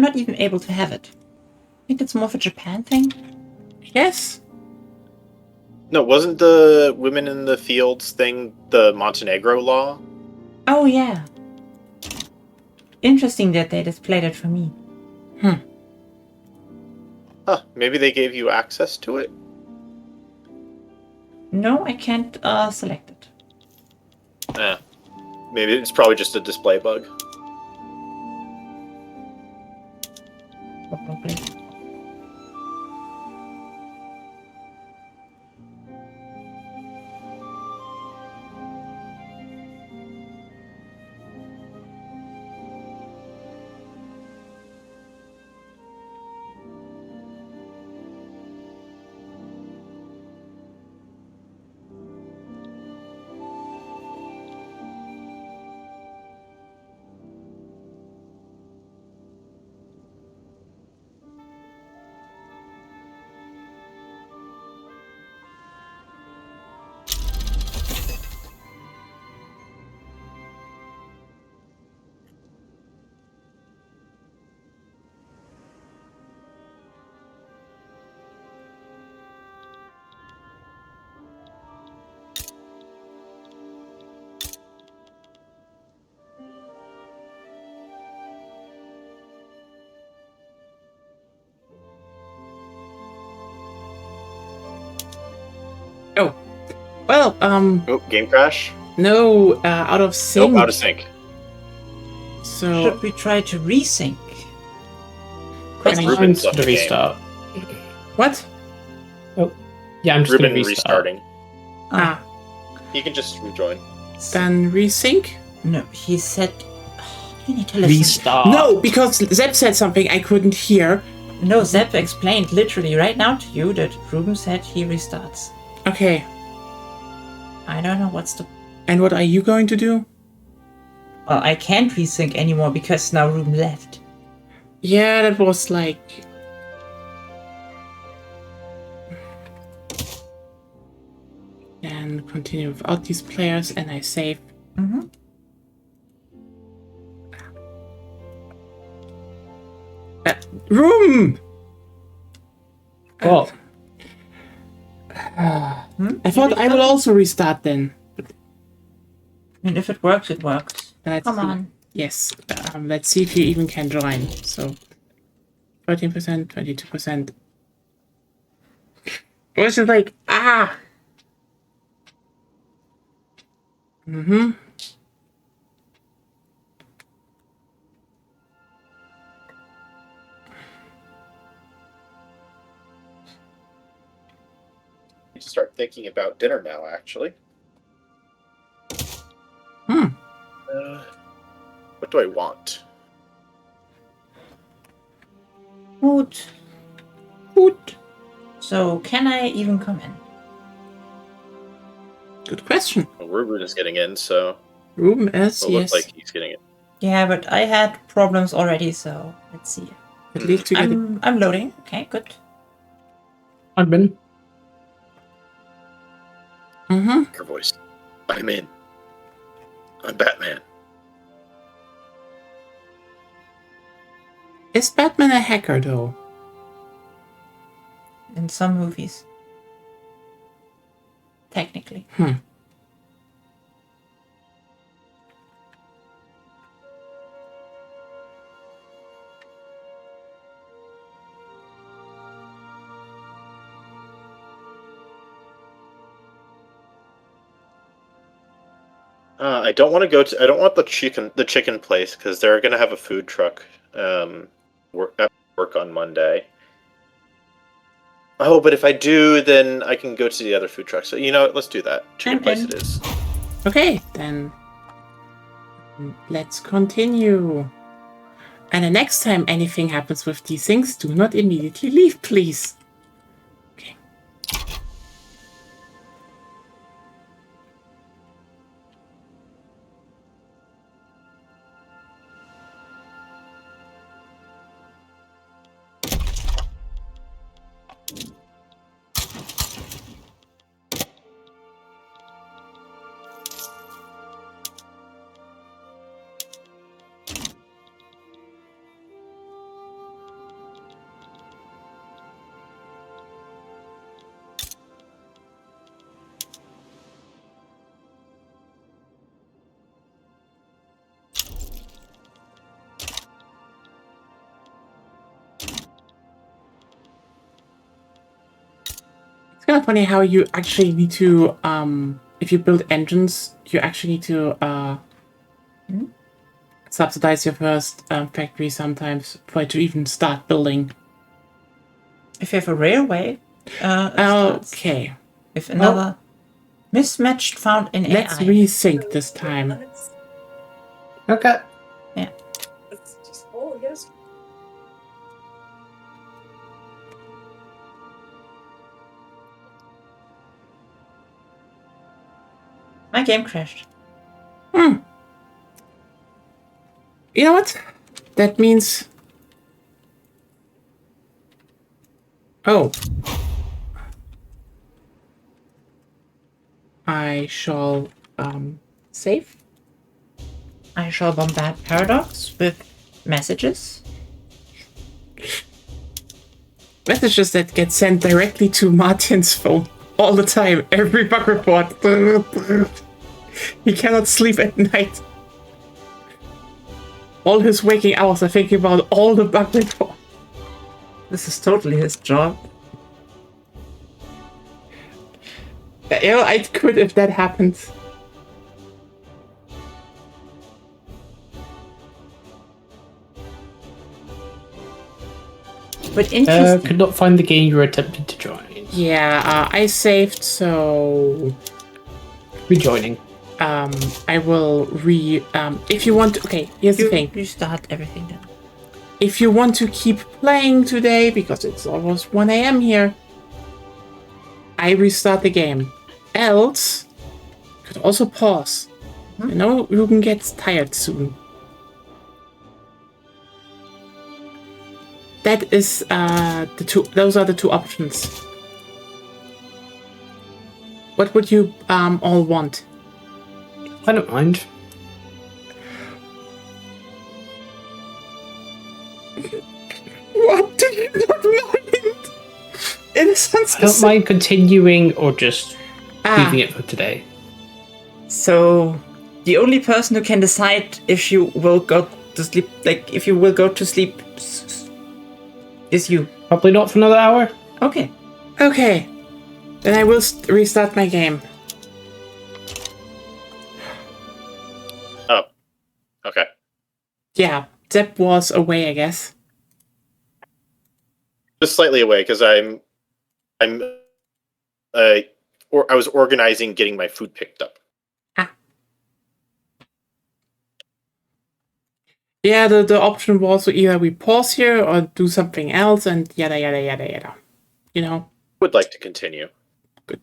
not even able to have it. I think it's more of a Japan thing. Yes. No, wasn't the women in the fields thing the Montenegro law? Oh yeah. Interesting that they displayed it for me. Huh, maybe they gave you access to it? No, I can't select it. Maybe it's probably just a display bug. Probably. Oh. Well, Oh, game crash? no, out of sync. Nope, out of sync. So, Should we try to resync? Ruben's Ruben's left gonna the game. restart. what? Yeah, I'm just Ruben gonna restart. restarting. Ah, You can just rejoin. then resync? No, he said. You need to listen. Restart. No, because Zeb said something I couldn't hear. No, Zeb explained literally right now to you that Ruben said he restarts. Okay, I don't know what's the. and what are you going to do? Well, I can't resync anymore because now Ruben left. Yeah, that was like... And continue without these players, and I save. Mm-hmm. Room! Oh, I thought I would also restart then. And if it works, it works. Let's Come see. on. Yes. Let's see if you even can join. So, 13%, 22%. It was just like, Mm-hmm. I start thinking about dinner now, actually. What do I want? Food. Food. So, can I even come in? Good question. Well, Ruben is getting in, so Room is, it yes. looks like he's getting in. Yeah, but I had problems already, so let's see. At least you get it. I'm loading. Okay, good. admin. Mm-hmm. Her voice. I'm in. I'm Batman. Is Batman a hacker, though? In some movies. Technically. I don't want to go to. I don't want the chicken place because they're gonna have a food truck. Work on Monday. Oh, but if I do, then I can go to the other food truck. So you know what? Let's do that. Chicken I'm place in. it is. Okay, then let's continue. And the next time anything happens with these things, do not immediately leave, please. Okay. It's kind of funny how you actually need to, if you build engines, you actually need to subsidize your first factory sometimes for it to even start building. If you have a railway, it starts. Okay, If another mismatched found in let's AI. resync this time. Okay. Yeah. Oh, yes. My game crashed. You know what? That means... Oh. I shall, save. I shall bombard Paradox with messages. Messages that get sent directly to Martin's phone all the time. Every bug report. He cannot sleep at night. All his waking hours are thinking about all the bug reports. This is totally his job. You know, I'd quit if that happens. But interesting. Could not find the game you were attempting to join. Yeah, I saved, so... Rejoining. I will if you want to... Okay, here's the thing. You start everything then. If you want to keep playing today, because it's almost 1 a.m. here, I restart the game. Else, you could also pause. I know Ruben gets tired soon. That is those are the two options. What would you all want? I don't mind. What do you not mind? innocence. I don't mind continuing or just leaving it for today. So, the only person who can decide if you will go to sleep, like if you will go to sleep, is you. Probably not for another hour. Okay. Okay, then I will restart my game. Oh, okay. Yeah, Zep was away, I guess. Just slightly away because I was organizing getting my food picked up. Yeah, the option was either we pause here or do something else, and yada yada yada yada. You know, Would like to continue. good.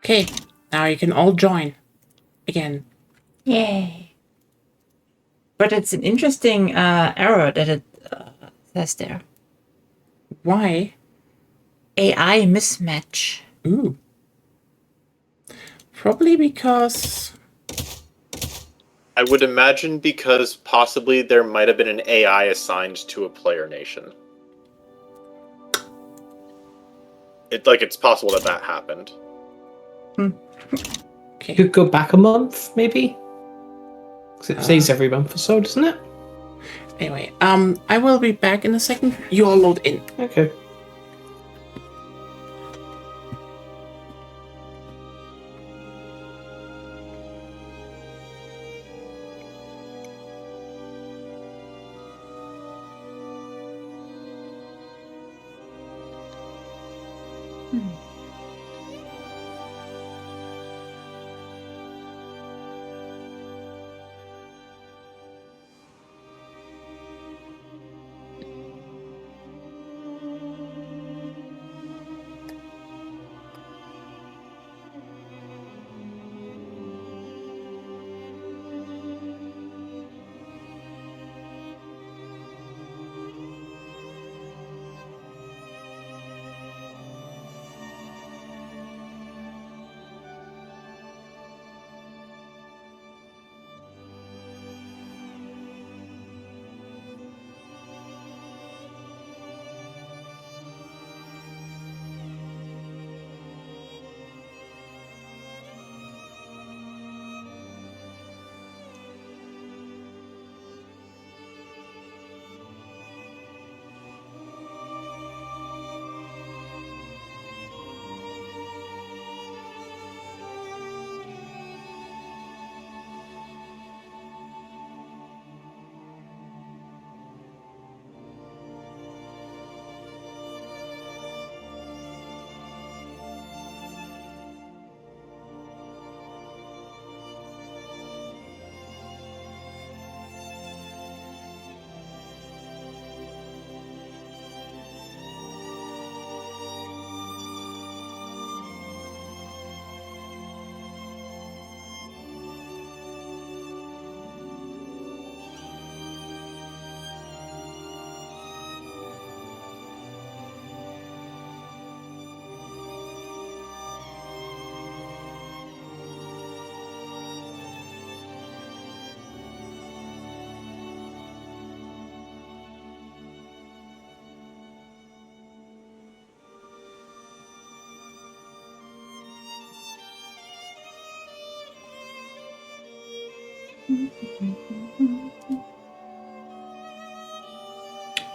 Okay, now you can all join again. Yay. But it's an interesting error that it says there. Why? AI mismatch. Ooh. Probably because. I would imagine because possibly there might have been an AI assigned to a player nation. It's possible that happened. Okay. You could go back a month, maybe? Because it says every month or so, doesn't it? Anyway, I will be back in a second. You all load in. Okay.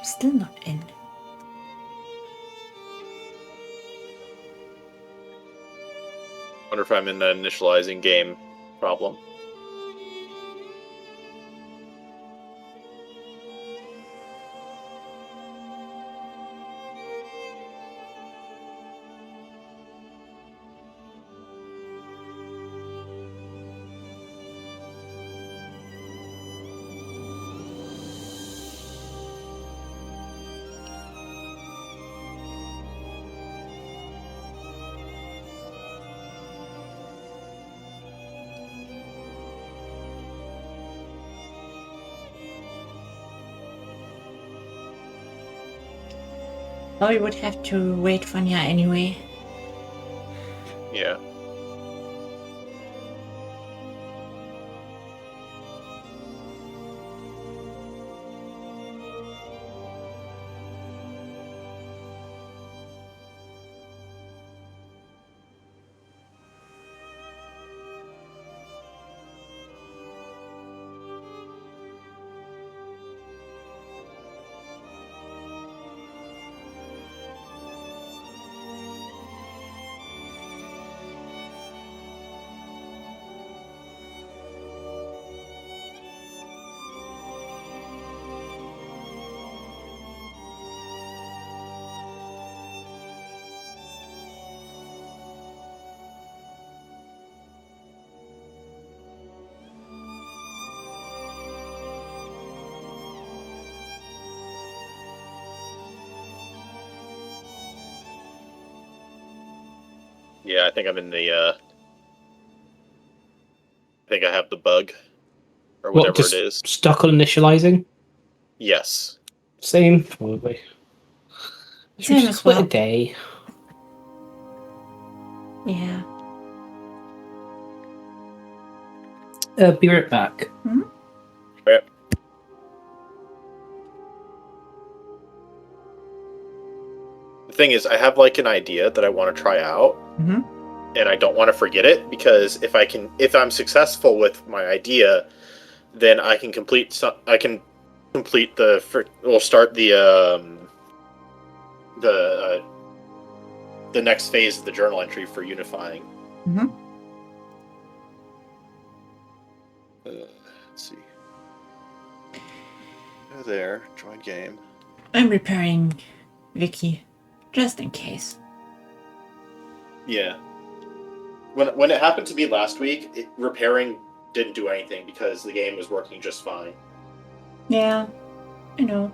Still not in. Wonder if I'm in the initializing game problem. Well, we would have to wait for Nya anyway. Yeah. Yeah, I think I'm in the, I think I have the bug. Or What, whatever just it is. stuck on initializing? Yes. Same, probably. Should we Same just as quit well. a day? Yeah. Be right back. Okay. The thing is, I have like an idea that I want to try out, Mhm. and I don't want to forget it, because if I'm successful with my idea, then I can complete we'll start the next phase of the journal entry for unifying. Mhm. Let's see. There, join game. I'm repairing Vicky, just in case. Yeah. When it happened to me last week, repairing didn't do anything because the game was working just fine. Yeah, I know.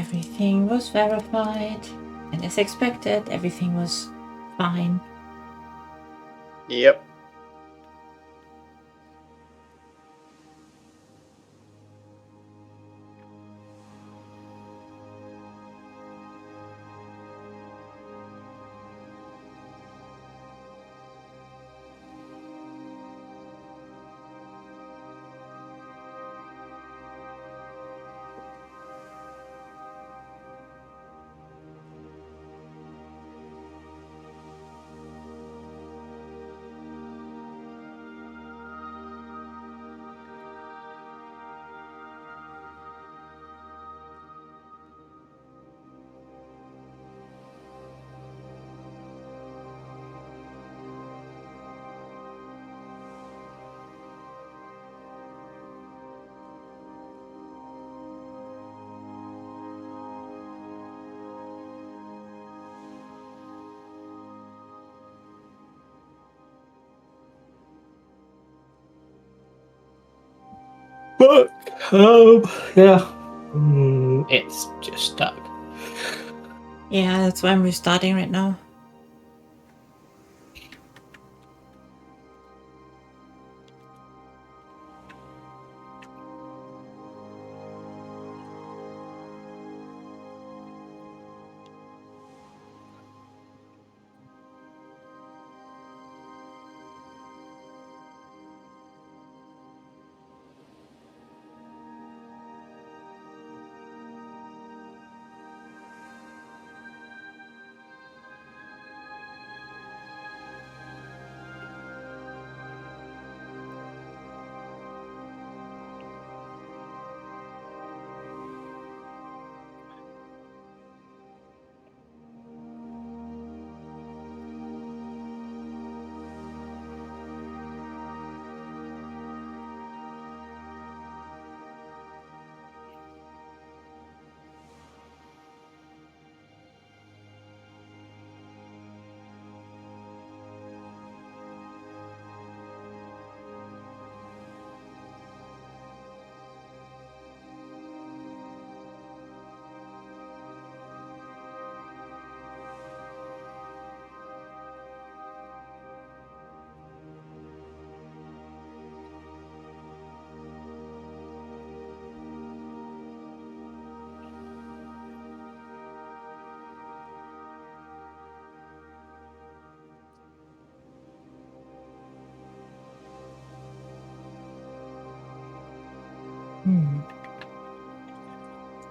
Everything was verified, and as expected, everything was fine. Yep. But yeah, it's just stuck. Yeah, that's why I'm restarting right now.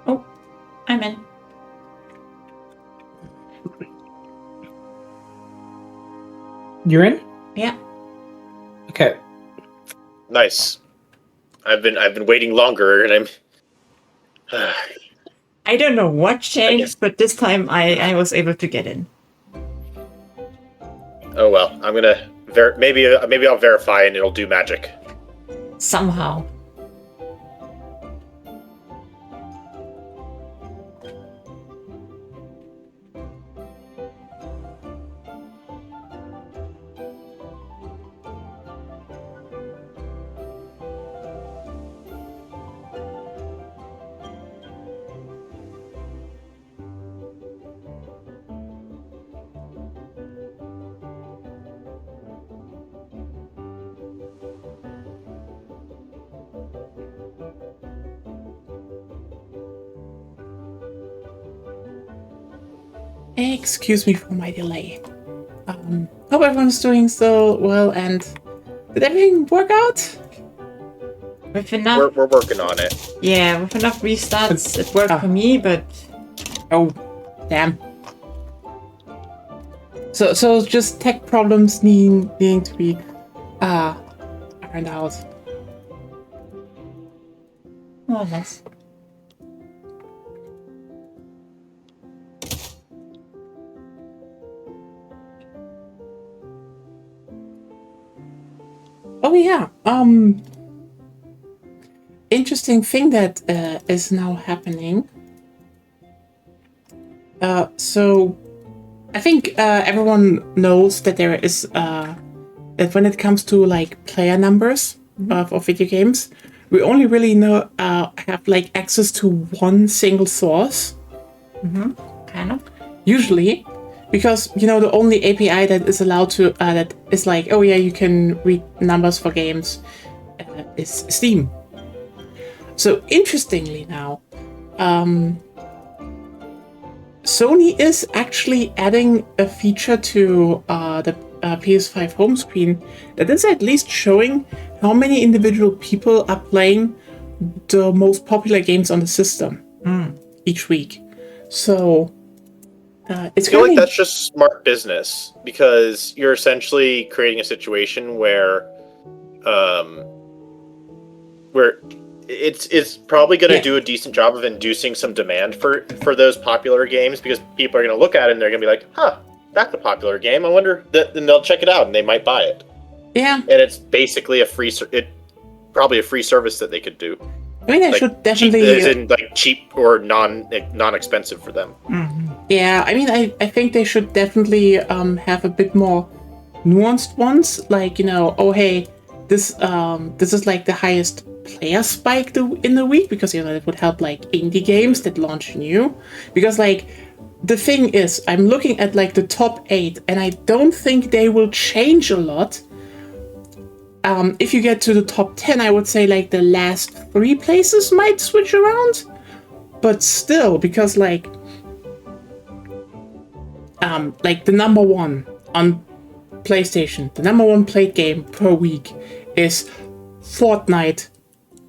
Oh, I'm in. You're in? Yeah. Okay. Nice. I've been waiting longer, and I'm. I don't know what changed, but this time I was able to get in. Oh well, I'm gonna maybe I'll verify and it'll do magic. Somehow. Excuse me for my delay. Hope everyone's doing so well, and did everything work out? With enough, We're working on it. yeah, with enough restarts, it worked for me, but Oh, damn. So just tech problems needing to be ironed out. more or less. Oh yeah. Interesting thing that is now happening. So I think everyone knows that there is that when it comes to like player numbers of video games, we only really know have like access to one single source Kind of. Usually, because the only API that is allowed to that is like, oh yeah, you can read numbers for games is Steam. So interestingly now, Sony is actually adding a feature to the PS5 home screen that is at least showing how many individual people are playing the most popular games on the system each week. So it's I feel really like that's just smart business because you're essentially creating a situation where it's probably going to do a decent job of inducing some demand for those popular games because people are going to look at it and they're going to be like, huh, that's a popular game. I wonder, then they'll check it out and they might buy it. Yeah. And it's basically probably a free service that they could do. I mean, I should definitely... Cheap, as in, cheap or non-expensive for them. Mm-hmm. Yeah, I mean, I think they should definitely have a bit more nuanced ones. Like, oh, hey, this is like the highest player spike in the week because, it would help, indie games that launch new. Because, the thing is, I'm looking at, the top 8, and I don't think they will change a lot. If you get to the top 10, I would say, the last 3 places might switch around. But still, because, the number 1 on PlayStation, the number 1 played game per week is Fortnite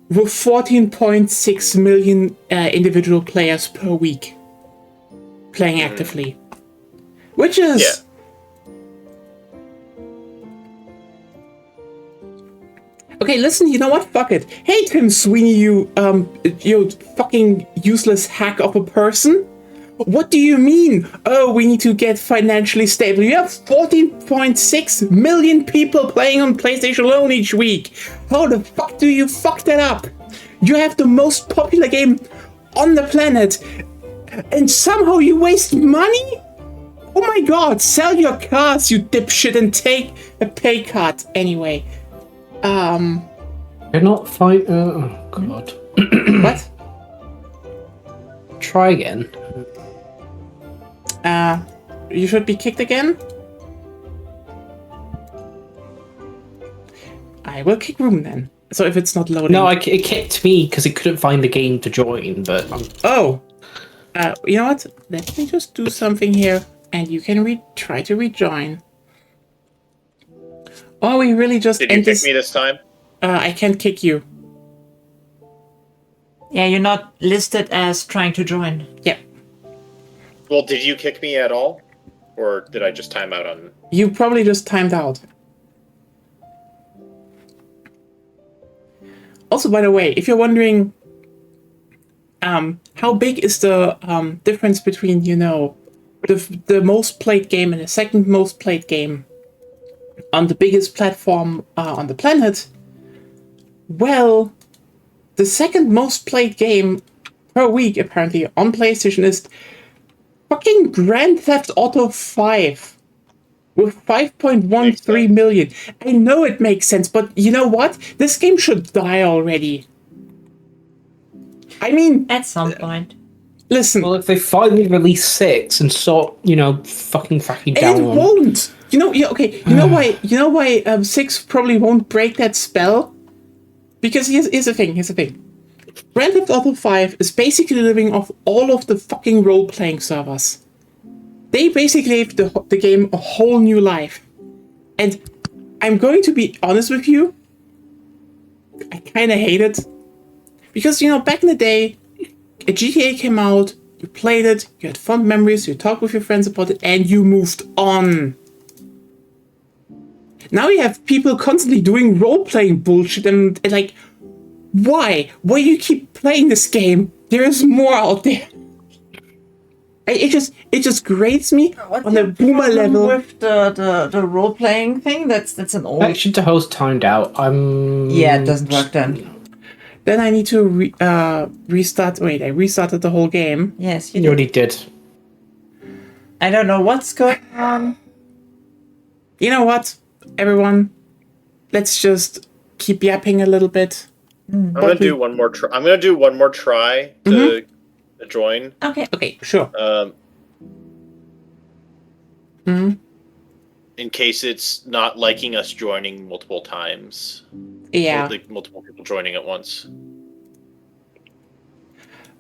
with 14.6 million individual players per week playing actively. Which is... Yeah. Okay, listen, you know what? Fuck it. Hey, Tim Sweeney, you fucking useless hack of a person. What do you mean? Oh, we need to get financially stable. You have 14.6 million people playing on PlayStation alone each week. How the fuck do you fuck that up? You have the most popular game on the planet, and somehow you waste money? Oh my god, sell your cars, you dipshit, and take a pay cut. Anyway. You're not fine. Oh god. What? Try again. You should be kicked again? I will kick room then. So if it's not loading... No, it kicked me because it couldn't find the game to join, but... Oh! You know what? Let me just do something here, and you can try to rejoin. Oh, we really just... Did you kick me this time? I can't kick you. Yeah, you're not listed as trying to join. Yep. Well, did you kick me at all? Or did I just time out on... You probably just timed out. Also, by the way, if you're wondering how big is the difference between, the most played game and the second most played game on the biggest platform on the planet, well, the second most played game per week, apparently, on PlayStation is fucking Grand Theft Auto 5 with 5.13 million. I know it makes sense, but you know what? This game should die already. I mean... At some point. Listen... Well, if they finally release 6 and start, fucking cracking down it won't! You know why 6 probably won't break that spell? Because here's the thing. Grand Theft Auto 5 is basically living off all of the fucking role-playing servers. They basically gave the game a whole new life. And I'm going to be honest with you, I kind of hate it. Because, back in the day, a GTA came out, you played it, you had fond memories, you talked with your friends about it, and you moved on. Now you have people constantly doing role-playing bullshit and why? Why do you keep playing this game? There is more out there. It just grates me on a boomer level. With the role playing thing, that's an old. Action to host timed out. Yeah, it doesn't work then. Then I need to restart. Wait, I restarted the whole game. Yes, You already did. I don't know what's going on. You know what, everyone? Let's just keep yapping a little bit. I'm gonna do one more try to join. Okay. Okay, sure. Hmm. In case it's not liking us joining multiple times. Yeah. Like multiple people joining at once.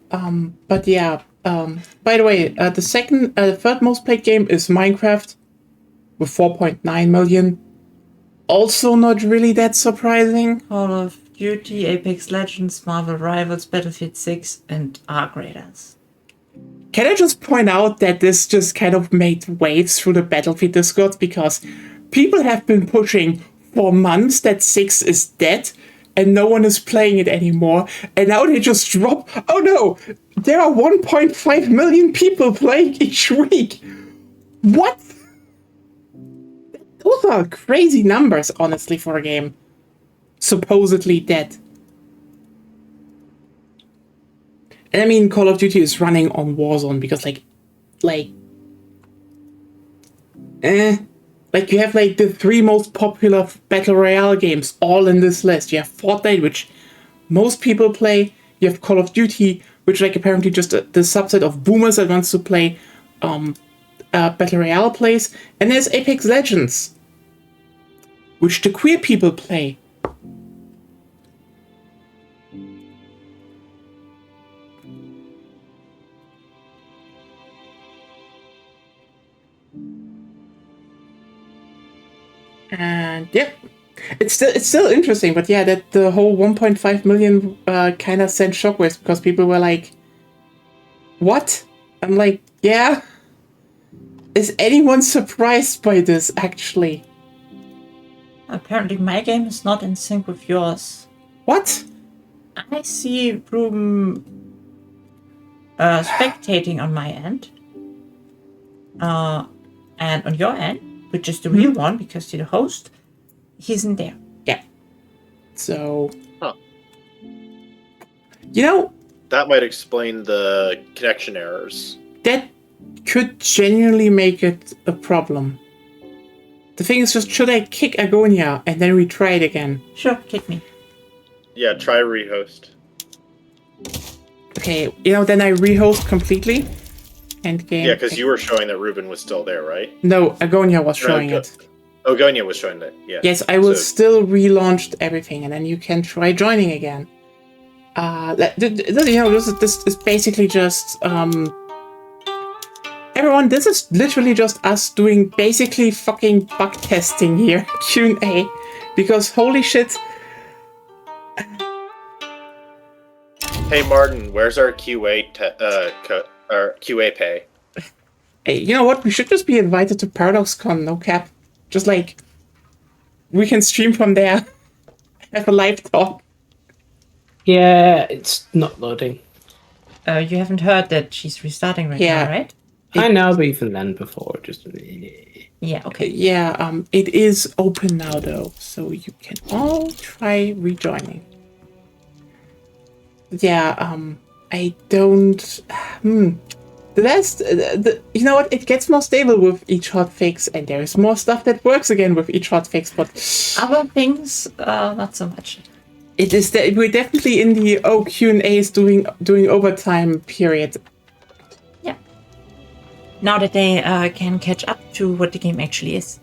But yeah. By the way, the third most played game is Minecraft with 4.9 million. Also, not really that surprising. Call of Duty, Apex Legends, Marvel Rivals, Battlefield 6, and Ark Raiders. Can I just point out that this just kind of made waves through the Battlefield Discord because people have been pushing for months that 6 is dead and no one is playing it anymore. And now they just drop. Oh no! There are 1.5 million people playing each week. What? Those are crazy numbers, honestly, for a game supposedly dead. And I mean, Call of Duty is running on Warzone because, like, you have like the 3 most popular battle royale games all in this list. You have Fortnite, which most people play. You have Call of Duty, which like apparently just the subset of boomers that wants to play battle royale plays, and there's Apex Legends, which the queer people play. And yeah, it's still interesting, but yeah, that the whole 1.5 million kind of sent shockwaves because people were like, "What?" I'm like, "Yeah." Is anyone surprised by this? Actually, Apparently, my game is not in sync with yours. what? I see Ruben spectating on my end, and on your end, which is the real one because you're the host, he isn't there. Yeah. So, Huh. You know, That might explain the connection errors. that could genuinely make it a problem. The thing is just, should I kick Agonia and then retry it again? Sure, kick me. Yeah, try rehost. Okay, then I rehost completely. End game. Yeah, because you were showing that Ruben was still there, right? No, Agonia was showing Go- it. Oh, Gonya was showing that. Yeah. Yes, I will So- still relaunched everything, and then you can try joining again. This is basically just everyone. This is literally just us doing basically fucking bug testing here, Q&A, because holy shit. Hey Martin, where's our our QA pay? Hey, you know what? We should just be invited to ParadoxCon, no cap. Just like we can stream from there, have a live talk. Yeah, it's not loading. You haven't heard that she's restarting right Yeah. now, right? I know, but even then before, just... Yeah, okay. Yeah, it is open now though, so you can all try rejoining. Yeah, I don't. The last, you know what? It gets more stable with each hotfix, and there is more stuff that works again with each hotfix. But Other things, not so much. it is that we're definitely in the Q&As doing overtime period. Yeah. Now that they can catch up to what the game actually is.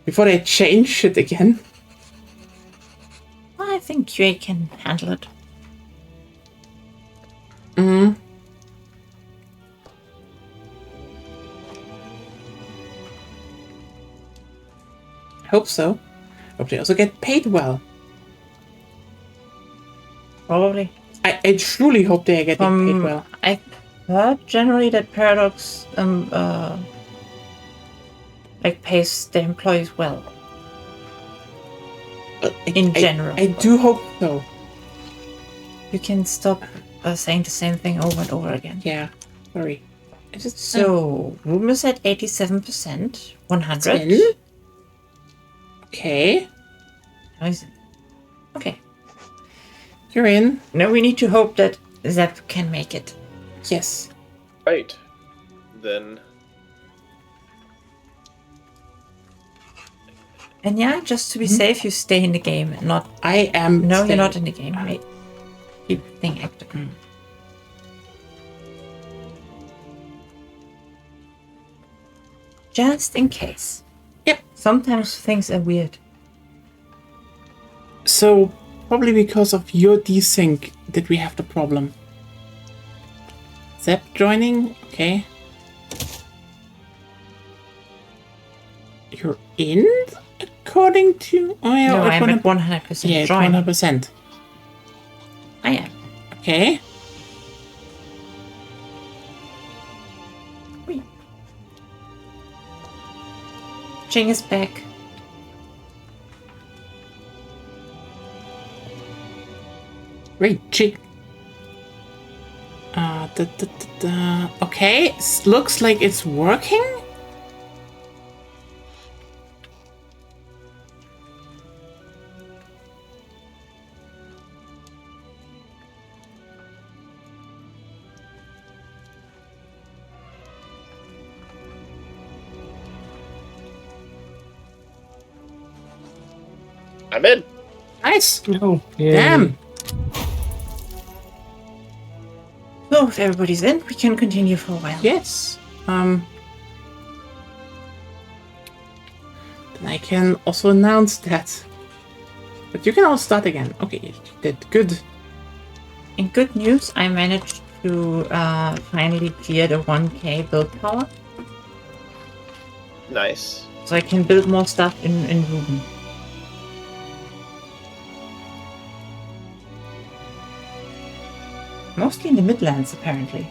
Before they change shit again. I think QA can handle it. Hope so. Hope they also get paid well. Probably. I truly hope they are getting paid well. I heard generally that Paradox pays their employees well. In general. I do hope so. You can stop saying the same thing over and over again. Yeah. Sorry. I just So, Ruben is at 87%, 100. 10? Okay. How is it? Okay. You're in. Now we need to hope that Zep can make it. Yes. Right. Then And yeah, just to be safe, you stay in the game and not. I am. No, staying. you're not in the game. Wait. Keep thing active. Just in case. Yep. Sometimes things are weird. So, probably because of your desync did we have the problem. Zep joining? Okay. You're in? According to... Oh yeah, No, I'm at 100%. 100% Yeah, it's join. 100%. I am. Okay. Wait. Jing is back. Great, chick. Okay, looks like it's working. I'm in. Nice. No. Damn. So if everybody's in, we can continue for a while. Yes. Then I can also announce that. But you can all start again. Okay, you did good. In good news, I managed to finally clear the 1k build power. Nice. So I can build more stuff in Ruben. Mostly in the Midlands, apparently.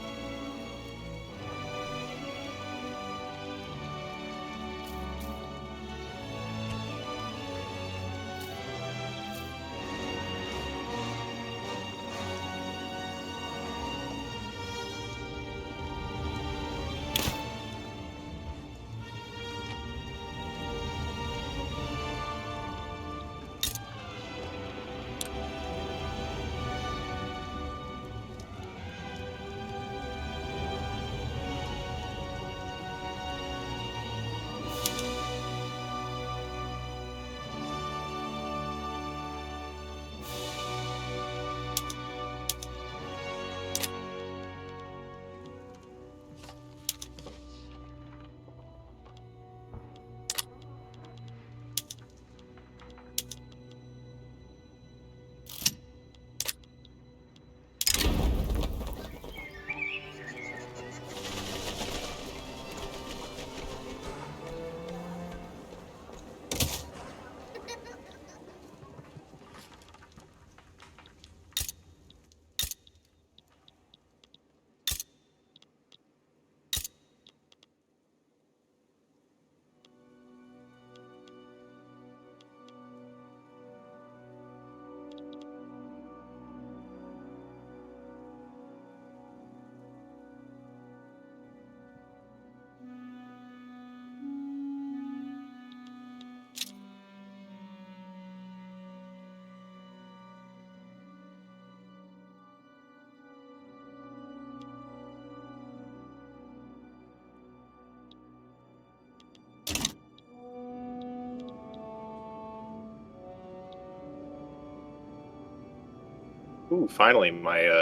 Ooh, finally, my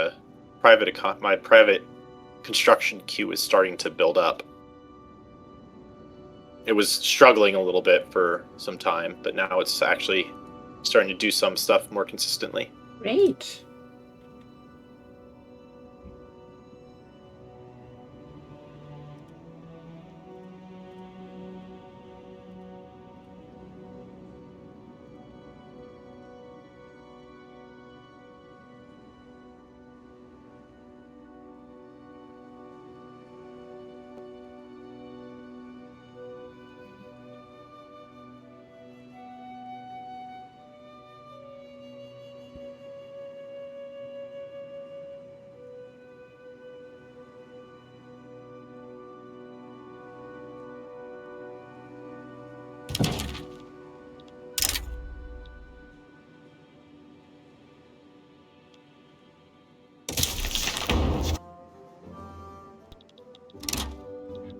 private construction queue is starting to build up. It was struggling a little bit for some time, but now it's actually starting to do some stuff more consistently. Great.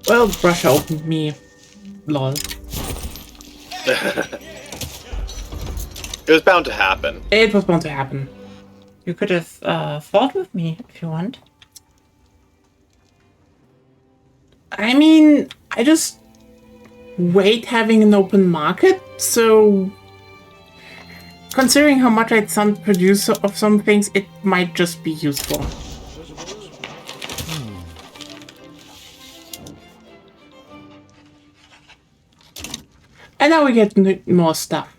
Well, Russia opened me. Lol. It was bound to happen. It was bound to happen. You could have fought with me if you want. I mean, I just weight having an open market, so considering how much I'd some produce of some things, it might just be useful. And now we get more stuff.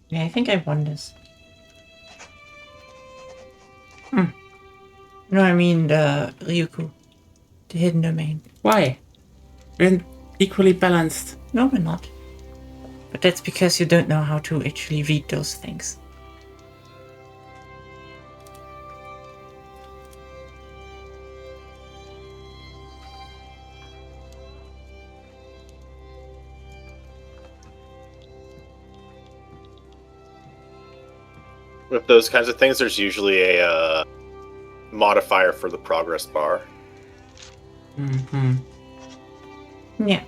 Yeah, I think I won this. No, I mean the Ryuku. The hidden domain. Why? We're equally balanced. No, we're not. But that's because you don't know how to actually read those things. With those kinds of things, there's usually a modifier for the progress bar. Mm-hmm. Yeah.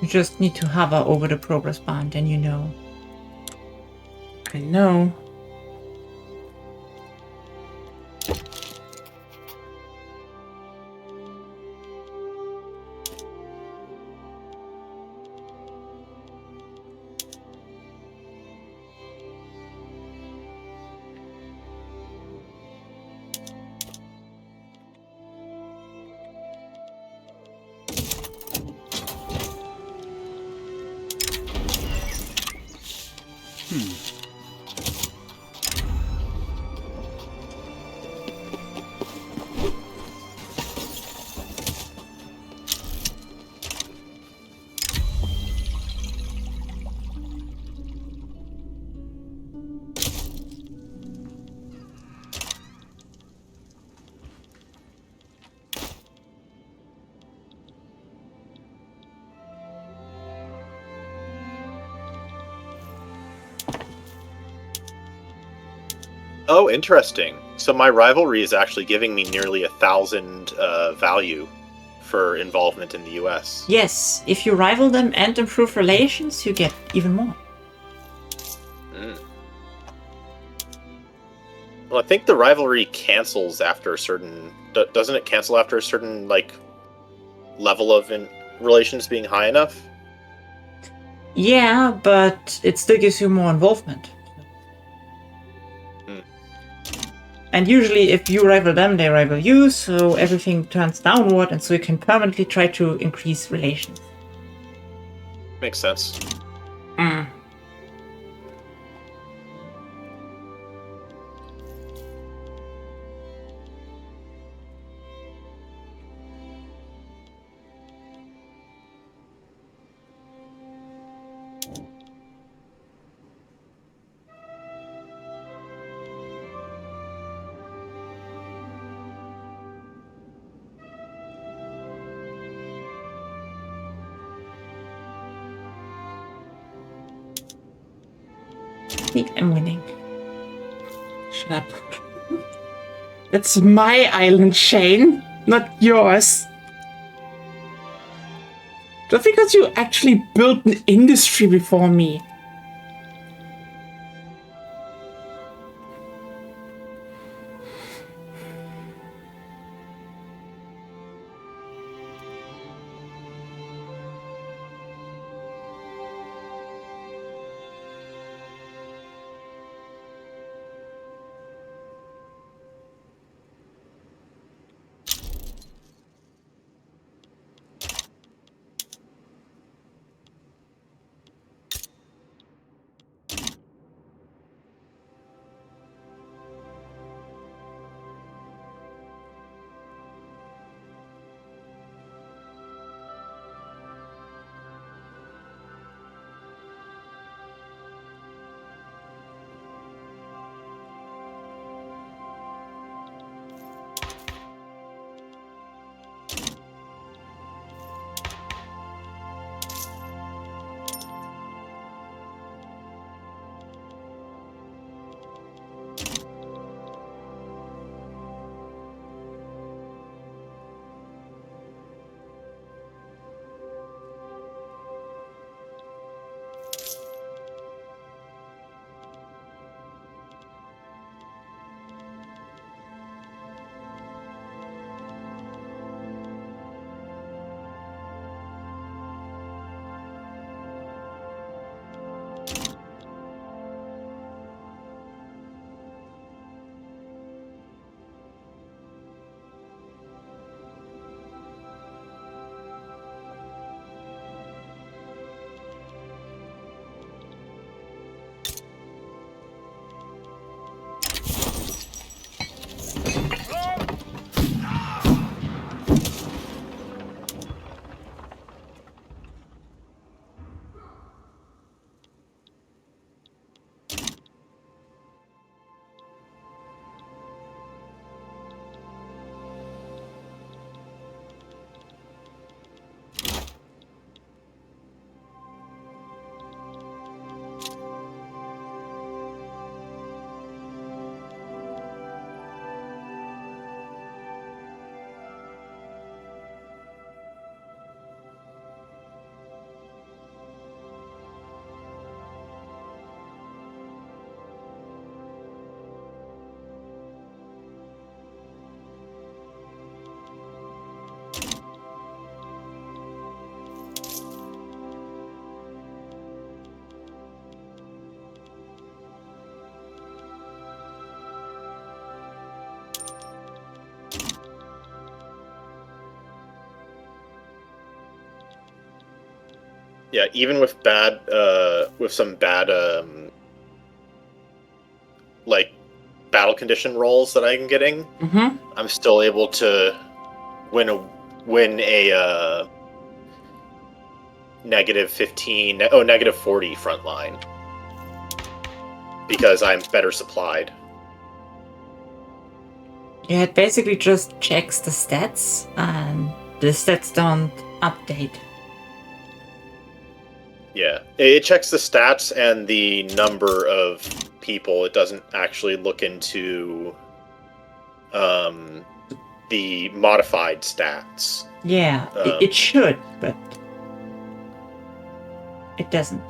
You just need to hover over the progress bar and then you know. I know. Oh, interesting. So my rivalry is actually giving me nearly 1,000 value for involvement in the US. Yes, if you rival them and improve relations, you get even more. Well, I think the rivalry cancels after a certain... Doesn't it cancel after a certain, like, level of relations being high enough? Yeah, but it still gives you more involvement. And usually if you rival them, they rival you, so everything turns downward, and so you can permanently try to increase relations. Makes sense. See, I'm winning. Shut up. It's my island, Shane, not yours. Just because you actually built an industry before me. Yeah, even with with some bad, like battle condition rolls that I'm getting, I'm still able to win a negative 40 front line because I'm better supplied. Yeah, it basically just checks the stats, and the stats don't update. Yeah, it checks the stats and the number of people. It doesn't actually look into the modified stats. Yeah, it should, but it doesn't.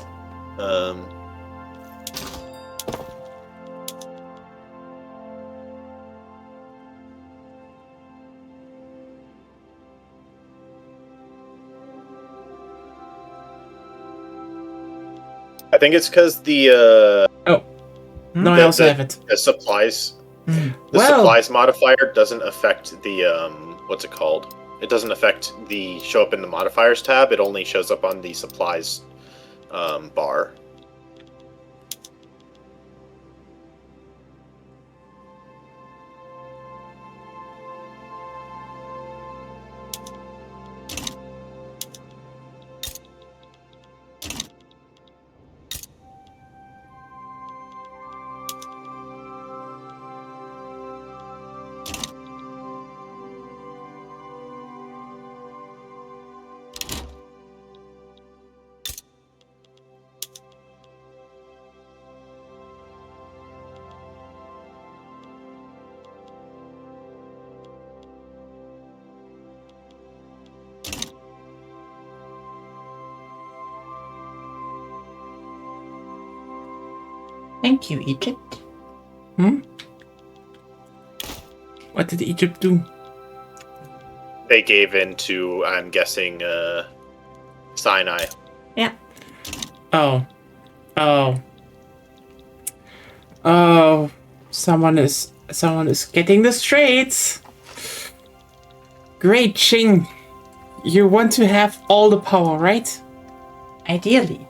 I think it's because the No, I also have it. the supplies Well- supplies modifier doesn't affect the what's it called? It doesn't affect the show up in the modifiers tab. It only shows up on the supplies bar. Thank you, Egypt. What did Egypt do? They gave in to, I'm guessing, Sinai. Yeah. Oh. Oh. Someone is getting the straights. Great, Ching. You want to have all the power, right? Ideally.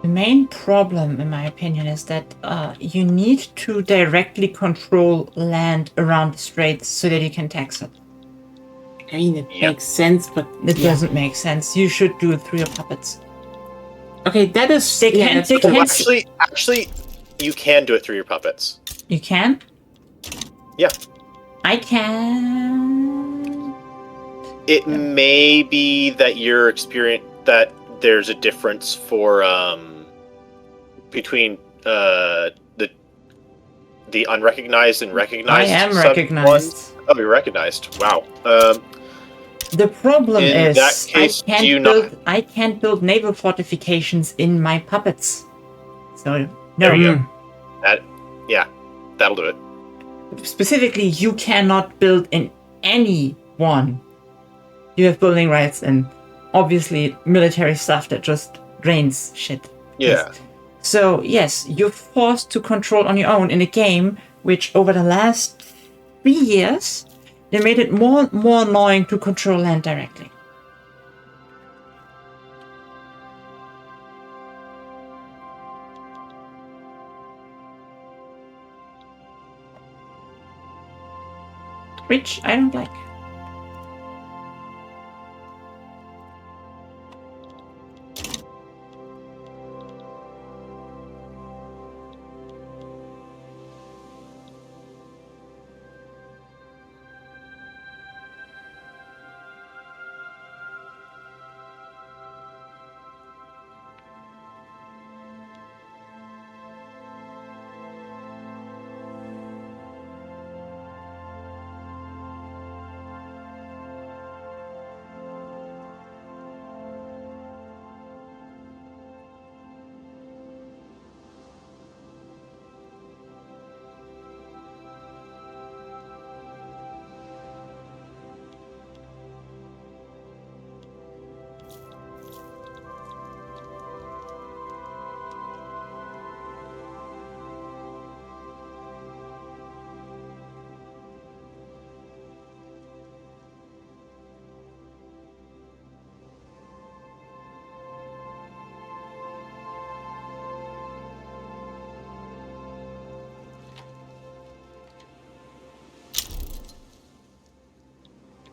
The main problem, in my opinion, is that you need to directly control land around the straits so that you can tax it. I mean, it Yep. makes sense, but It yeah. doesn't make sense. You should do it through your puppets. Okay, that is. They can't- that's they cool. can't- Actually, you can do it through your puppets. You can? Yeah. I can. It may be that your experience that there's a difference for between the unrecognized and I recognized. am sub recognized. ones. Oh, you're recognized. Wow. The problem In is that case, do you I can't build naval fortifications in my puppets. So no. There we go. Mm. That'll do it. Specifically, you cannot build in any one. You have building rights and obviously military stuff that just drains shit. Yeah. So yes, you're forced to control on your own in a game which over the last 3 years they made it more and more annoying to control land directly. Which I don't like.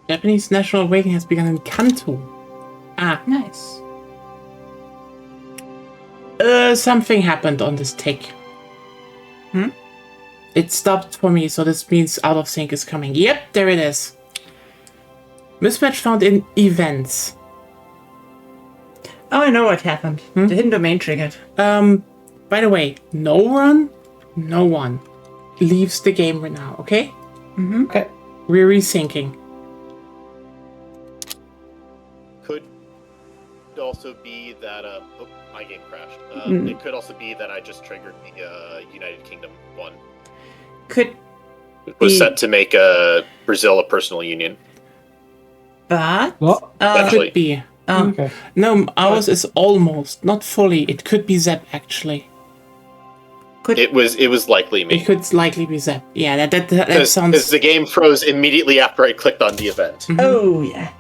Japanese national awakening has begun in Kanto. Ah, Nice. something happened on this tick. It stopped for me, so this means out of sync is coming. Yep, there it is. Mismatch found in events. Oh, I know what happened. The hidden domain triggered. By the way, no one leaves the game right now, okay? Okay. We're resyncing. Could also be that my game crashed. It could also be that I just triggered the United Kingdom one. Could It was be, set to make Brazil a personal union. but What? Actually. Could be. Okay. No, ours is almost, not fully. It could be Zep, actually. It was likely me. It could likely be Zep. Yeah, that Because sounds... the game froze immediately after I clicked on the event. oh yeah.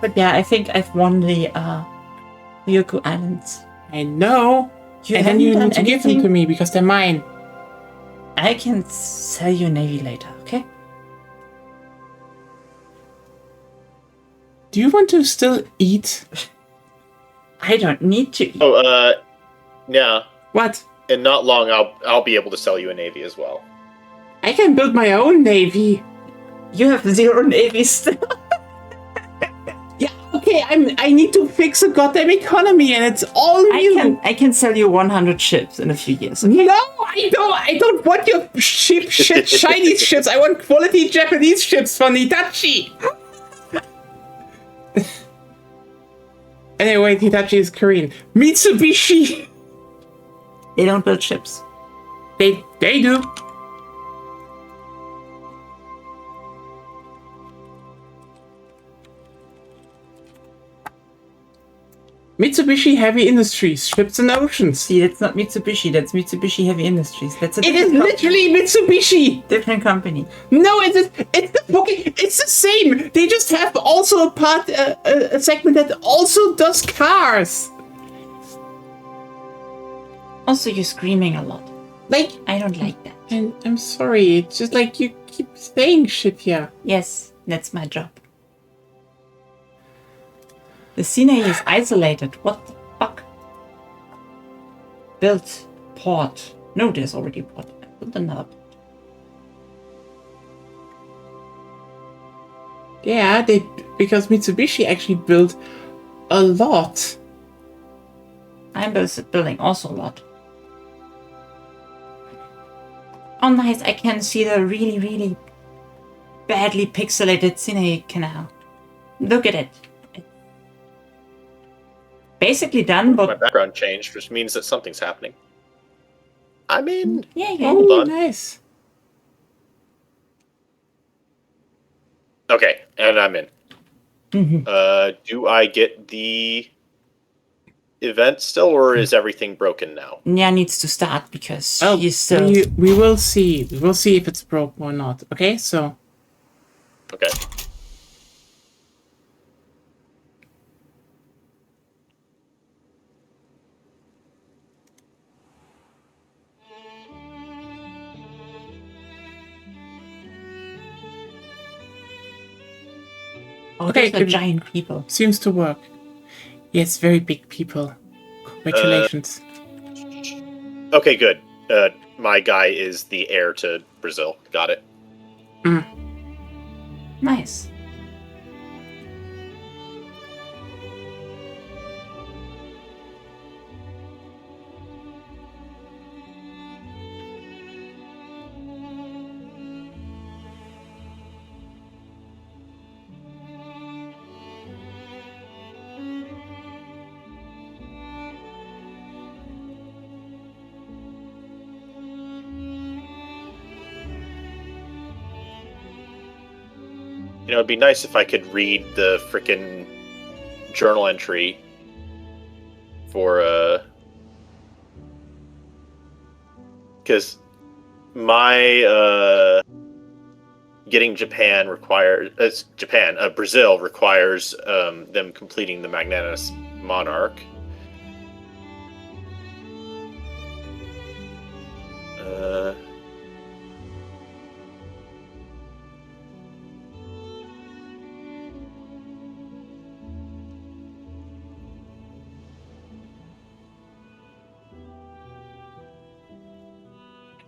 But yeah, I think I've won the Ryukyu Islands. I know. You And then you haven't need to done give them to anything? me, because they're mine. I can sell you Navy later, okay? Do you want to still eat? I don't need to eat. Oh, yeah. What? In not long, I'll be able to sell you a navy as well. I can build my own navy. You have 0 Navy still. Yeah, okay, I need to fix the goddamn economy, and it's all you. I can sell you 100 ships in a few years. No, I don't want your shit, Chinese ships. I want quality Japanese ships from Hitachi. Anyway, Hitachi is Korean. Mitsubishi. They don't build ships. They do. Mitsubishi Heavy Industries, ships and oceans. See, that's not Mitsubishi. That's Mitsubishi Heavy Industries. That's a It is different literally Mitsubishi. different company. No, it's the fucking, it's the same. They just have also a part, a segment that also does cars. Also, you're screaming a lot. Like, I don't like that. and I'm sorry, it's just like you keep saying shit here. Yes, that's my job. The scenery is isolated. What the fuck? Built port. No, there's already port. I built another port. Yeah, because Mitsubishi actually built a lot. I'm building also a lot. Oh, nice. I can see the really, really badly pixelated Sine canal. Look at it. It's basically done, My but background changed, which means that something's happening. I'm in. yeah, yeah. Oh, on. nice. Okay, and I'm in. Do I get the event still, or is everything broken now? Nya needs to start because Oh, she's still. we will see. We will see if it's broke or not. Okay, so Okay. Oh, Okay, those are good. giant people. seems to work. Yes, very big people. Congratulations. Okay, good. My guy is the heir to Brazil. Got it. Nice. You know, it'd be nice if I could read the frickin' journal entry for because my getting Japan requires Brazil requires them completing the Magnanimous Monarch.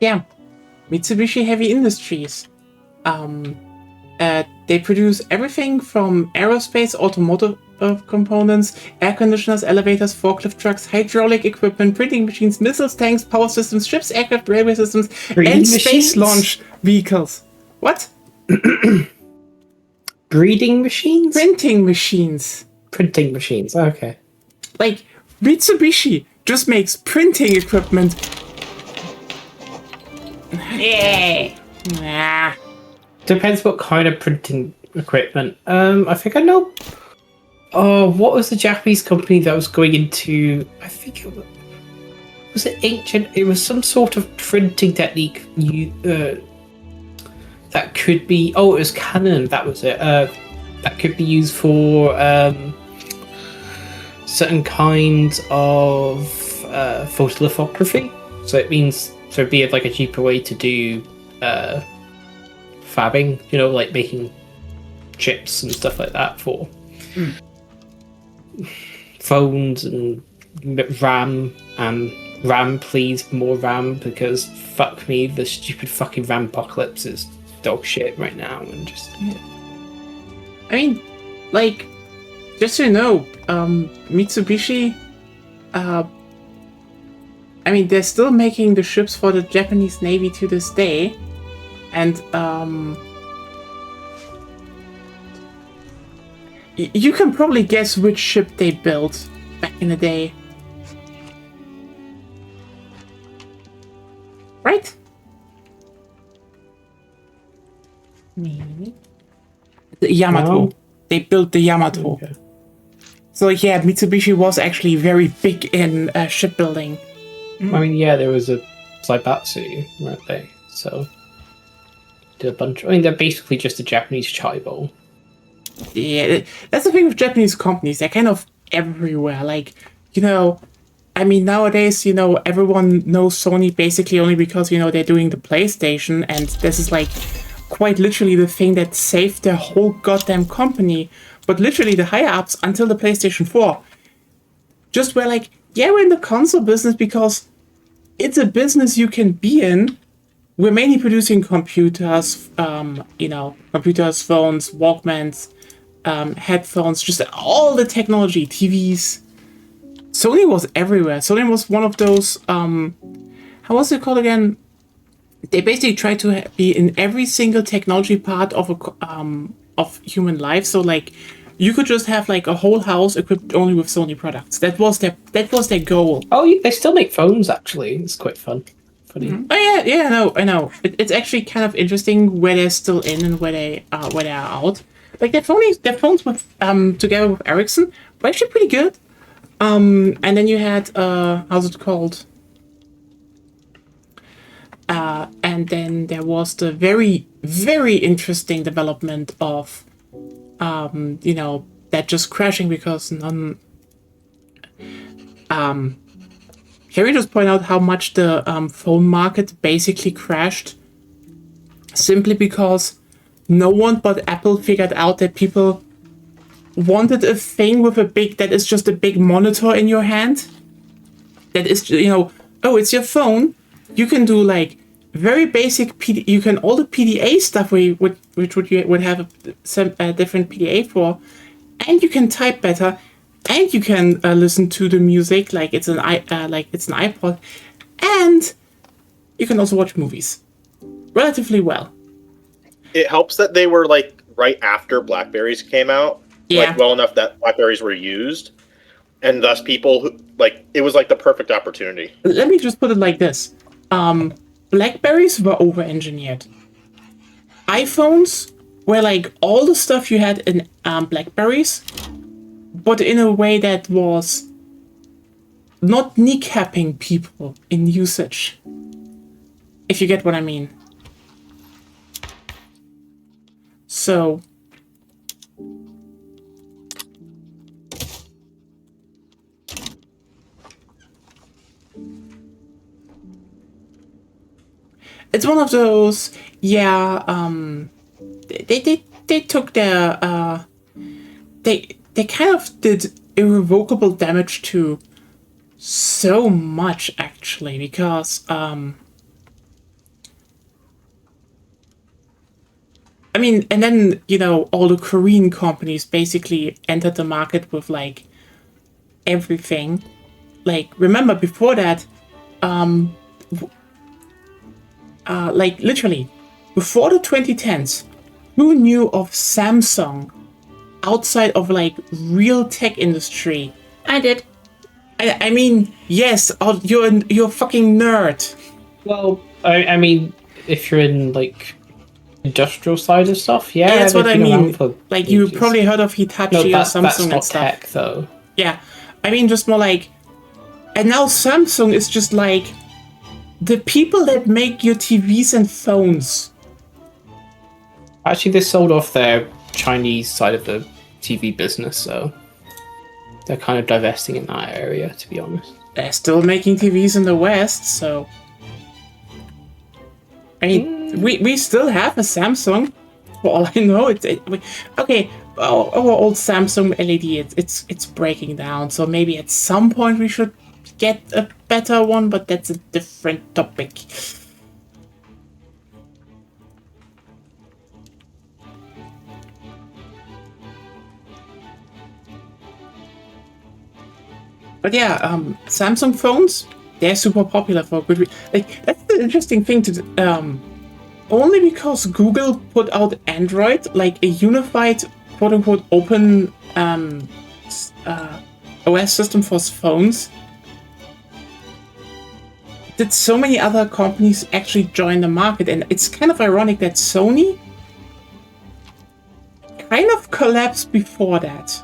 Yeah, Mitsubishi Heavy Industries. They produce everything from aerospace, automotive components, air conditioners, elevators, forklift trucks, hydraulic equipment, printing machines, missiles, tanks, power systems, ships, aircraft, railway systems, Breeding and space machines? launch vehicles. What? Breeding machines? Printing machines. Printing machines. Okay. Like, Mitsubishi just makes printing equipment. Yeah. Nah. Depends what kind of printing equipment. I think I know. Oh, what was the Japanese company that was going into? I think was it ancient. It was some sort of printing technique. That could be. Oh, it was Canon. That was it. That could be used for certain kinds of photolithography. So it means it'd be like a cheaper way to do fabbing, like making chips and stuff like that for phones and RAM, please, more RAM, because fuck me, the stupid fucking RAM apocalypse is dog shit right now, and just I mean, like, just so you know, Mitsubishi, I mean, they're still making the ships for the Japanese Navy to this day, and, you can probably guess which ship they built back in the day. Right? Maybe. The Yamato. No. They built the Yamato. Okay. So yeah, Mitsubishi was actually very big in shipbuilding. I mean, yeah, there was a Zaibatsu, weren't they? So did a bunch. I mean, they're basically just a Japanese Chibo. Yeah, that's the thing with Japanese companies. They're kind of everywhere. Like, I mean, nowadays, everyone knows Sony basically only because, they're doing the PlayStation, and this is like quite literally the thing that saved their whole goddamn company. But literally the higher ups until the PlayStation 4 just were like, yeah, we're in the console business because it's a business you can be in. We're mainly producing computers, computers, phones, Walkmans, headphones, just all the technology, TVs. Sony was everywhere. Sony was one of those, how was it called again? They basically tried to be in every single technology part of of human life. So like, you could just have like a whole house equipped only with Sony products. That was their goal. Oh, they still make phones. Actually, it's quite funny. Oh yeah, I know. It's actually kind of interesting where they're still in and where they are out. Like their phones with together with Ericsson were actually pretty good. And then you had how's it called? And then there was the very, very interesting development of, that just crashing because none. Can we just point out how much the phone market basically crashed? Simply because no one but Apple figured out that people wanted a thing with that is just a big monitor in your hand. That is, it's your phone. You can do like very basic you can all the PDA stuff you would have a different PDA for, and you can type better, and you can listen to the music like it's an iPod, and you can also watch movies relatively well. It helps that they were like right after Blackberries came out, like well enough that Blackberries were used, and thus people who it was like the perfect opportunity. Let me just put it like this. Blackberries were over-engineered. iPhones were like all the stuff you had in Blackberries, but in a way that was not kneecapping people in usage. If you get what I mean. So... it's one of those, they took their, they kind of did irrevocable damage to so much, actually, because, I mean, and then, all the Korean companies basically entered the market with like everything. Like, remember before that, like literally, before the 2010s, who knew of Samsung outside of like real tech industry? I did. I mean, yes, you're a fucking nerd. Well, I mean, if you're in like industrial side of stuff, yeah, That's what they've I been around mean. for Like, you ages. probably heard of Hitachi No, or that's Samsung not and stuff. tech though. Yeah, I mean, just more like, and now Samsung is just like the people that make your TVs and phones. Actually, they sold off their Chinese side of the TV business, so they're kind of divesting in that area, to be honest. They're still making TVs in the West, so. I mean, we still have a Samsung. For all I know, okay. Our old Samsung LED, it's breaking down. So maybe at some point we should get a better one, but that's a different topic. But yeah, Samsung phones, they're super popular for a good reason. Like, that's the interesting thing to only because Google put out Android, like a unified, quote-unquote, open OS system for phones, did so many other companies actually join the market. And it's kind of ironic that Sony kind of collapsed before that.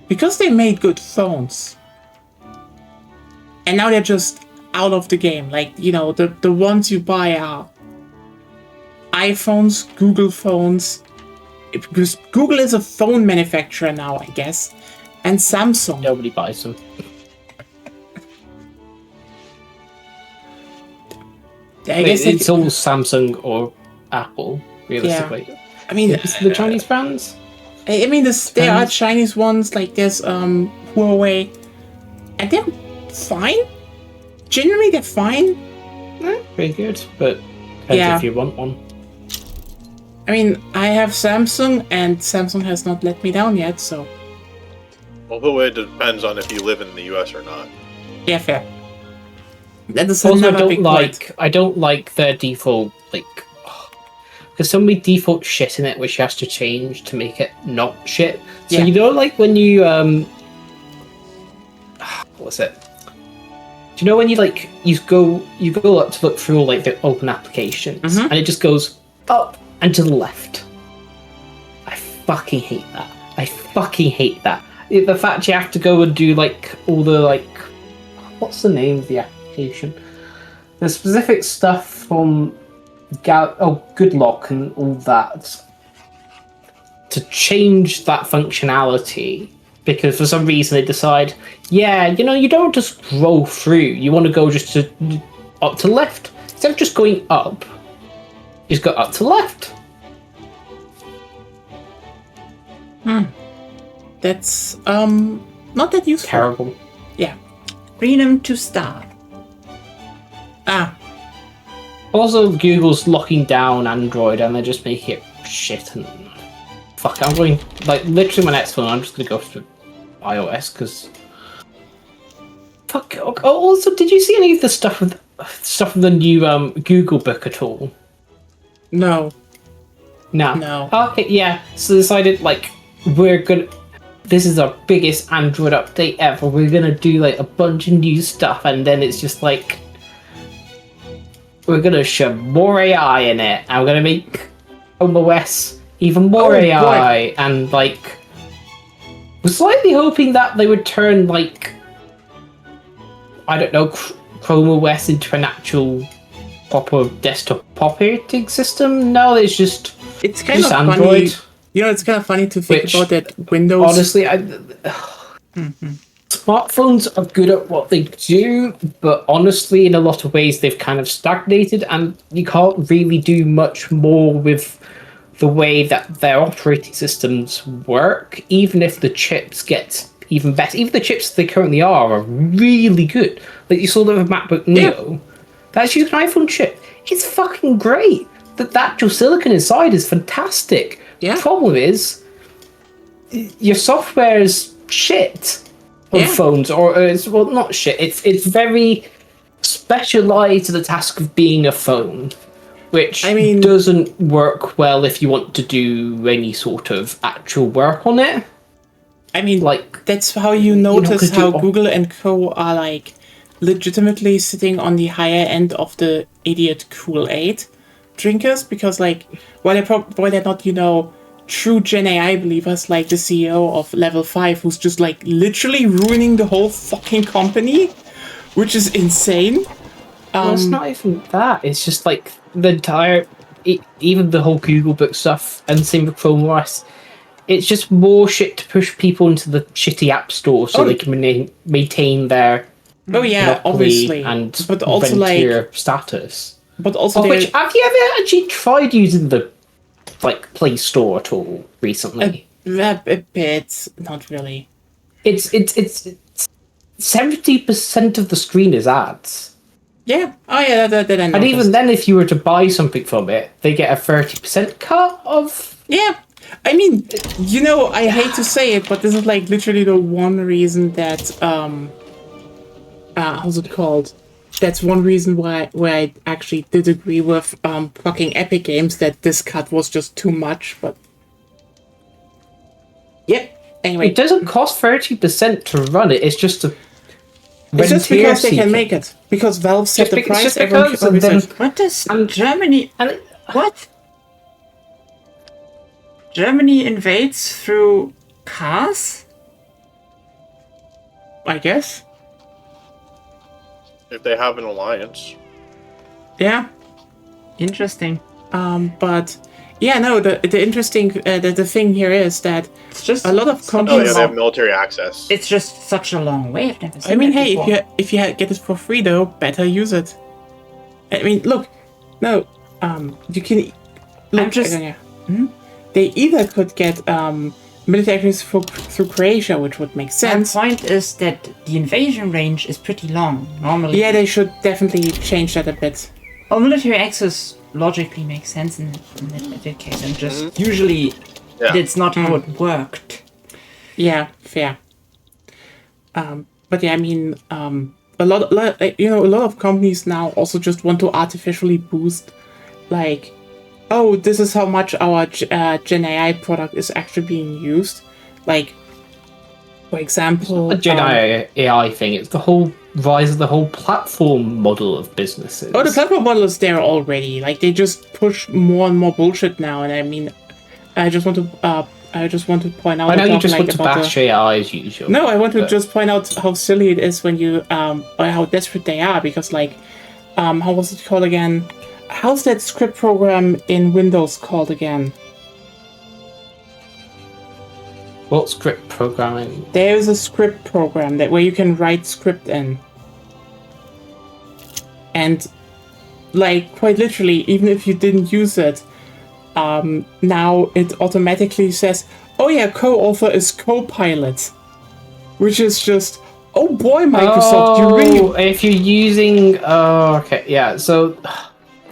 Because they made good phones. And now they're just out of the game. Like, the ones you buy are iPhones, Google phones. Because Google is a phone manufacturer now, I guess. And Samsung. Nobody buys them. I guess It's all Samsung or Apple, realistically. Yeah. I mean, It's the Chinese brands. I mean, there are Chinese ones, like there's Huawei, and they're fine. Generally, they're fine. Pretty good, but depends Yeah. if you want one. I mean, I have Samsung, and Samsung has not let me down yet, so Although it depends on if you live in the US or not. yeah, fair. That is Also, another big point. I don't like their default, there's so many default shit in it which has to change to make it not shit. So Yeah. like when you what's it? Do you know when you go up to look through all like the open applications and it just goes up and to the left? I fucking hate that. The fact you have to go and do like all the what's the name of the application? The specific stuff from Good Luck and all that to change that functionality, because for some reason they decide, you don't just scroll through, you want to go just up to left. Instead of just going up, you just go up to left. That's not that useful. Terrible. Yeah. Freedom to start. Also, Google's locking down Android and they're just making it shit and fuck. I'm going literally my next phone. I'm just gonna go to iOS because fuck. Also, did you see any of the stuff with the new Google Book at all? No. No. Okay, yeah. So they decided this is our biggest Android update ever. We're gonna do a bunch of new stuff, and then it's just we're gonna shove more AI in it, and we're gonna make Chrome OS even more AI, and we're slightly hoping that they would turn I don't know, Chrome OS into an actual proper desktop operating system. No, it's just kind of Android. funny. It's kind of funny to think about that Windows. Honestly, smartphones are good at what they do, but honestly, in a lot of ways, they've kind of stagnated, and you can't really do much more with the way that their operating systems work, even if the chips get even better. Even the chips they currently are really good. Like you saw the MacBook Neo. That's using an iPhone chip. It's fucking great. the actual silicon inside is fantastic. Yeah. The problem is, your software is shit on Yeah. phones, or it's well, not shit. It's very specialized to the task of being a phone, which I mean- doesn't work well if you want to do any sort of actual work on it. I mean, Like, that's how you know, notice 'cause how you- Google and Co are like legitimately sitting on the higher end of the idiot Kool-Aid drinkers, because like while they're not, you know, true Gen AI believers like the CEO of Level 5, who's just like literally ruining the whole fucking company, which is insane. well, it's not even that. It's just like the entire, even the whole Google Book stuff, and same with Chrome OS. It's just more shit to push people into the shitty app store so Oh. they can maintain their Oh yeah, monopoly obviously, and but also rentier status. but also Of they're- which, have you ever actually tried using the like Play Store at all recently? a bit, not really. It's 70% of the screen is ads. Yeah. Oh yeah, that I noticed. And even then, if you were to buy something from it, they get a 30% cut of. Yeah. I mean, you know, I hate to say it, but this is like literally the one reason that how's it called? That's one reason why I actually did agree with fucking Epic Games that this cut was just too much, but yep. Anyway, It doesn't cost 30% to run it. It's just a. it's just because they can rentier make it. Because Valve set Just the because- price. just Everyone because, everyone and then- said, What does And- Germany? And it, What? Germany invades through cars? I guess. If they have an alliance. Yeah. Interesting. But yeah, no. The interesting the thing here is that It's just a lot of such a Oh companies. yeah, they have long- military access. It's just such a long way. I've never seen I mean, that hey, before. if you get it for free though, better use it. I mean, look, no, you can look. I'm just- They either could get military access through Croatia, which would make My sense. point is that the invasion range is pretty long. Normally, Yeah, they should definitely change that a bit. well, military access logically makes sense in that case, and just usually Yeah. that's not how it worked. Yeah, fair. But yeah, I mean, a lot, you know, a lot of companies now also just want to artificially boost, like, oh, this is how much our Gen AI product is actually being used. Like, for example, a Gen AI thing. It's the whole rise of the whole platform model of businesses. oh, the platform model is there already. Like, they just push more and more bullshit now. And I mean, I just want to point out. I know you talk, just like, want to about the- bash AI as usual. No, I want to but- just point out how silly it is when you or how desperate they are, because like how was it called again? How's that script program in Windows called again? What script programming? There's a script program that where you can write script in. And like quite literally, even if you didn't use it, now it automatically says, oh yeah, co-author is Copilot. Which is just, oh boy, Microsoft, you really if you're using, oh, okay, yeah. So,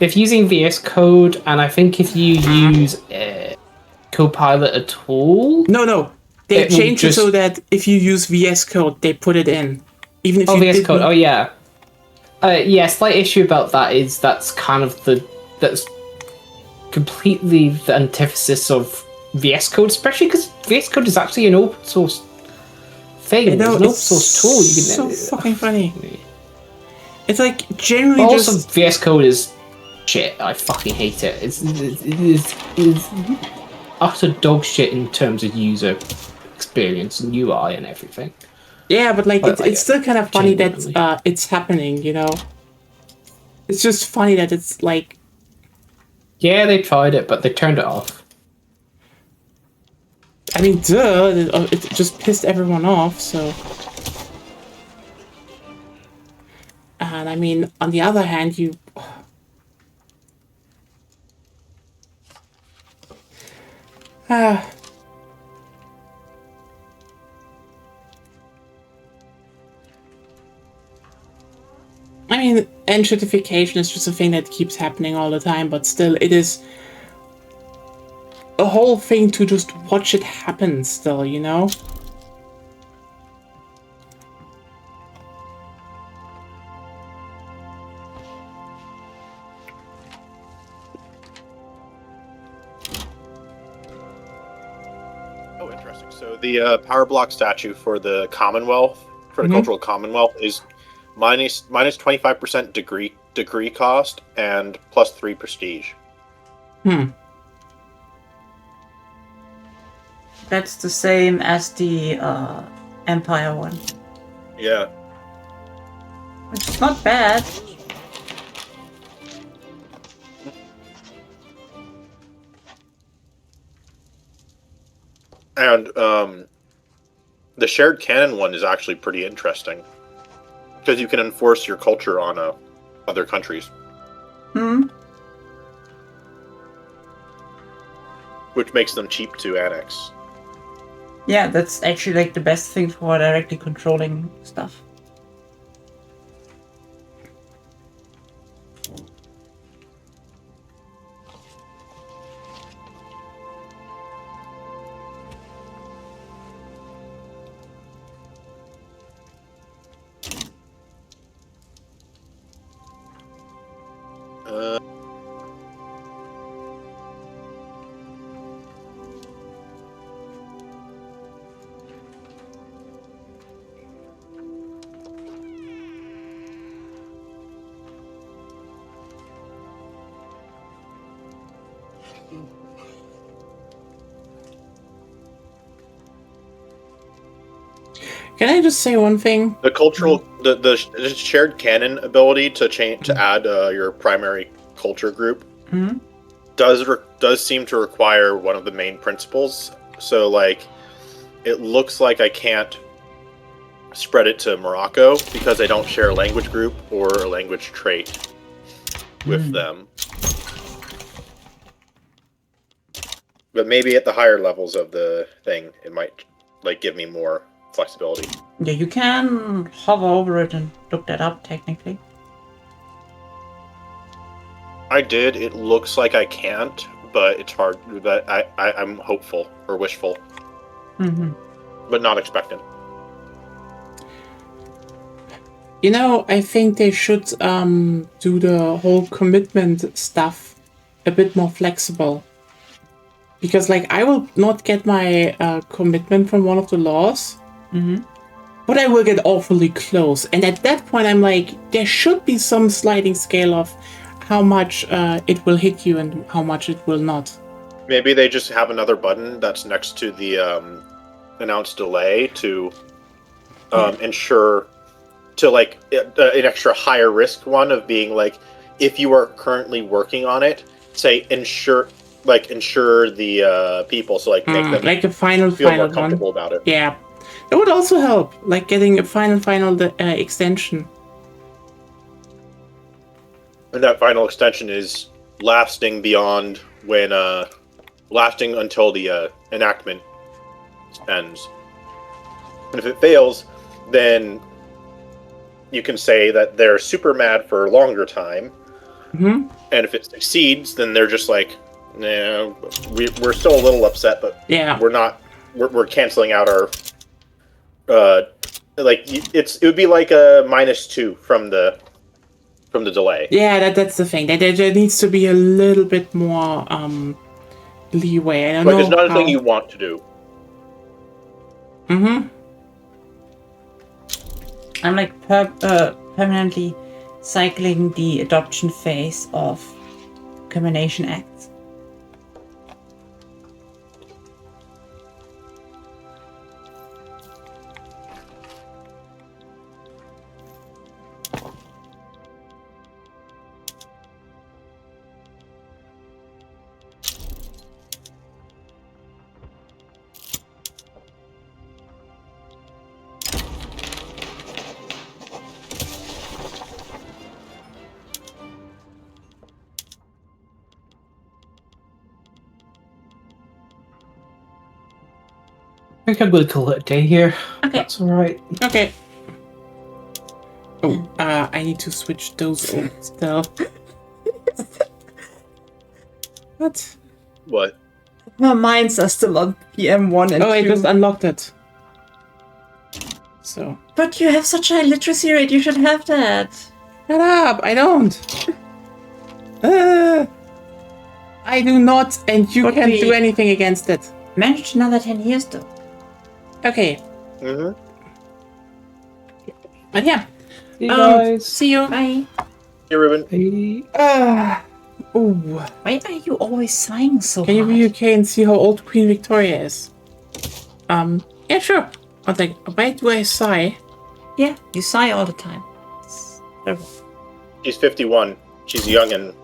if using VS Code, and I think if you use Copilot at all, No. They It will changed it just- so that if you use VS Code, they put it in. Even if oh, you VS didn't- Code, oh yeah, yeah. Slight issue about that is that's kind of that's completely the antithesis of VS Code, especially because VS Code is actually an open source thing. I know, It's an open it's source tool. You can so fucking funny. It's like generally Also, just VS Code is shit. I fucking hate it. It's utter dog shit in terms of user experience and UI and everything. yeah, but like But, like, it's still kind of funny that genuinely. it's happening. You know, it's just funny that it's like Yeah, they tried it, but they turned it off. I mean, duh, it just pissed everyone off. So, and I mean, on the other hand, you. Ah. I mean, gentrification is just a thing that keeps happening all the time, but still, it is a whole thing to just watch it happen still, you know? Oh, interesting. So the power block statue for the Commonwealth, for the Mhm. Cultural Commonwealth, is minus 25% degree cost and plus 3 prestige. That's the same as the Empire one. Yeah. Which is not bad. And the shared canon one is actually pretty interesting because you can enforce your culture on other countries, which makes them cheap to annex. Yeah, that's actually like the best thing for directly controlling stuff. Uh, Can I just say one thing? the cultural, the shared canon ability to change to add your primary culture group Mhm. does seem to require one of the main principles. So like, it looks like I can't spread it to Morocco because I don't share a language group or a language trait with them. But maybe at the higher levels of the thing, it might like give me more flexibility. Yeah, you can hover over it and look that up technically. I did. It looks like I can't, but it's hard. But I'm hopeful or wishful, but not expectant. You know, I think they should do the whole commitment stuff a bit more flexible. Because, like, I will not get my commitment from one of the laws, but I will get awfully close. And at that point, I'm like, there should be some sliding scale of how much it will hit you and how much it will not. Maybe they just have another button that's next to the announced delay to ensure to like an extra higher risk one of being like, if you are currently working on it, say ensure the people, so like make them like a final feel more one. comfortable about it. Yeah, that would also help, like getting a final extension. And that final extension is lasting beyond when lasting until the enactment ends. And if it fails, then you can say that they're super mad for a longer time. Mm-hmm. And if it succeeds, then they're just like, nah, we're still a little upset, but Yeah, we're not. We're canceling out our. It would be like a -2 from the delay. yeah, that's the thing. There needs to be a little bit more leeway. I don't Like know it's not a how. thing you want to do. Mm-hmm. I'm like permanently cycling the adoption phase of Combination Acts. I think I'm going to call it a day here. Okay. That's all right. Okay. Oh, I need to switch those over still. What? What? Our minds are still on PM1 and Oh, I 2. just unlocked it. So. But you have such a high literacy rate, you should have that. Shut up! I don't! I do not, and you But can't we- do anything against it. Managed another 10 years though. Okay, Mm-hmm. but yeah. See you guys. See you. Bye. Hey, Ruben. Bye. Ooh. Why are you always sighing so Can you hard? be okay and see how old Queen Victoria is? Yeah, sure. I was like, why do I sigh? Yeah, you sigh all the time. It's terrible. She's 51. She's young and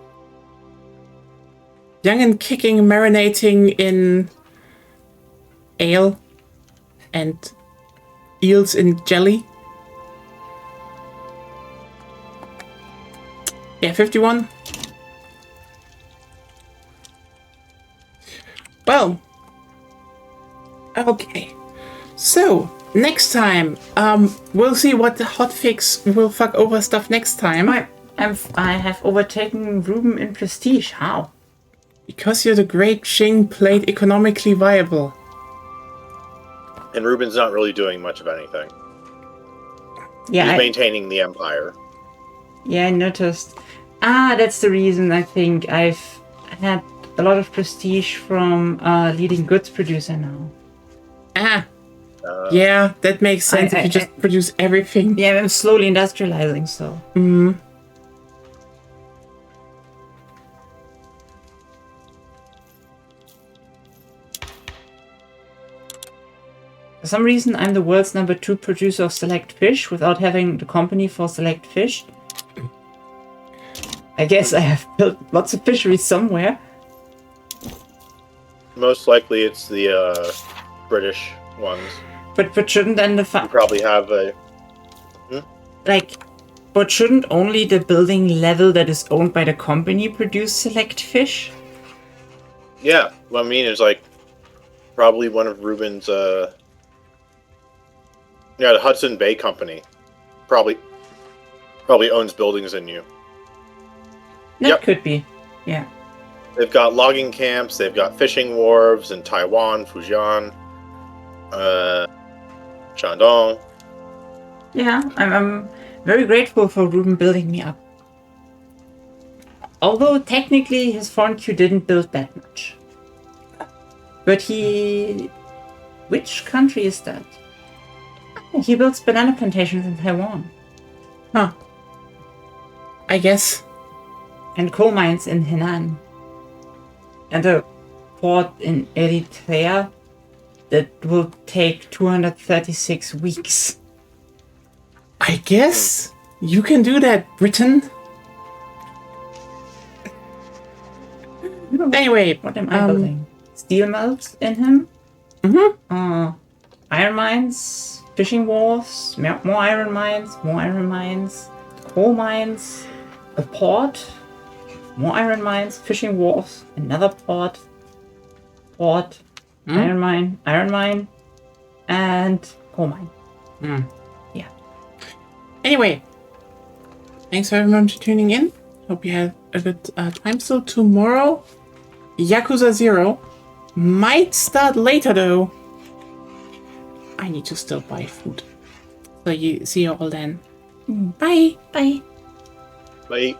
Young and kicking, marinating in ale and eels in jelly. Yeah, 51. Well, okay. So, next time, we'll see what the hotfix will fuck over stuff next time. I have overtaken Ruben in prestige. How? Because you're the great Qing played economically viable. and Ruben's not really doing much of anything. Yeah, He's I, maintaining the empire. yeah, I noticed. Ah, that's the reason I think I've had a lot of prestige from leading goods producer now. Ah, yeah, that makes sense if you just produce everything. Yeah, I'm slowly industrializing, so. Mm. For some reason, I'm the world's #2 producer of select fish without having the company for select fish. I guess I have built lots of fisheries somewhere. Most likely it's the British ones. But shouldn't then the You probably have a... but shouldn't only the building level that is owned by the company produce select fish? Yeah, what I mean is like probably one of Ruben's the Hudson Bay Company probably owns buildings in you. That Yep. could be. Yeah. They've got logging camps, they've got fishing wharves in Taiwan, Fujian, Shandong. Yeah, I'm very grateful for Ruben building me up. Although technically his foreign Q didn't build that much. But he... Which country is that? He builds banana plantations in Taiwan. Huh. I guess. And coal mines in Henan. And a port in Eritrea that will take 236 weeks. I guess you can do that, Britain. Anyway, What am I building? Steel melts in him? Iron mines, fishing wharves, more iron mines, coal mines, a port, more iron mines, fishing wharves, another port, iron mine, and coal mine. Yeah. Anyway, thanks everyone for tuning in. Hope you had a good time. So tomorrow, Yakuza 0 might start later though. I need to still buy food. So you see you all then. Bye. Bye. Like